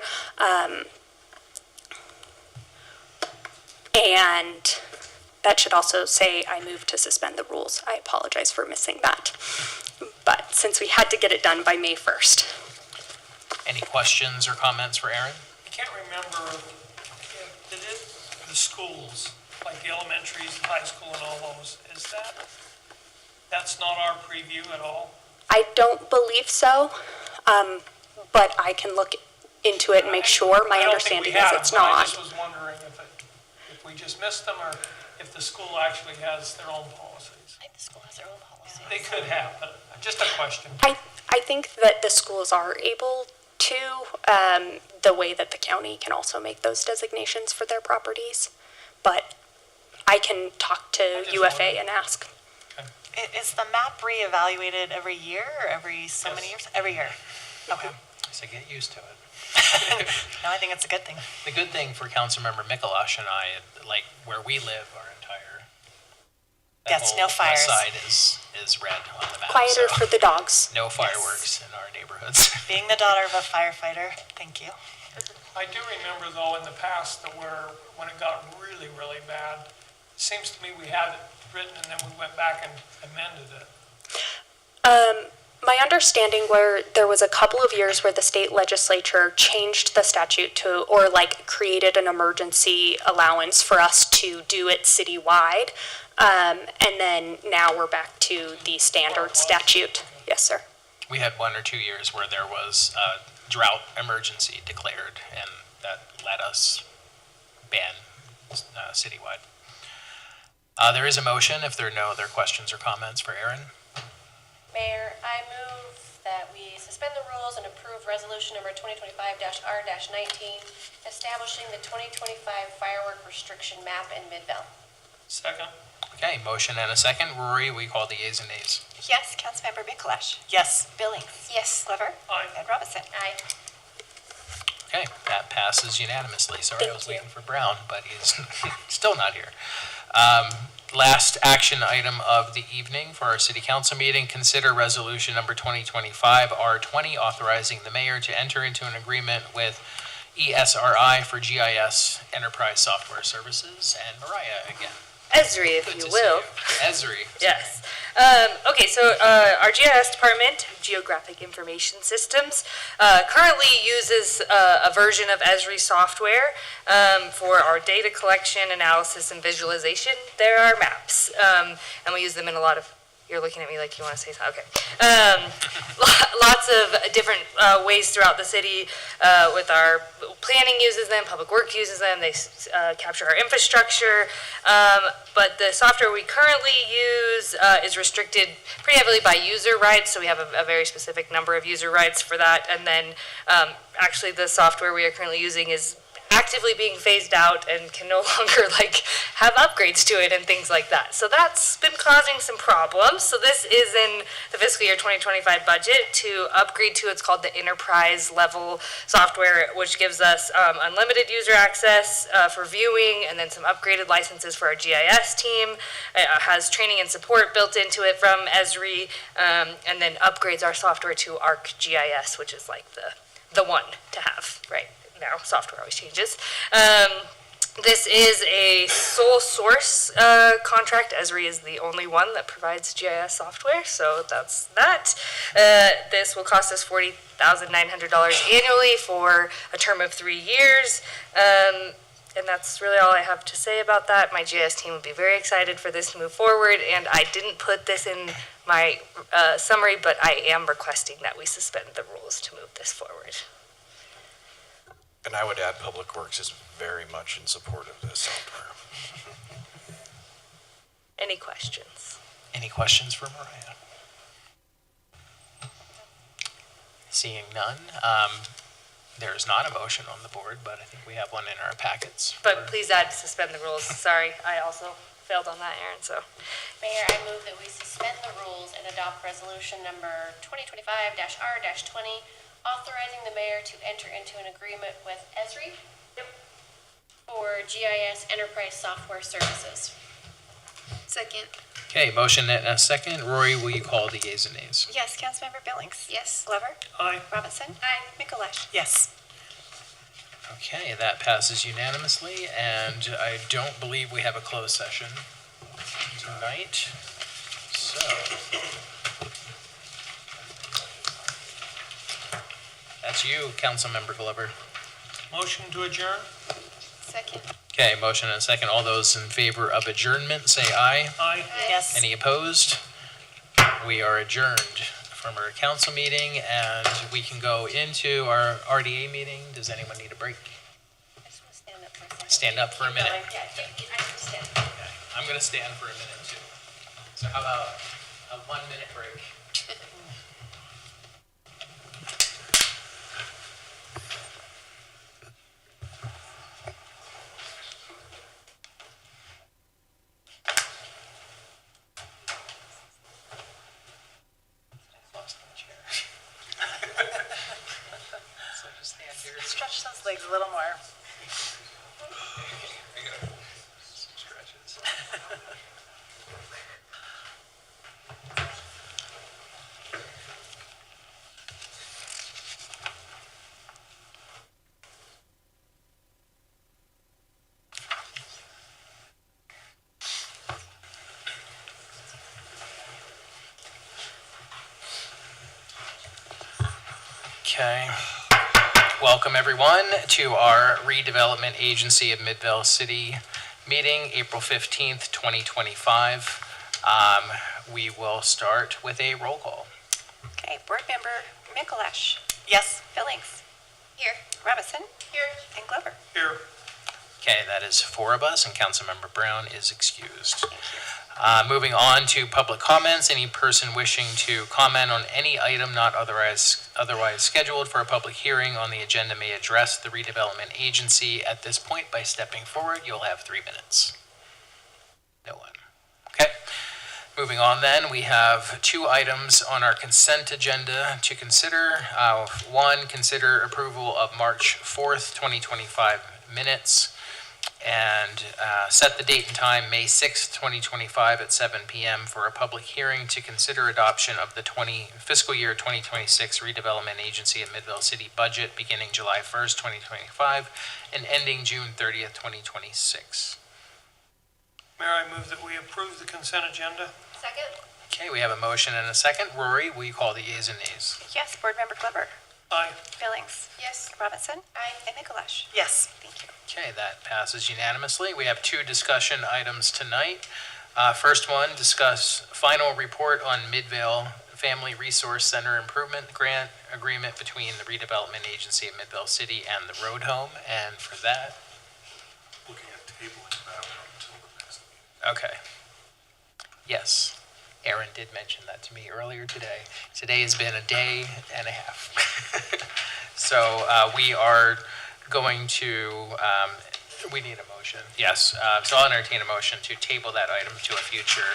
And that should also say I move to suspend the rules. I apologize for missing that. But since we had to get it done by May 1st. Any questions or comments for Aaron? I can't remember, the schools, like the elementaries, the high school and all those, that's not our preview at all? I don't believe so, but I can look into it and make sure. My understanding is it's not. I just was wondering if we just missed them or if the school actually has their own policies. I think the school has their own policies. They could have, but just a question. I think that the schools are able to, the way that the county can also make those designations for their properties. But I can talk to UFA and ask. Is the map reevaluated every year or every so many years? Every year. Okay. So get used to it. No, I think it's a good thing. The good thing for Councilmember Mikalash and I, like where we live, our entire yes, no fires. Side is red on the map. Quieter so for the dogs. No fireworks in our neighborhoods. Being the daughter of a firefighter, thank you. I do remember though in the past that when it got really, really bad, it seems to me we had it written and then we went back and amended it. My understanding where there was a couple of years where the state legislature changed the statute to, or like created an emergency allowance for us to do it citywide. And then now we're back to the standard statute. Yes, sir. We had 1 or 2 years where there was a drought emergency declared, and that let us ban citywide. There is a motion if there are no other questions or comments for Aaron. Mayor, I move that we suspend the rules and approve resolution number 2025-R-19, establishing the 2025 firework restriction map in Midvale. Second. Okay, motion and a second. Rory, we call the yeas and nays. Yes, Councilmember Mikalash. Yes. Billings. Yes. Glover. Aye. And Robinson. Aye. Okay, that passes unanimously. Sorry, I was waiting for Brown, but he's still not here. Last action item of the evening for our city council meeting, consider resolution number 2025-R20, authorizing the mayor to enter into an agreement with ESRI for GIS enterprise software services. And Mariah again. Esri, if Good you to will. see you. Esri. Yes. Okay, so our GIS department, Geographic Information Systems, currently uses a version of Esri software for our data collection, analysis, and visualization. There are maps, and we use them in a lot of. You're looking at me like you want to say something. Okay. Lots of different ways throughout the city with our planning uses them, public works uses them, they capture our infrastructure. But the software we currently use is restricted pretty heavily by user rights, so we have a very specific number of user rights for that. And then actually the software we are currently using is actively being phased out and can no longer have upgrades to it and things like that. So that's been causing some problems. So this is in the fiscal year 2025 budget to upgrade to what's called the enterprise level software, which gives us unlimited user access for viewing and then some upgraded licenses for our GIS team. It has training and support built into it from Esri, and then upgrades our software to ArcGIS, which is like the one to have, right? Now, software always changes. This is a sole source contract. Esri is the only one that provides GIS software, so that's that. This will cost us $40,900 annually for a term of 3 years. And that's really all I have to say about that. My GIS team would be very excited for this to move forward, and I didn't put this in my summary, but I am requesting that we suspend the rules to move this forward. And I would add, Public Works is very much in support of this software. Any questions? Any questions for Mariah? Seeing none, there's not a motion on the board, but I think we have one in our packets. But please add suspend the rules. Sorry, I also failed on that, Aaron, so. Mayor, I move that we suspend the rules and adopt resolution number 2025-R-20, authorizing the mayor to enter into an agreement with Esri for GIS enterprise software services. Second. Okay, motion and a second. Rory, will you call the yeas and nays? Yes, Councilmember Billings. Yes. Glover. Aye. Robinson. Aye. Mikuláš. Yes. Okay, that passes unanimously, and I don't believe we have a closed session tonight. So, that's you, Councilmember Glover. Motion to adjourn? Second. Okay, motion and a second. All those in favor of adjournment, say aye. Aye. Yes. Any opposed? We are adjourned from our council meeting, and we can go into our RDA meeting. Does anyone need a break? I just want to stand up for a second. Stand up for a minute. Yeah, I can stand. Okay. I'm gonna stand for a minute too. So how about a 1 minute break? Lost my chair. So just stand here. Stretch those legs a little more. Stretches. Okay. Welcome, everyone, to our Redevelopment Agency of Midvale City meeting, April 15th, 2025. We will start with a roll call. Okay, Board Member Mikuláš. Yes. Billings. Here. Robinson. Here. And Glover. Here. Okay, that is 4 of us, and Councilmember Brown is excused. Moving on to public comments. Any person wishing to comment on any item not otherwise scheduled for a public hearing on the agenda may address the redevelopment agency at this point by stepping forward. You'll have 3 minutes. No one. Okay. Moving on then, we have 2 items on our consent agenda to consider. 1, consider approval of March 4th, 2025 minutes. And set the date and time, May 6th, 2025 at 7 p.m. for a public hearing to consider adoption of the fiscal year 2026 Redevelopment Agency of Midvale City budget beginning July 1st, 2025 and ending June 30th, 2026. Mayor, I move that we approve the consent agenda. Second. Okay, we have a motion and a second. Rory, will you call the yeas and nays? Yes, Board Member Glover? Aye. Billings? Yes. Robinson? Aye. And Mikuláš? Yes. Thank you. Okay, that passes unanimously. We have 2 discussion items tonight. First one, discuss final report on Midvale Family Resource Center Improvement Grant Agreement between the Redevelopment Agency of Midvale City and the Road Home. And for that, Looking at tabling that one until the next meeting. okay. Yes, Aaron did mention that to me earlier today. Today has been a day and a half. So we are going to, we need a motion. Yes, so I'll entertain a motion to table that item to a future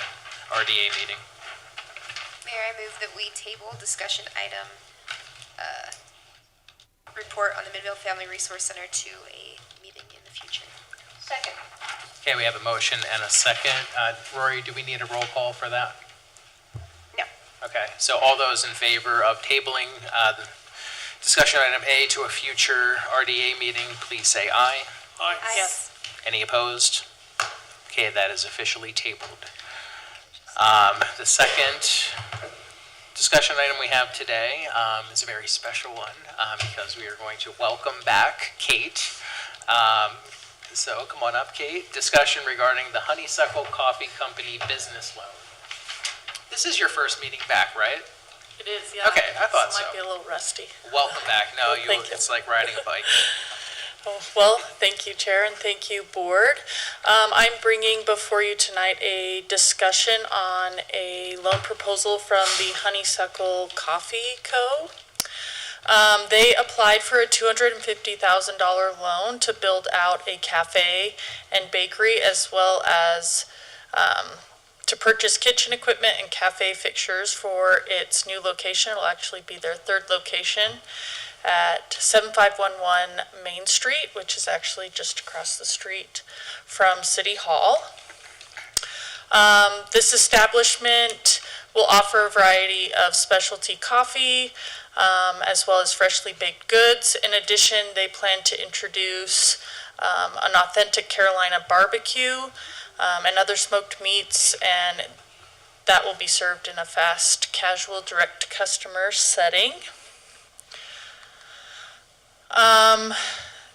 RDA meeting. Mayor, I move that we table discussion item, report on the Midvale Family Resource Center to a meeting in the future. Second. Okay, we have a motion and a second. Rory, do we need a roll call for that? No. Okay, so all those in favor of tabling the discussion item A to a future RDA meeting, please say aye. Aye. Yes. Any opposed? Okay, that is officially tabled. The second discussion item we have today is a very special one because we are going to welcome back Kate. So come on up, Kate. Discussion regarding the Honeysuckle Coffee Company business loan. This is your first meeting back, right? It is, yeah. Okay, I thought so. Might be a little rusty. Welcome back. No, Thank you. it's like riding a bike. Well, thank you, Chair, and thank you, Board. I'm bringing before you tonight a discussion on a loan proposal from the Honeysuckle Coffee Co. They applied for a $250,000 loan to build out a cafe and bakery, as well as to purchase kitchen equipment and cafe fixtures for its new location. It'll actually be their 3rd location at 7511 Main Street, which is actually just across the street from City Hall. This establishment will offer a variety of specialty coffee, as well as freshly baked goods. In addition, they plan to introduce an authentic Carolina barbecue and other smoked meats, and that will be served in a fast, casual, direct customer setting.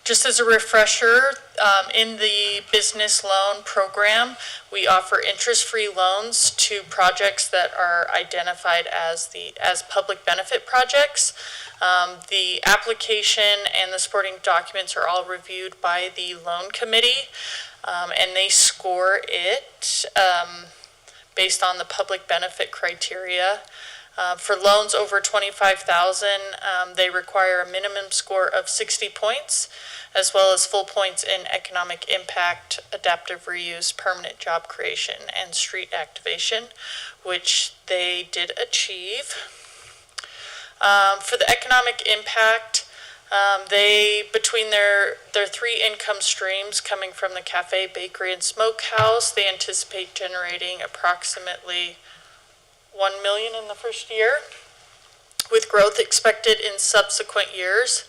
Just as a refresher, in the business loan program, we offer interest-free loans to projects that are identified as public benefit projects. The application and the supporting documents are all reviewed by the loan committee, and they score it based on the public benefit criteria. For loans over $25,000, they require a minimum score of 60 points, as well as full points in economic impact, adaptive reuse, permanent job creation, and street activation, which they did achieve. For the economic impact, between their 3 income streams coming from the cafe, bakery, and smokehouse, they anticipate generating approximately $1 million in the first year, with growth expected in subsequent years.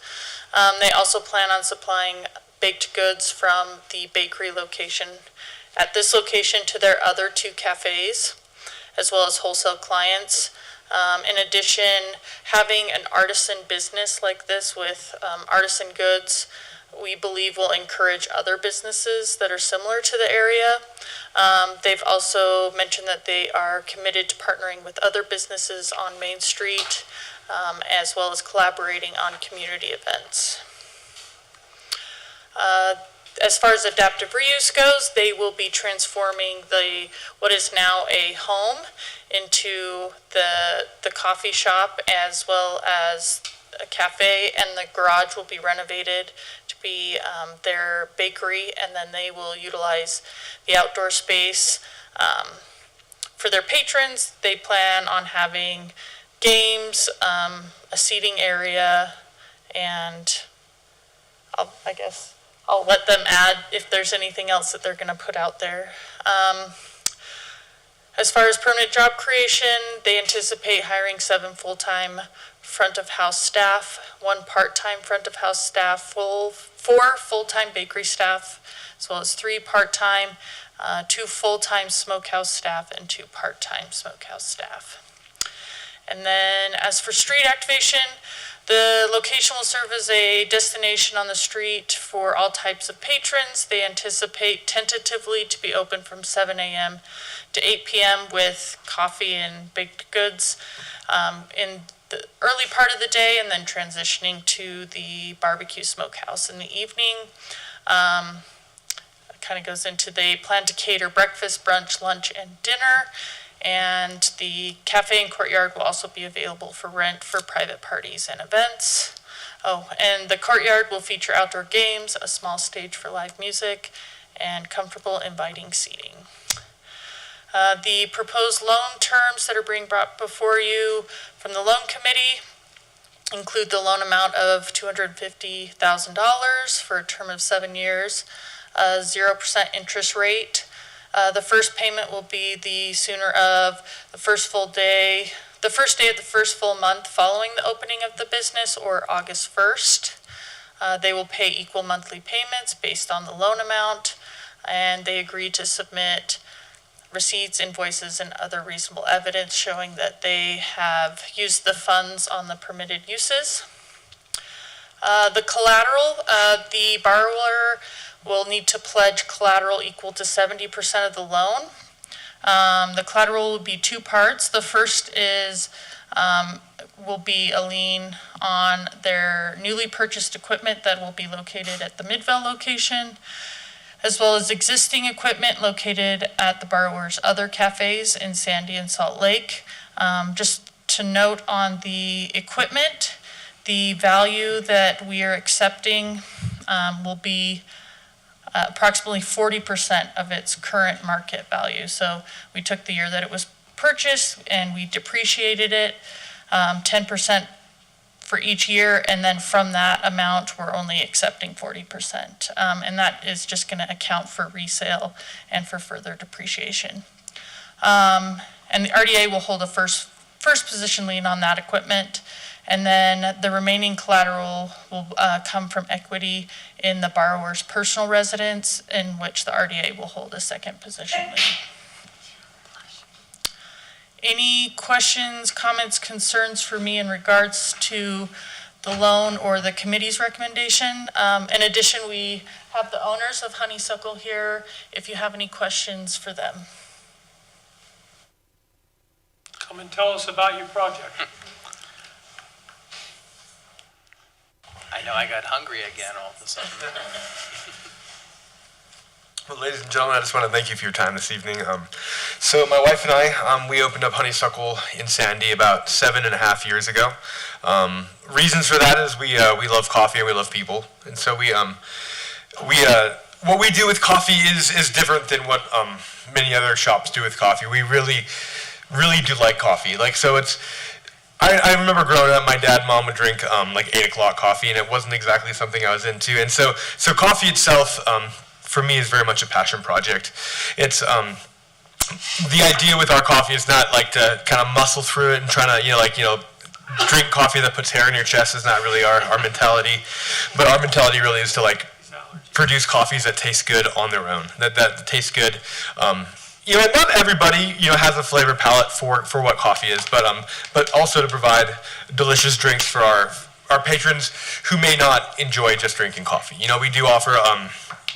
They also plan on supplying baked goods from the bakery location at this location to their other 2 cafes, as well as wholesale clients. In addition, having an artisan business like this with artisan goods, we believe will encourage other businesses that are similar to the area. They've also mentioned that they are committed to partnering with other businesses on Main Street, as well as collaborating on community events. As far as adaptive reuse goes, they will be transforming what is now a home into the coffee shop, as well as a cafe, and the garage will be renovated to be their bakery, and then they will utilize the outdoor space. For their patrons, they plan on having games, a seating area, and I guess I'll let them add if there's anything else that they're going to put out there. As far as permanent job creation, they anticipate hiring 7 full-time front of house staff, 1 part-time front of house staff, 4 full-time bakery staff, as well as 3 part-time. 2 full-time smokehouse staff, and 2 part-time smokehouse staff. And then as for street activation, the location will serve as a destination on the street for all types of patrons. They anticipate tentatively to be open from 7 a.m. to 8 p.m. with coffee and baked goods in the early part of the day, and then transitioning to the barbecue smokehouse in the evening. Kind of goes into they plan to cater breakfast, brunch, lunch, and dinner. And the cafe and courtyard will also be available for rent for private parties and events. Oh, and the courtyard will feature outdoor games, a small stage for live music, and comfortable, inviting seating. The proposed loan terms that are being brought before you from the loan committee include the loan amount of $250,000 for a term of 7 years, 0% interest rate. The first payment will be the sooner of the first day of the first full month following the opening of the business, or August 1st. They will pay equal monthly payments based on the loan amount, and they agree to submit receipts, invoices, and other reasonable evidence showing that they have used the funds on the permitted uses. The collateral, the borrower will need to pledge collateral equal to 70% of the loan. The collateral will be 2 parts. The first is will be a lien on their newly purchased equipment that will be located at the Midvale location, as well as existing equipment located at the borrower's other cafes in Sandy and Salt Lake. Just to note on the equipment, the value that we are accepting will be approximately 40% of its current market value. So we took the year that it was purchased and we depreciated it 10% for each year, and then from that amount we're only accepting 40%, and that is just going to account for resale and for further depreciation. And the RDA will hold a first position lien on that equipment, and then the remaining collateral will come from equity in the borrower's personal residence, in which the RDA will hold a second position lien. Any questions, comments, concerns for me in regards to the loan or the committee's recommendation? In addition, we have the owners of Honeysuckle here if you have any questions for them. Come and tell us about your project. I know I got hungry again all of a sudden. Well, ladies and gentlemen, I just want to thank you for your time this evening. So my wife and I, we opened up Honeysuckle in Sandy about 7.5 years ago. Reasons for that is we love coffee and we love people, and so what we do with coffee is different than what many other shops do with coffee. We really do like coffee. I remember growing up, my dad and mom would drink 8 o'clock coffee, and it wasn't exactly something I was into. And so coffee itself, for me, is very much a passion project. It's the idea with our coffee is not to kind of muscle through it and trying to drink coffee that puts hair in your chest is not really our mentality. But our mentality really is to produce coffees that taste good on their own, that taste good. Not everybody, has a flavor palette for what coffee is, but also to provide delicious drinks for our patrons who may not enjoy just drinking coffee. We do offer,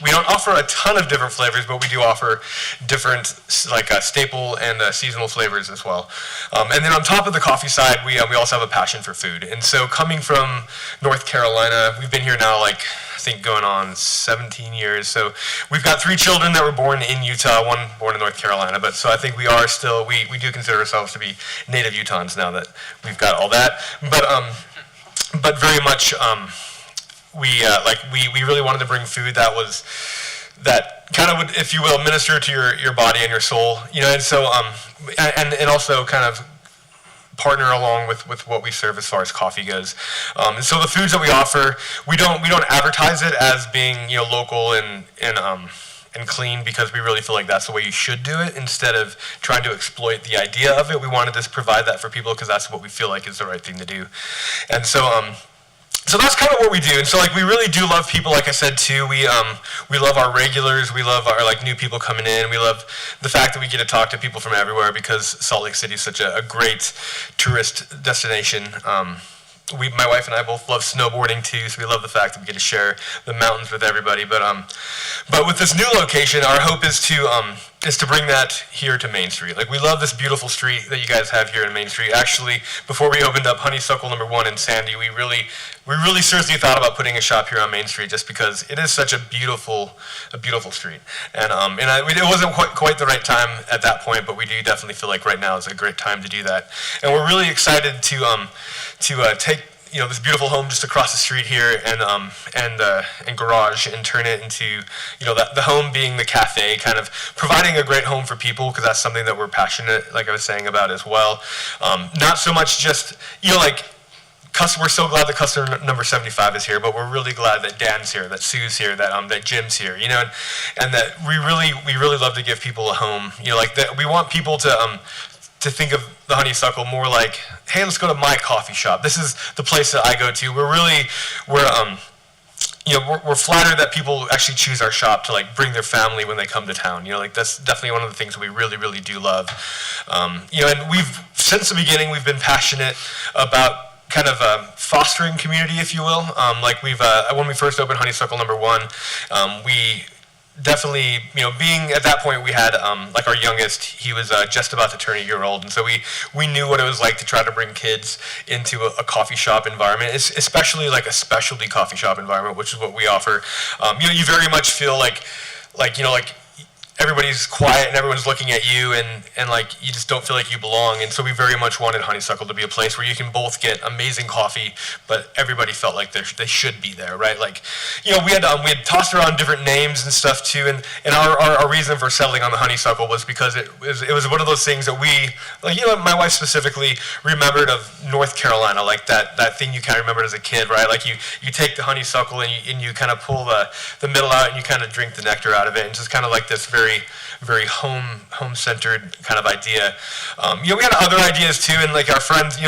we don't offer a ton of different flavors, but we do offer different, staple and seasonal flavors as well. And then on top of the coffee side, we also have a passion for food. And so coming from North Carolina, we've been here now I think going on 17 years. So we've got 3 children that were born in Utah, 1 born in North Carolina. But so I think we are still, we do consider ourselves to be native Utahns now that we've got all that. But very much, we really wanted to bring food that kind of would, if you will, minister to your body and your soul, and so and also kind of partner along with what we serve as far as coffee goes. And so the foods that we offer, we don't advertise it as being local and clean, because we really feel like that's the way you should do it, instead of trying to exploit the idea of it. We wanted to provide that for people because that's what we feel like is the right thing to do. And so so that's kind of what we do. And so like we really do love people, like I said too. We love our regulars, we love our like new people coming in. We love the fact that we get to talk to people from everywhere because Salt Lake City is such a great tourist destination. My wife and I both love snowboarding too, so we love the fact that we get to share the mountains with everybody. But with this new location, our hope is to bring that here to Main Street. Like we love this beautiful street that you guys have here in Main Street. Actually, before we opened up Honeysuckle number 1 in Sandy, we really seriously thought about putting a shop here on Main Street just because it is such a beautiful street. And it wasn't quite the right time at that point, but we do definitely feel like right now is a great time to do that. And we're really excited to take this beautiful home just across the street here and garage and turn it into the home being the cafe, kind of providing a great home for people because that's something that we're passionate, like I was saying, about as well. Not so much just we're so glad that customer number 75 is here, but we're really glad that Dan's here, that Sue's here, that Jim's here, and that we really love to give people a home. That we want people to think of the Honeysuckle more like, hey, let's go to my coffee shop. This is the place that I go to. We're flattered that people actually choose our shop to bring their family when they come to town. That's definitely one of the things that we really do love. And since the beginning we've been passionate about kind of fostering community, if you will. When we first opened Honeysuckle number 1, we definitely, being at that point, we had our youngest, he was just about to turn a year old, and so we knew what it was like to try to bring kids into a coffee shop environment, especially a specialty coffee shop environment, which is what we offer. You very much feel like everybody's quiet and everyone's looking at you and you just don't feel like you belong. And so we very much wanted Honeysuckle to be a place where you can both get amazing coffee, but everybody felt like they should be there, right? We had tossed around different names and stuff too, and our reason for settling on the Honeysuckle was because it was one of those things that we, my wife specifically remembered of North Carolina, that thing you kind of remembered as a kid, right? You take the Honeysuckle and you kind of pull the middle out and you kind of drink the nectar out of it, and just kind of this very home-centered kind of idea. We had other ideas too, and our friends,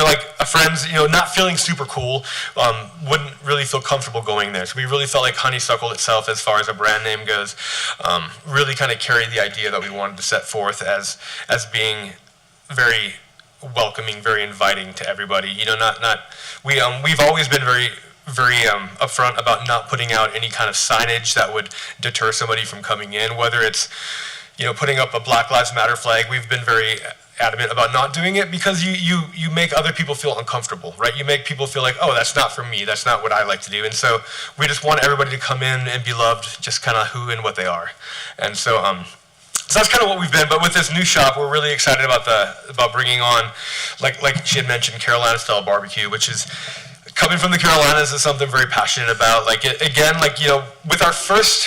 not feeling super cool, wouldn't really feel comfortable going there. So we really felt like Honeysuckle itself, as far as a brand name goes, really kind of carried the idea that we wanted to set forth as being very welcoming, very inviting to everybody. We've always been very upfront about not putting out any kind of signage that would deter somebody from coming in, whether it's putting up a Black Lives Matter flag. We've been very adamant about not doing it because you make other people feel uncomfortable, right? You make people feel like, oh, that's not for me, that's not what I like to do. And so we just want everybody to come in and be loved just kind of who and what they are. And so that's kind of what we've been. But with this new shop, we're really excited about bringing on, like she had mentioned, Carolina style barbecue, which is coming from the Carolinas, is something I'm very passionate about. With our first,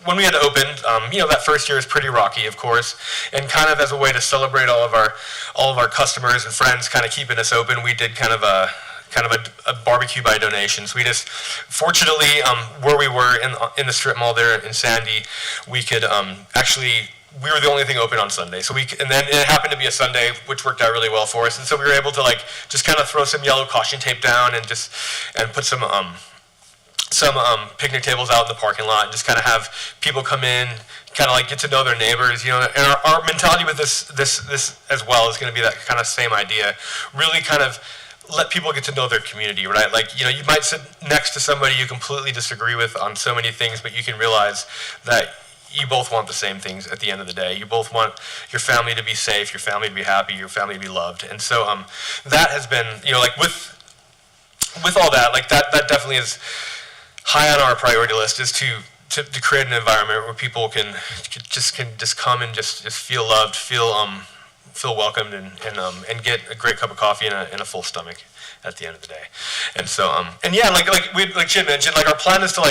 when we had opened, that first year is pretty rocky, of course, and kind of as a way to celebrate all of our customers and friends kind of keeping us open, we did kind of a barbecue by donations. We just, fortunately, where we were in the strip mall there in Sandy, we could we were the only thing open on Sunday. And then it happened to be a Sunday, which worked out really well for us. And so we were able to just kind of throw some yellow caution tape down and put some picnic tables out in the parking lot and just kind of have people come in, kind of get to know their neighbors, and our mentality with this as well is going to be that kind of same idea. Really kind of let people get to know their community, right? You might sit next to somebody you completely disagree with on so many things, but you can realize that you both want the same things at the end of the day. You both want your family to be safe, your family to be happy, your family to be loved. And so that has been, with all that, that definitely is high on our priority list, is to create an environment where people can just come and just feel loved, feel welcomed, and get a great cup of coffee and a full stomach at the end of the day. And so like Jim mentioned, our plan is to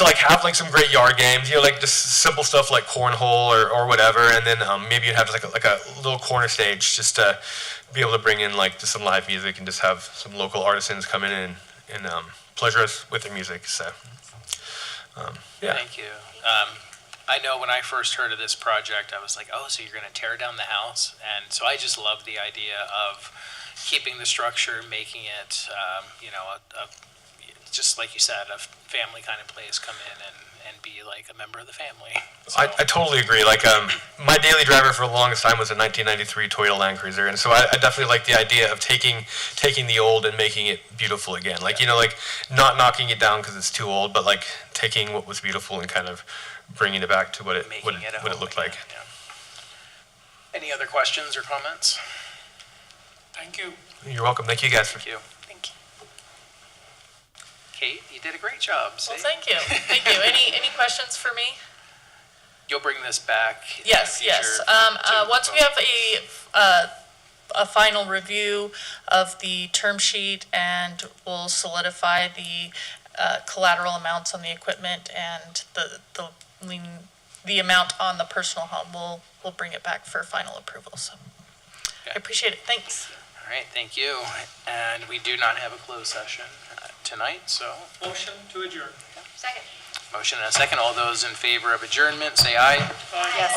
have some great yard games, just simple stuff like cornhole or whatever, and then maybe you'd have a little corner stage just to be able to bring in just some live music and just have some local artisans come in and pleasure us with their music. So yeah. Thank you. I know when I first heard of this project, I was like, oh, so you're going to tear down the house? And so I just love the idea of keeping the structure, making it, just like you said, a family kind of place, come in and be like a member of the family. So, I totally agree. Like, my daily driver for the longest time was a 1993 Toyota Land Cruiser, and so I definitely like the idea of taking the old and making it beautiful again. Like, like not knocking it down because it's too old, but like taking what was beautiful and kind of bringing it back to what it looked like. yeah. Any other questions or comments? Thank you. You're welcome. Thank you, guys. Thank you. Thank you. Kate, you did a great job. Well, thank you. Thank you. Any questions for me? You'll bring this back in the Yes, future yes. to Once we have a final review of the term sheet, and we'll solidify the collateral amounts on the equipment and the amount on the personal home, we'll bring it back for final approval. So I appreciate it. Thanks. All right, thank you. And we do not have a closed session tonight, so. Motion to adjourn. Second. Motion and a second. All those in favor of adjournment, say aye. Yes.